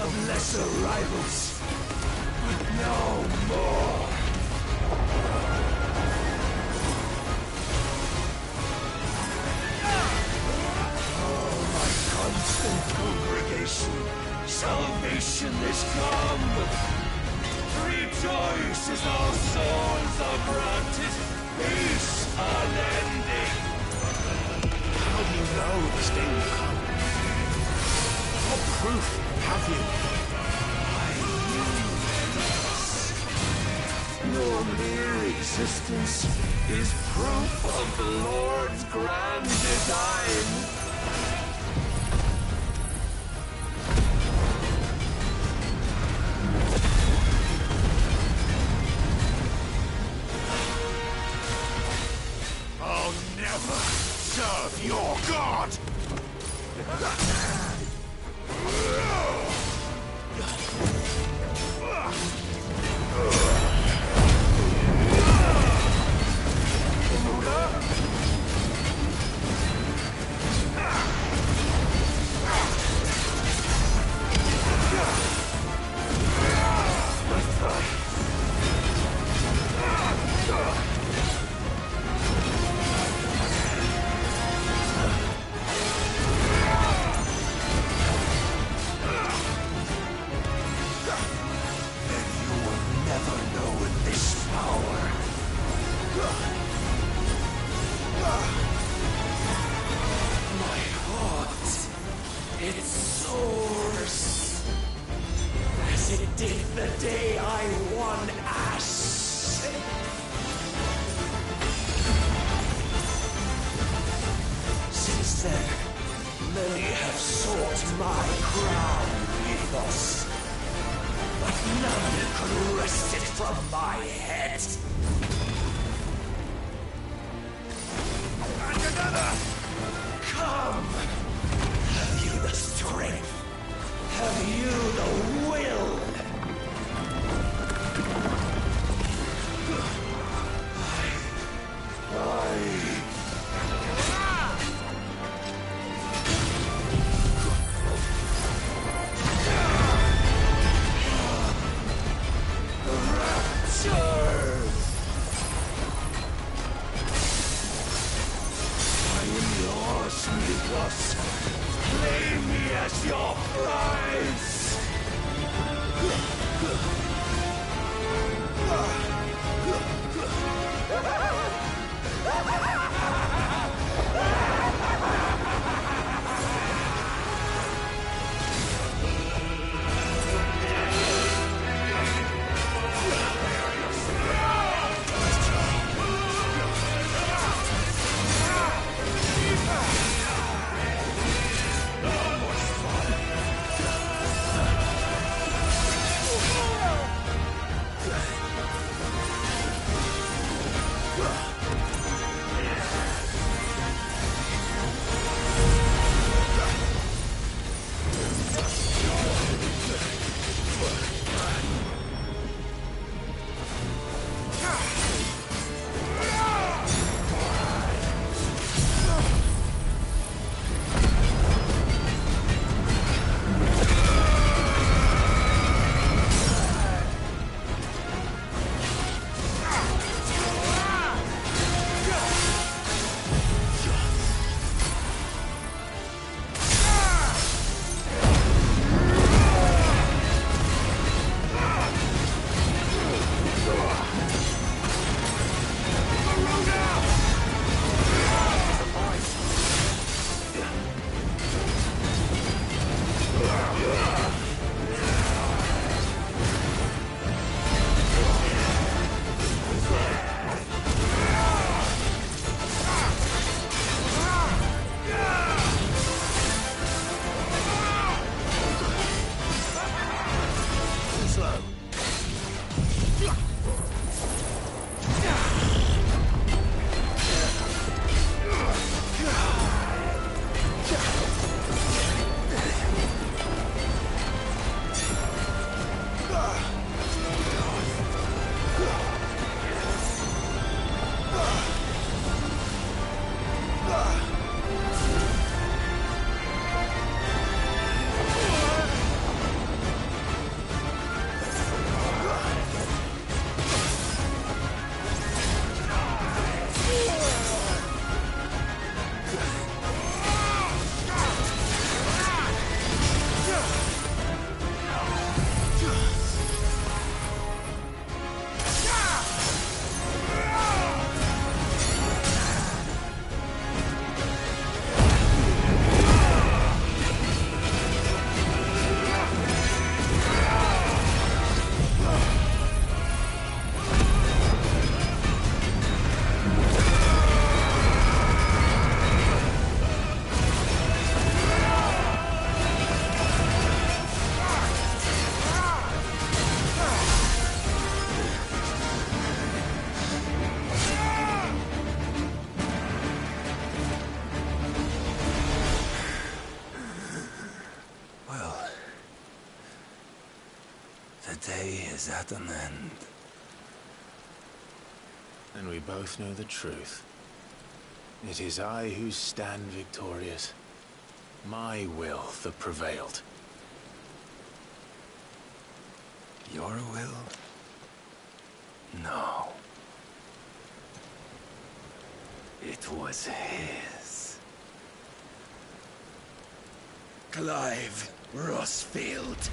Speaker 8: of lesser rivals, but no more. Oh, my constant congregation, salvation is come. Rejoice as our souls are granted peace unending.
Speaker 3: How do you know this day will come? What proof have you?
Speaker 8: Your mere existence is proof of the Lord's grand design.
Speaker 3: I'll never serve your god!
Speaker 8: It soars as it did the day I won Ash. Since then, many have sought my crown, Ethos, but none could wrest it from my head. And another! Come! Have you the strength? Have you the will? Claim me as your prize!
Speaker 12: day is at an end.
Speaker 3: And we both know the truth. It is I who stand victorious. My will that prevailed.
Speaker 12: Your will? No. It was his. Clive Rossfield.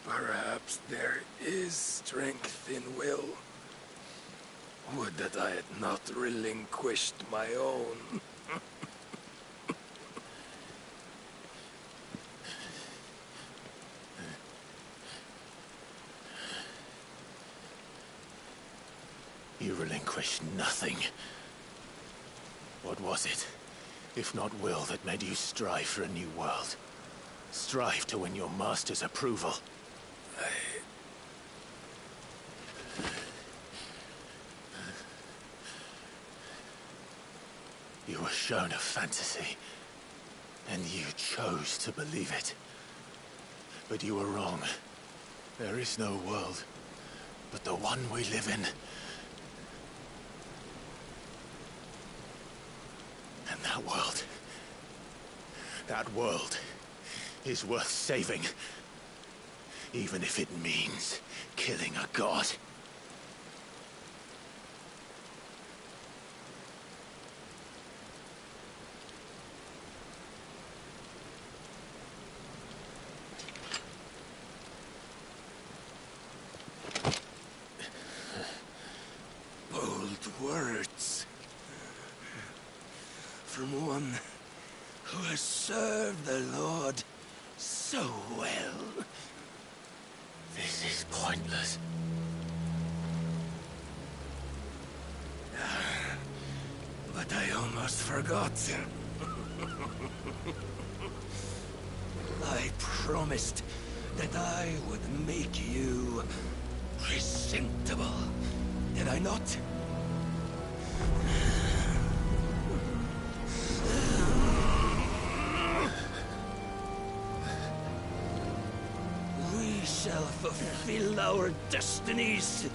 Speaker 12: Perhaps there is strength in will. Would that I had not relinquished my own.
Speaker 3: You relinquished nothing. What was it, if not will, that made you strive for a new world? Strive to win your master's approval? You were shown a fantasy, and you chose to believe it. But you were wrong. There is no world, but the one we live in. And that world is worth saving, even if it means killing a god.
Speaker 12: Bold words. From one who has served the Lord so well.
Speaker 3: This is pointless.
Speaker 12: But I almost forgot. I promised that I would make you presentable. Did I not? We shall fulfill our destinies,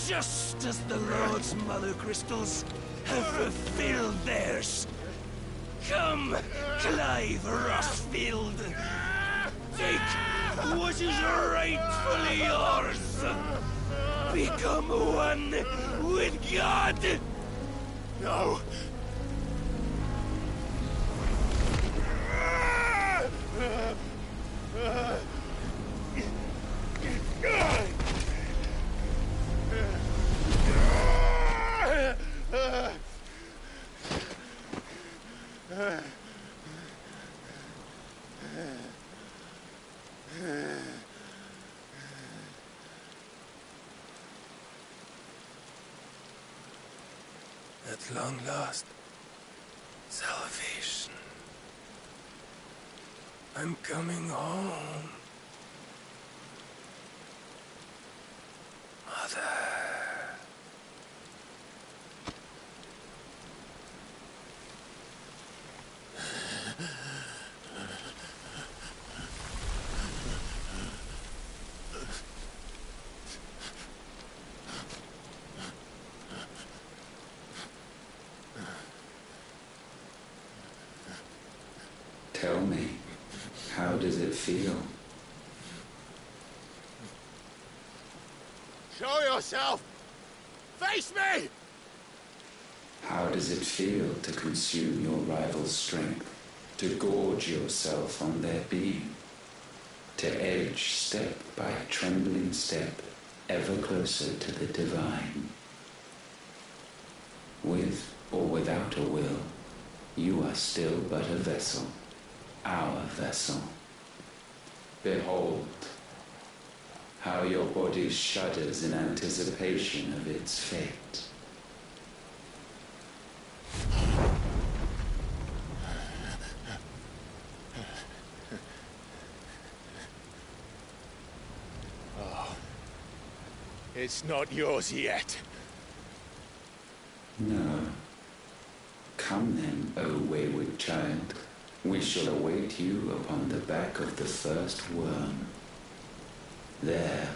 Speaker 12: just as the Lord's Mother Crystals have fulfilled theirs. Come, Clive Rossfield. Take what is rightfully yours. Become one with God.
Speaker 3: No.
Speaker 12: At long last, salvation. I'm coming home. Mother.
Speaker 5: Tell me, how does it feel?
Speaker 8: Show yourself! Face me!
Speaker 5: How does it feel to consume your rival's strength, to gorge yourself on their being, to edge step by trembling step ever closer to the divine? With or without a will, you are still but a vessel, our vessel. Behold, how your body shudders in anticipation of its fate.
Speaker 8: Oh, it's not yours yet.
Speaker 5: No. Come then, O wayward child. We shall await you upon the back of the first worm. There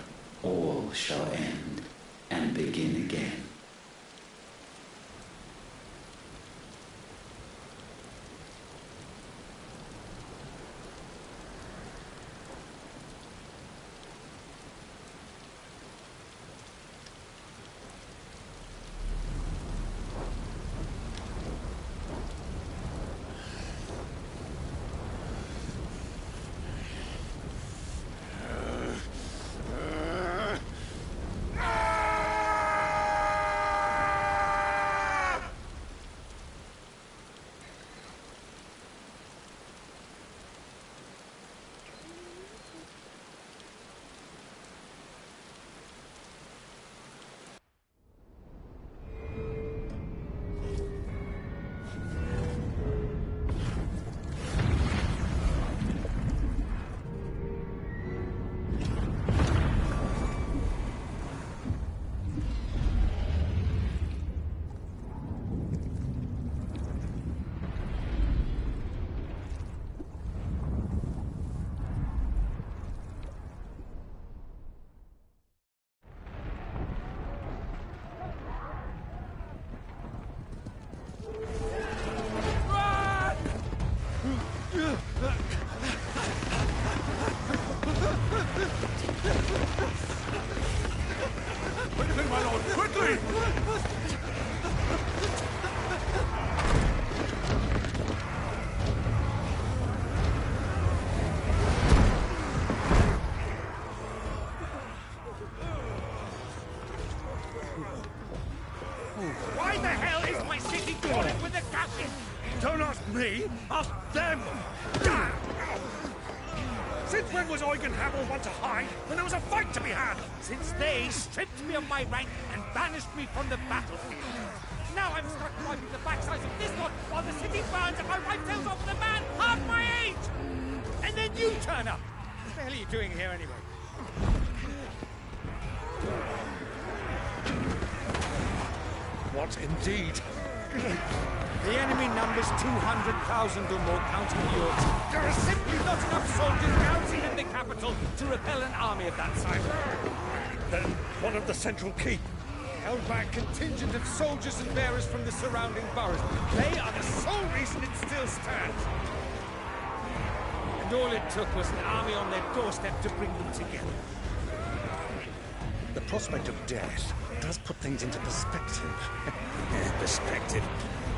Speaker 5: all shall end and begin again.
Speaker 8: Quickly, my lord, quickly!
Speaker 18: Why the hell is my city crawling with the captain?
Speaker 8: Don't ask me, ask them! Since when was Eugen Hamel one to hide when there was a fight to be had?
Speaker 18: Since they stripped me of my rank and banished me from the battlefield. Now I'm stuck wiping the backsides of this lot while the city burns and my wife tells off the man half my age! And then you turn up! What the hell are you doing here anyway?
Speaker 8: What indeed?
Speaker 18: The enemy numbers 200,000 or more, counting yours. There are simply not enough soldiers garrisoned in the capital to repel an army of that size.
Speaker 8: Then what of the central keep?
Speaker 18: Held by a contingent of soldiers and bearers from the surrounding boroughs. They are the sole reason it still stands. And all it took was an army on their doorstep to bring them together.
Speaker 8: The prospect of death does put things into perspective. Perspective.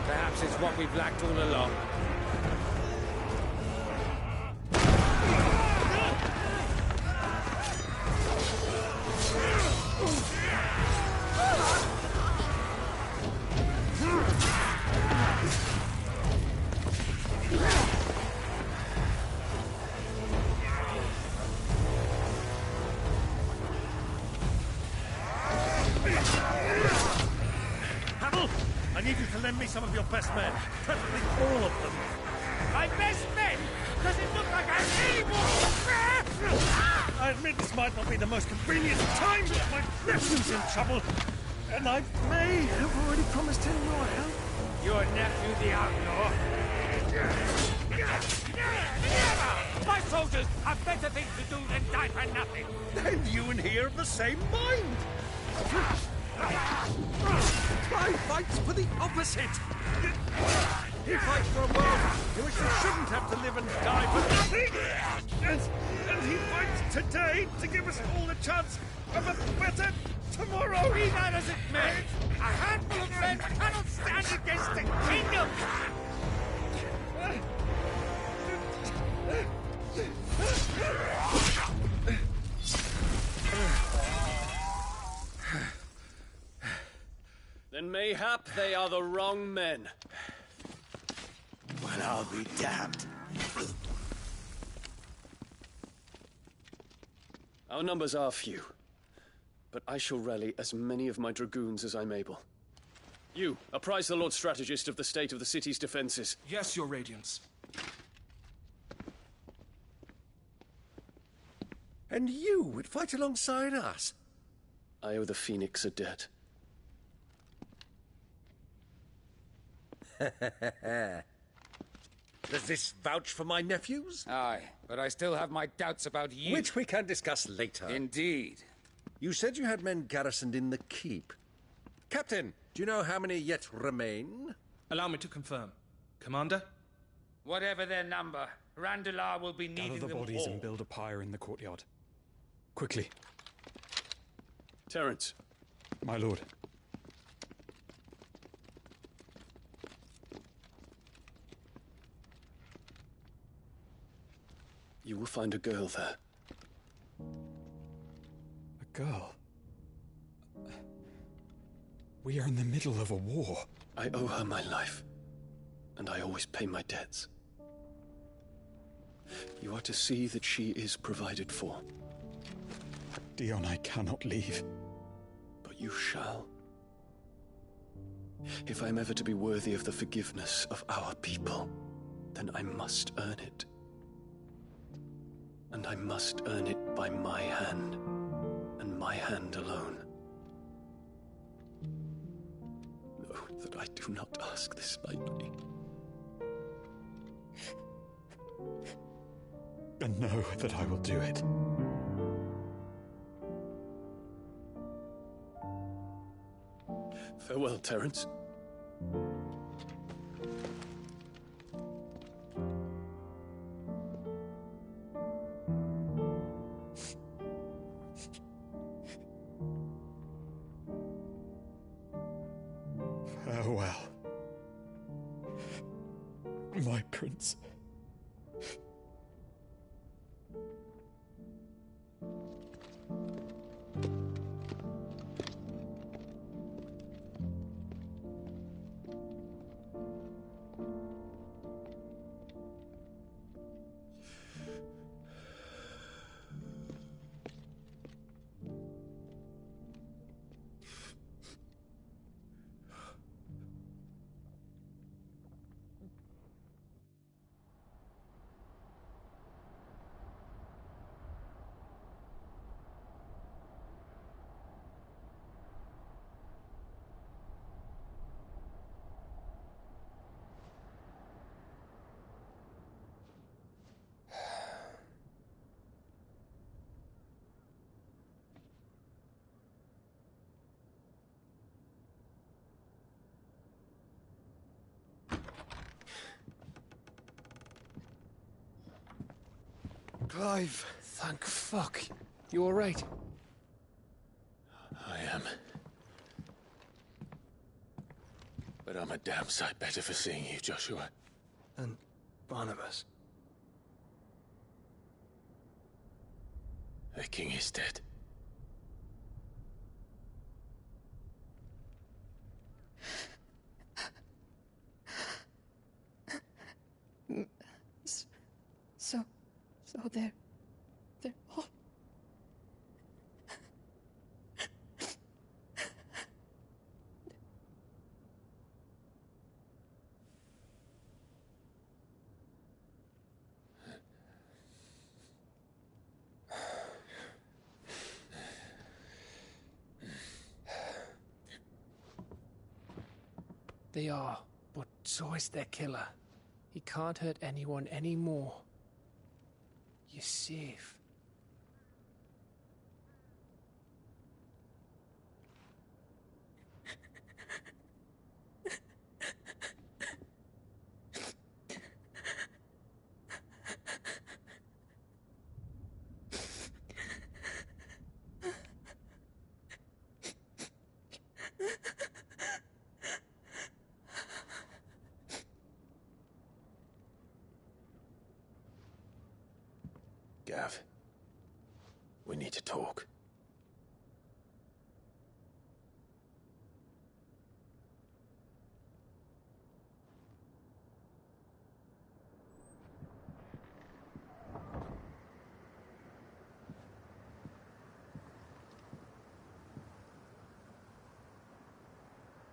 Speaker 18: Perhaps it's what we've lacked all along.
Speaker 8: I need you to lend me some of your best men, preferably all of them.
Speaker 18: My best men? Does it look like I have any more?
Speaker 8: I admit this might not be the most convenient time, but my nephew's in trouble, and I may have already promised him your help.
Speaker 18: Your nephew, the outlaw? Never! My soldiers have better things to do than die for nothing.
Speaker 8: Then you and he are of the same mind. Clive fights for the opposite. He fights for a world in which we shouldn't have to live and
Speaker 18: today to give us all a chance of a better tomorrow. Be that as it may, a handful of men cannot stand against a kingdom.
Speaker 12: Then mayhap they are the wrong men.
Speaker 3: Well, I'll be damned.
Speaker 12: Our numbers are few, but I shall rally as many of my dragoons as I'm able. You, apprise the Lord Strategist of the state of the city's defenses.
Speaker 1: Yes, Your Radiance.
Speaker 19: And you would fight alongside us?
Speaker 12: I owe the Phoenix a debt.
Speaker 19: Does this vouch for my nephews?
Speaker 21: Aye, but I still have my doubts about you.
Speaker 19: Which we can discuss later.
Speaker 21: Indeed.
Speaker 19: You said you had men garrisoned in the keep. Captain, do you know how many yet remain?
Speaker 1: Allow me to confirm. Commander?
Speaker 21: Whatever their number, Randalar will be needing
Speaker 1: Gather the
Speaker 21: them
Speaker 1: bodies
Speaker 21: all.
Speaker 1: and build a pyre in the courtyard. Quickly.
Speaker 12: Terence.
Speaker 1: My lord.
Speaker 12: You will find a girl there.
Speaker 1: A girl? We are in the middle of a war.
Speaker 12: I owe her my life, and I always pay my debts. You are to see that she is provided for.
Speaker 1: Dion, I cannot leave.
Speaker 12: But you shall. If I'm ever to be worthy of the forgiveness of our people, then I must earn it. And I must earn it by my hand, and my hand alone. Know that I do not ask this lightly.
Speaker 1: And know that I will do it.
Speaker 12: Farewell, Terence.
Speaker 1: Farewell, my prince.
Speaker 17: Clive. Thank fuck. You alright?
Speaker 3: I am. But I'm a damn sight better for seeing you, Joshua.
Speaker 17: And Barnabas.
Speaker 3: The king is dead.
Speaker 22: So they're all...
Speaker 17: They are, but so is their killer. He can't hurt anyone anymore. You're safe.
Speaker 3: Gav, we need to talk.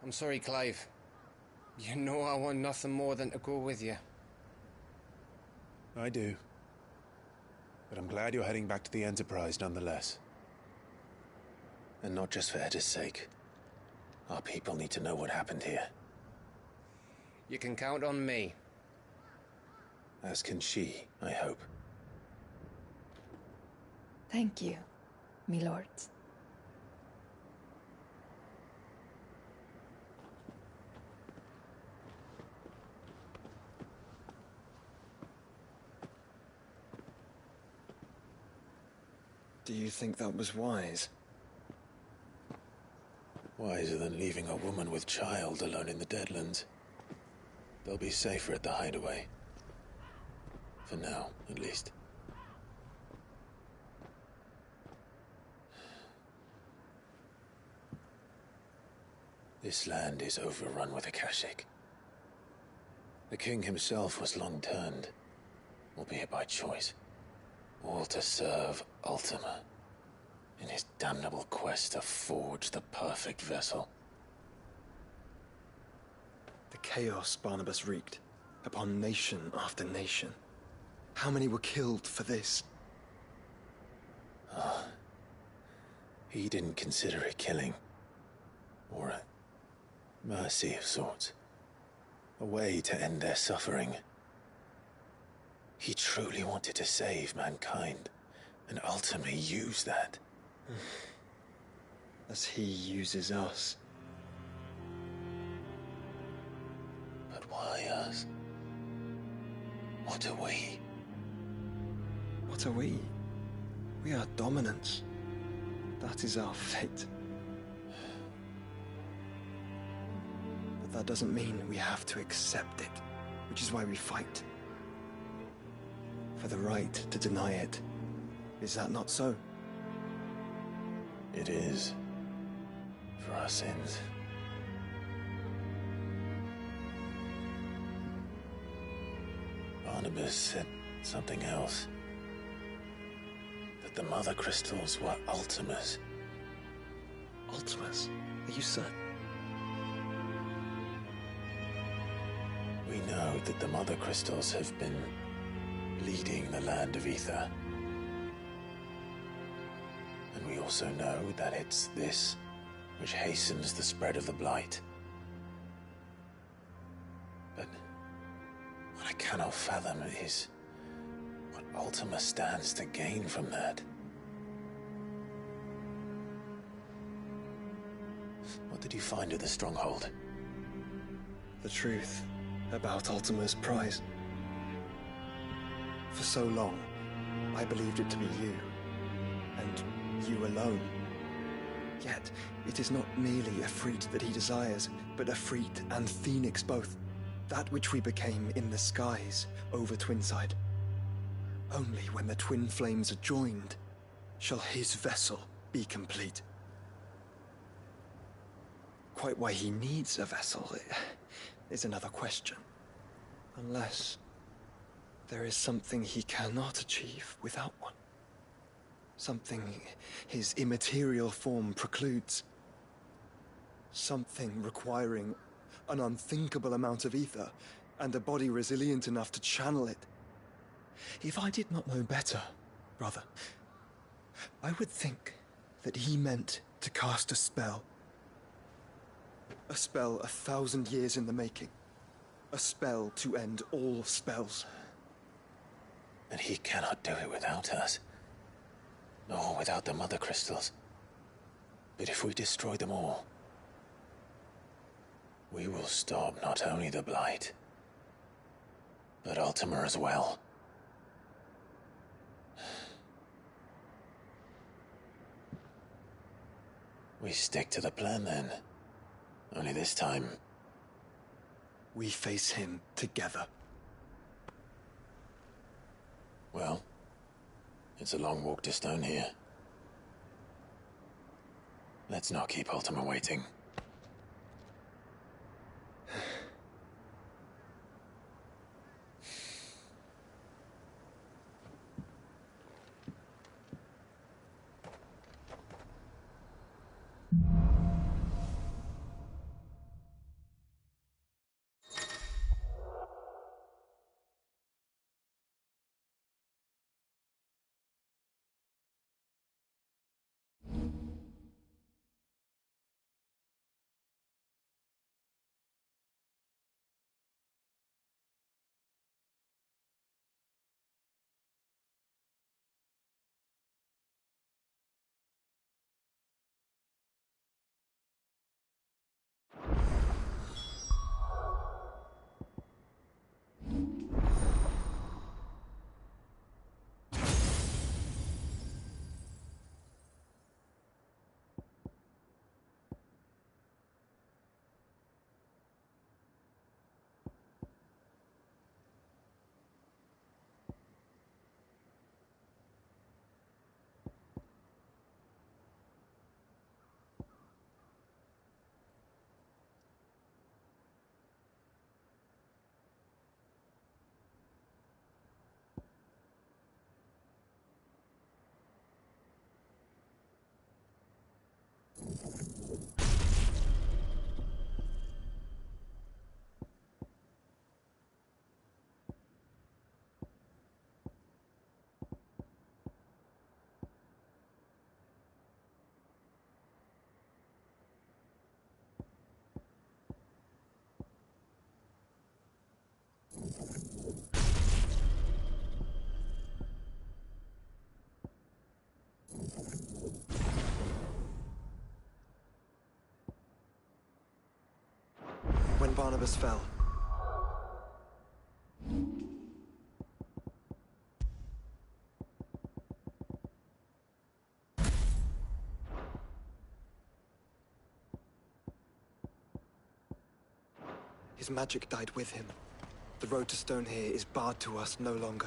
Speaker 17: I'm sorry, Clive. You know I want nothing more than to go with you.
Speaker 13: I do. But I'm glad you're heading back to the Enterprise nonetheless.
Speaker 3: And not just for Edda's sake. Our people need to know what happened here.
Speaker 17: You can count on me.
Speaker 3: As can she, I hope.
Speaker 7: Thank you, me lords.
Speaker 14: Do you think that was wise?
Speaker 3: Wiser than leaving a woman with child alone in the Deadlands. They'll be safer at the hideaway. For now, at least. This land is overrun with Akashic. The king himself was long turned, albeit by choice, all to serve Ultima, in his damnable quest to forge the perfect vessel.
Speaker 14: The chaos Barnabas wreaked upon nation after nation. How many were killed for this?
Speaker 3: He didn't consider it killing. Or a mercy of sorts. A way to end their suffering. He truly wanted to save mankind, and ultimately used that.
Speaker 14: As he uses us.
Speaker 3: But why us? What are we?
Speaker 14: What are we? We are dominance. That is our fate. But that doesn't mean we have to accept it, which is why we fight. For the right to deny it. Is that not so?
Speaker 3: It is. For our sins. Barnabas said something else. That the Mother Crystals were Ultimas.
Speaker 14: Ultimas? Are you certain?
Speaker 3: We know that the Mother Crystals have been leading the land of Ether. And we also know that it's this which hastens the spread of the Blight. But what I cannot fathom is what Ultima stands to gain from that. What did you find at the Stronghold?
Speaker 14: The truth about Ultima's prize. For so long, I believed it to be you, and you alone. Yet, it is not merely a freed that he desires, but a freed and phoenix both. That which we became in the skies over Twinside. Only when the twin flames are joined shall his vessel be complete. Quite why he needs a vessel is another question. Unless there is something he cannot achieve without one. Something his immaterial form precludes. Something requiring an unthinkable amount of ether and a body resilient enough to channel it. If I did not know better, brother, I would think that he meant to cast a spell. A spell 1,000 years in the making. A spell to end all spells.
Speaker 3: And he cannot do it without us. Nor without the Mother Crystals. But if we destroy them all, we will stop not only the Blight, but Ultima as well. We stick to the plan then. Only this time,
Speaker 14: we face him together.
Speaker 3: Well, It's a long walk to Stone here. Let's not keep Ultima waiting.
Speaker 14: When Barnabas fell, his magic died with him. The road to Stone here is barred to us no longer.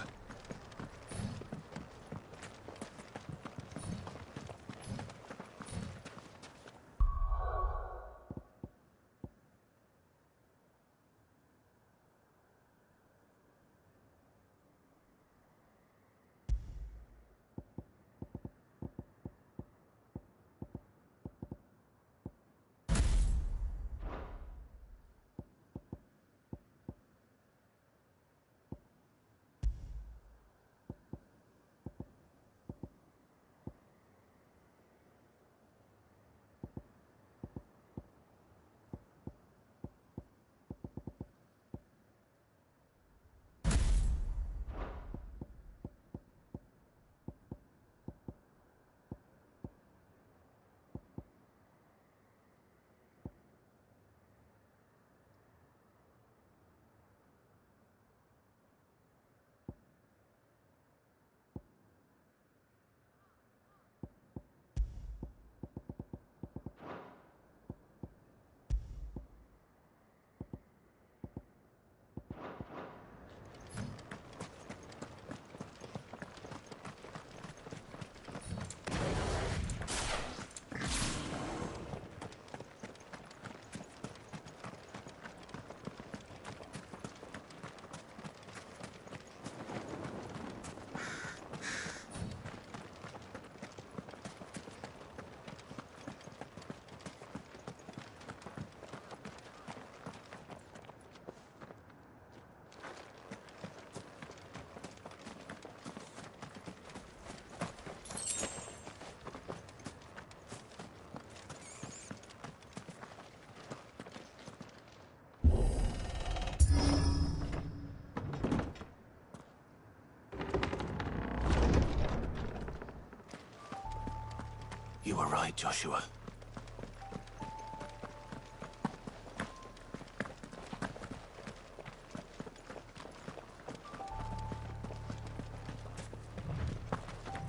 Speaker 3: You were right, Joshua.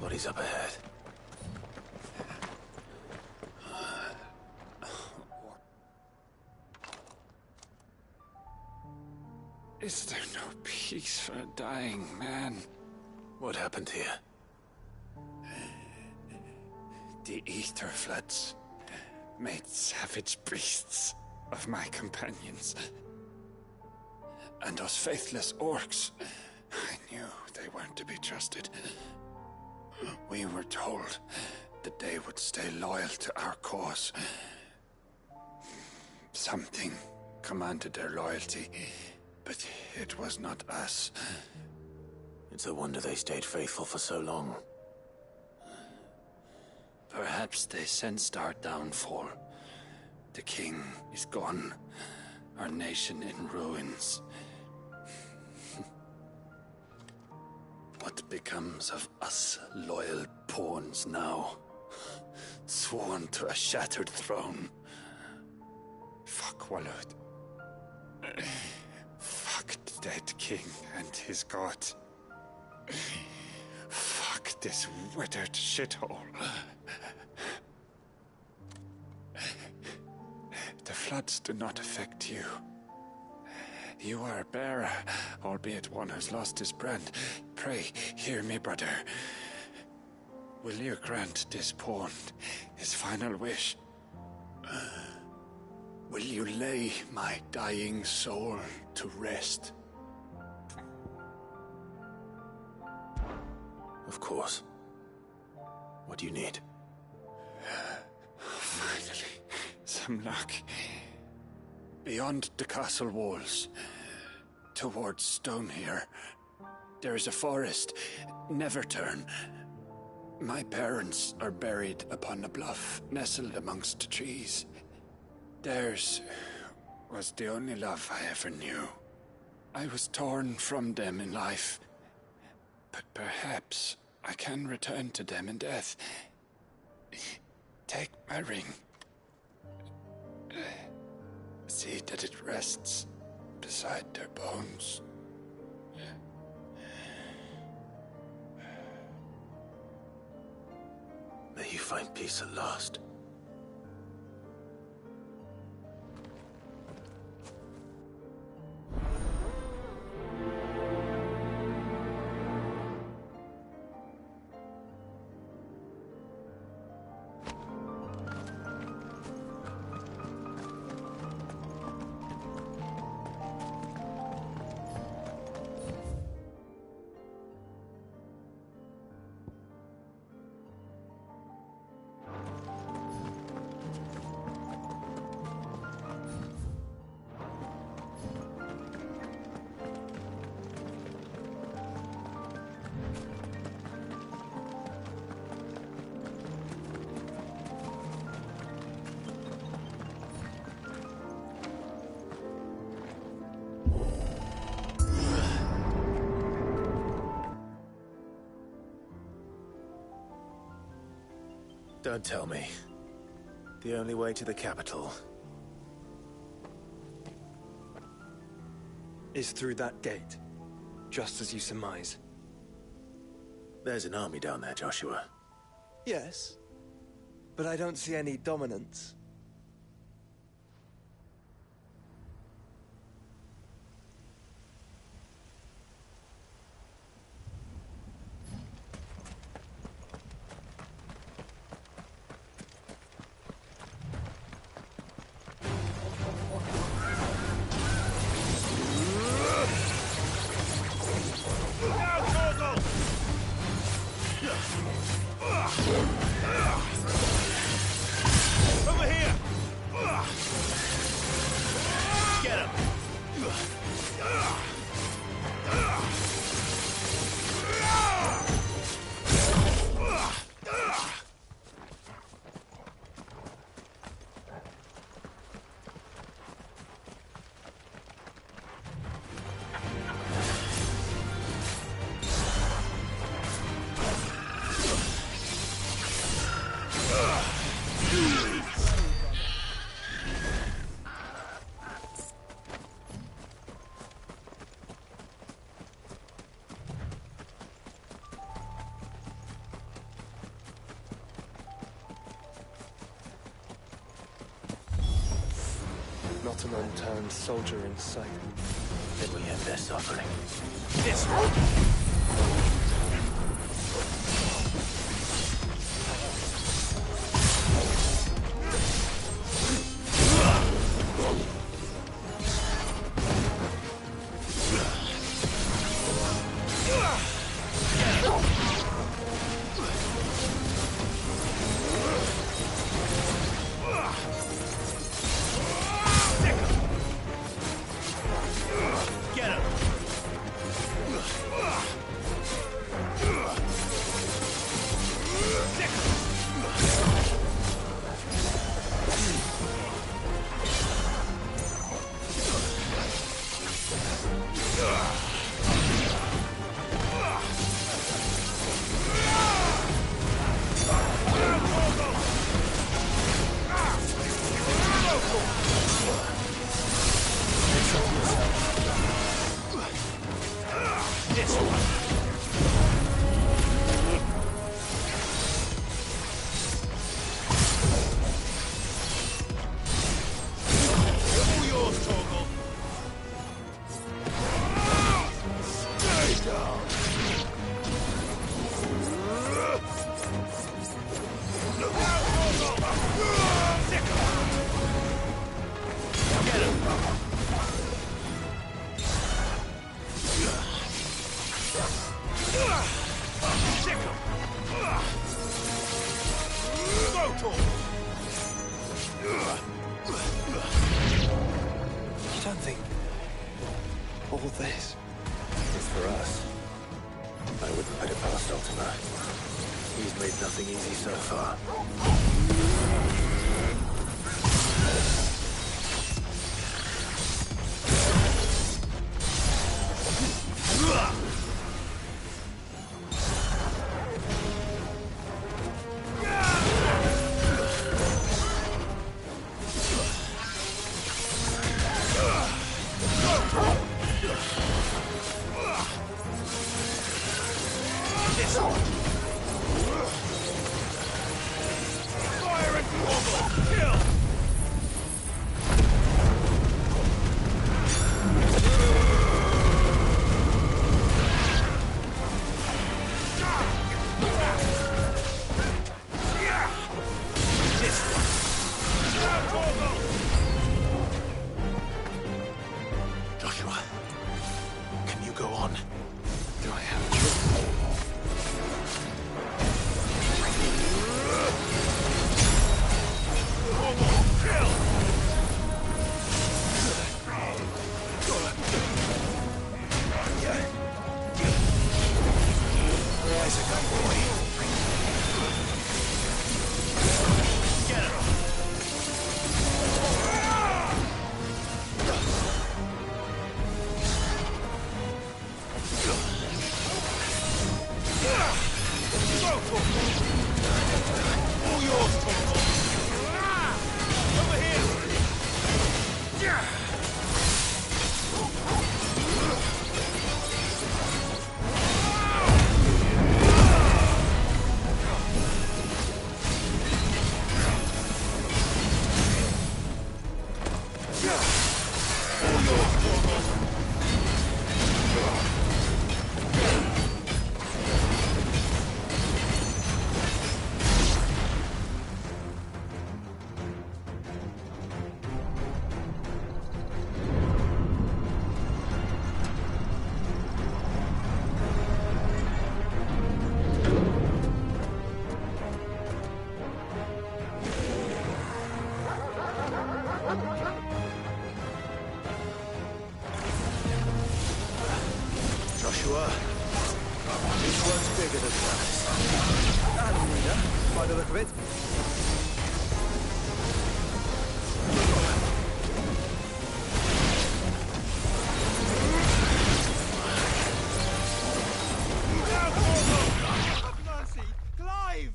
Speaker 3: Bodies up ahead.
Speaker 21: Is there no peace for a dying man?
Speaker 3: What happened here?
Speaker 2: The ether floods made savage beasts of my companions. And those faithless orcs, I knew they weren't to be trusted. We were told that they would stay loyal to our cause. Something commanded their loyalty, but it was not us.
Speaker 3: It's a wonder they stayed faithful for so long.
Speaker 2: Perhaps they sensed our downfall. The king is gone, our nation in ruins. What becomes of us loyal pawns now? Sworn to a shattered throne. Fuck Walud. Fuck the dead king and his god. Fuck this withered shithole. The floods do not affect you. You are a bearer, albeit one who's lost his brand. Pray, hear me, brother. Will you grant this pawn his final wish? Will you lay my dying soul to rest?
Speaker 3: Of course. What do you need?
Speaker 2: Finally, some luck. Beyond the castle walls, towards Stonehere, there is a forest. Never turn. My parents are buried upon a bluff, nestled amongst the trees. Theirs was the only love I ever knew. I was torn from them in life, but perhaps I can return to them in death. Take my ring. See that it rests beside their bones.
Speaker 3: May you find peace at last. Don't tell me. The only way to the capital
Speaker 14: is through that gate, just as you surmise.
Speaker 3: There's an army down there, Joshua.
Speaker 14: Yes, but I don't see any dominance.
Speaker 8: Over here! Get him!
Speaker 14: Not an unturned soldier in sight.
Speaker 3: Then we end their suffering.
Speaker 8: This
Speaker 14: You don't think all this
Speaker 3: It's for us. I wouldn't put it past Ultima. He's made nothing easy so far. Joshua, can you go on?
Speaker 2: Do I have to?
Speaker 3: Rise again, boy. Get him! All yours, Torgal. Over here. Joshua, which one's bigger than that?
Speaker 14: and leader, by the look of it.
Speaker 8: Mercy! Clive!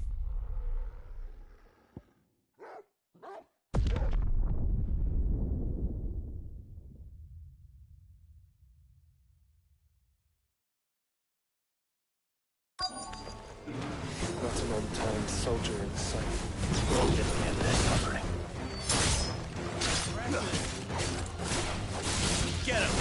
Speaker 14: Not an unturned soldier in sight.
Speaker 3: Didn't get their suffering. Get him!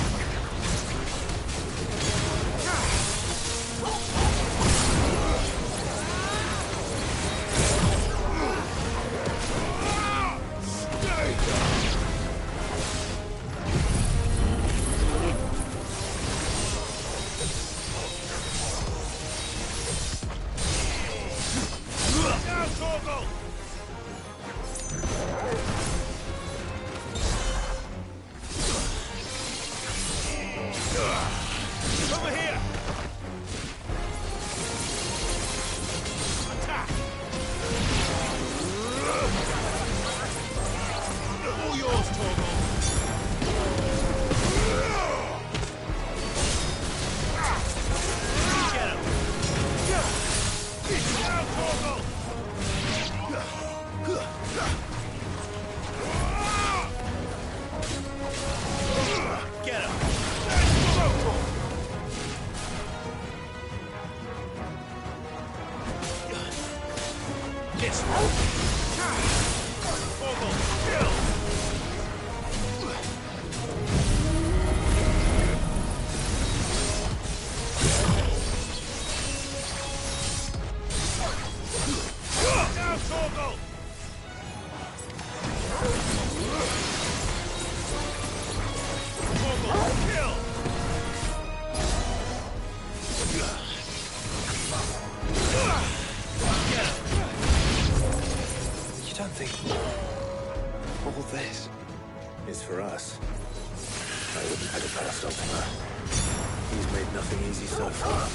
Speaker 8: Now, Torgal! Over here! Attack! All yours, Torgal! Get him! Now, Torgal!
Speaker 18: this! Torgal, kill! Now, Torgal! Torgal, kill!
Speaker 14: You don't think all this
Speaker 3: is for us? I wouldn't put it past Ultima. He's made nothing easy so far.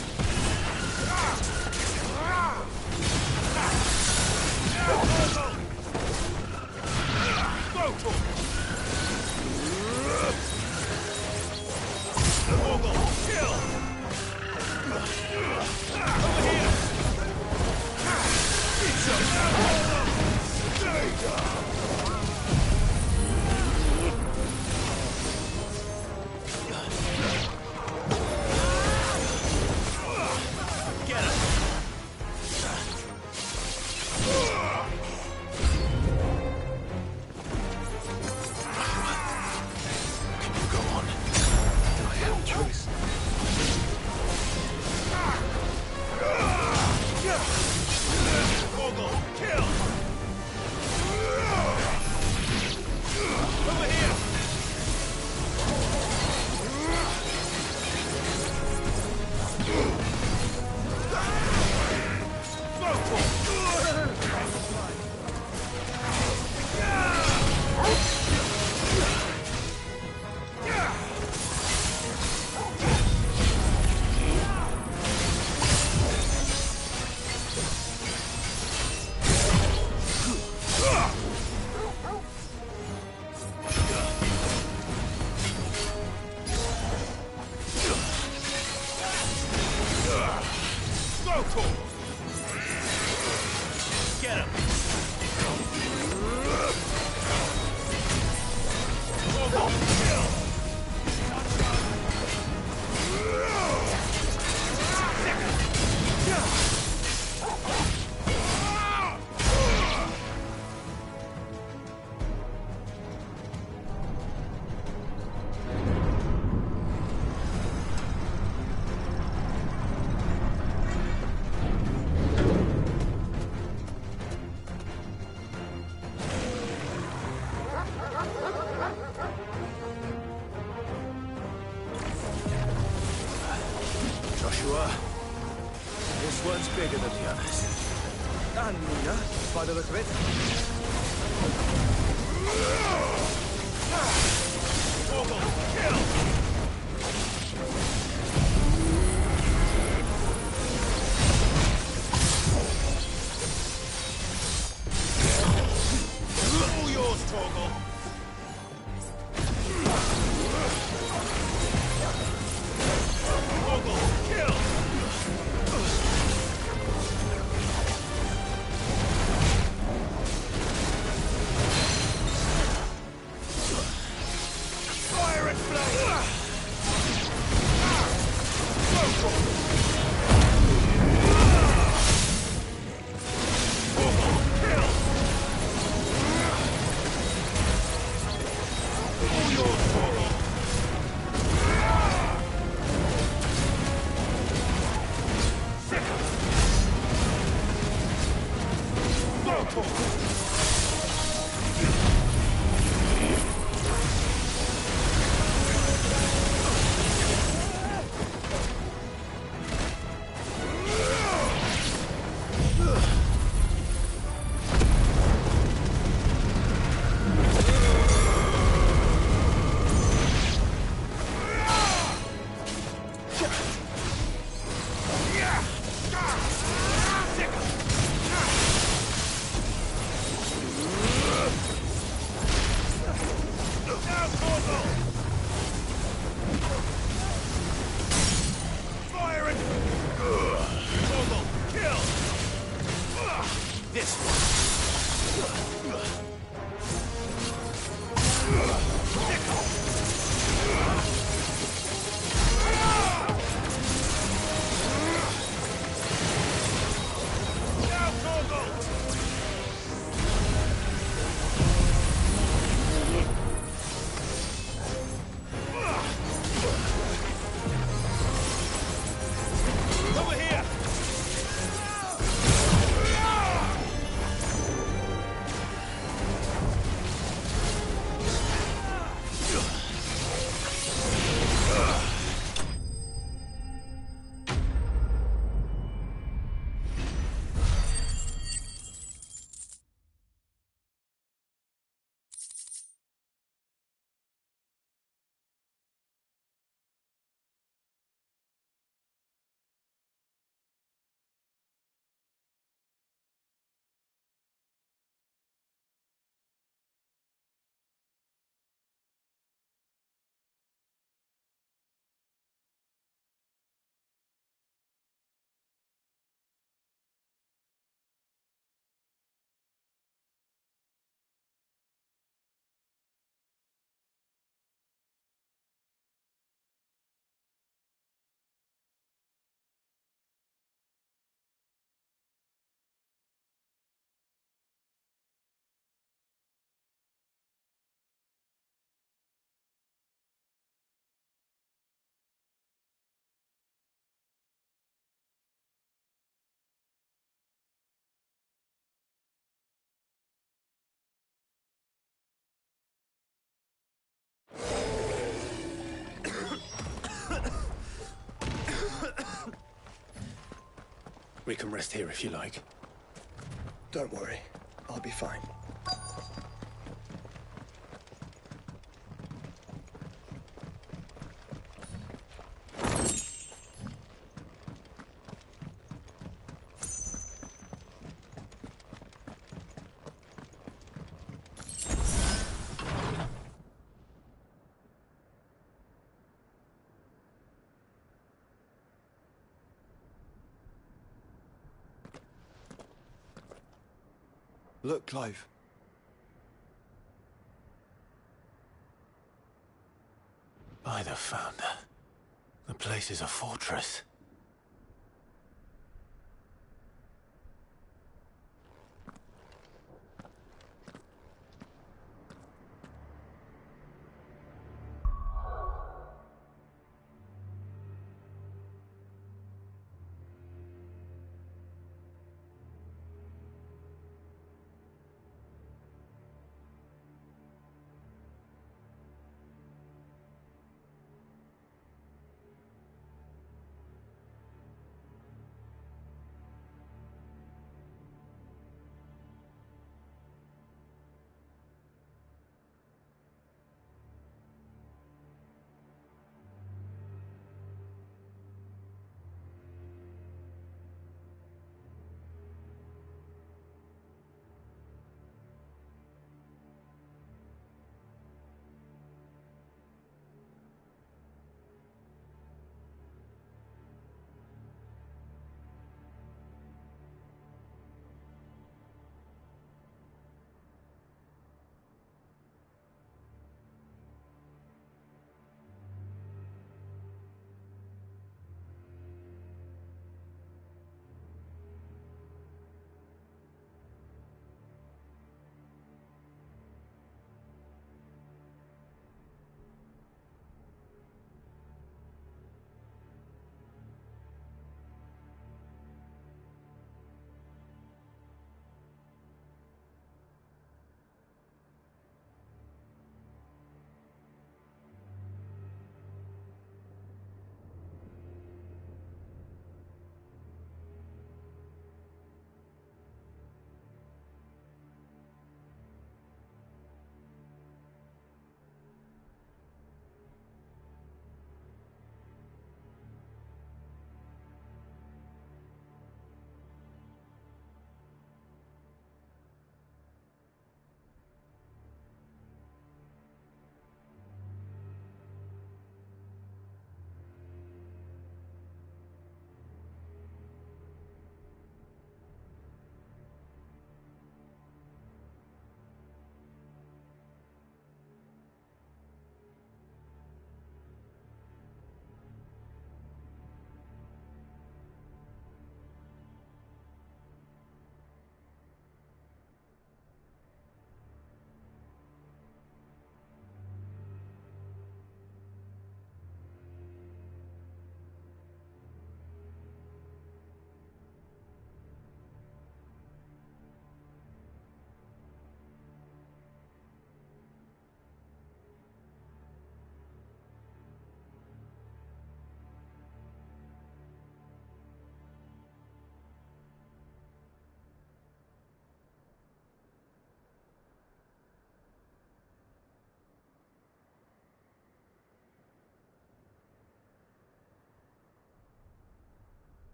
Speaker 14: This one's bigger than the others. And Nina, by the look of it.
Speaker 18: All yours, Torgal. Torgal, kill! Fire and flame!
Speaker 3: We can rest here if you like.
Speaker 14: Don't worry. I'll be fine. Look, Clive.
Speaker 3: By the Founder. The place is a fortress.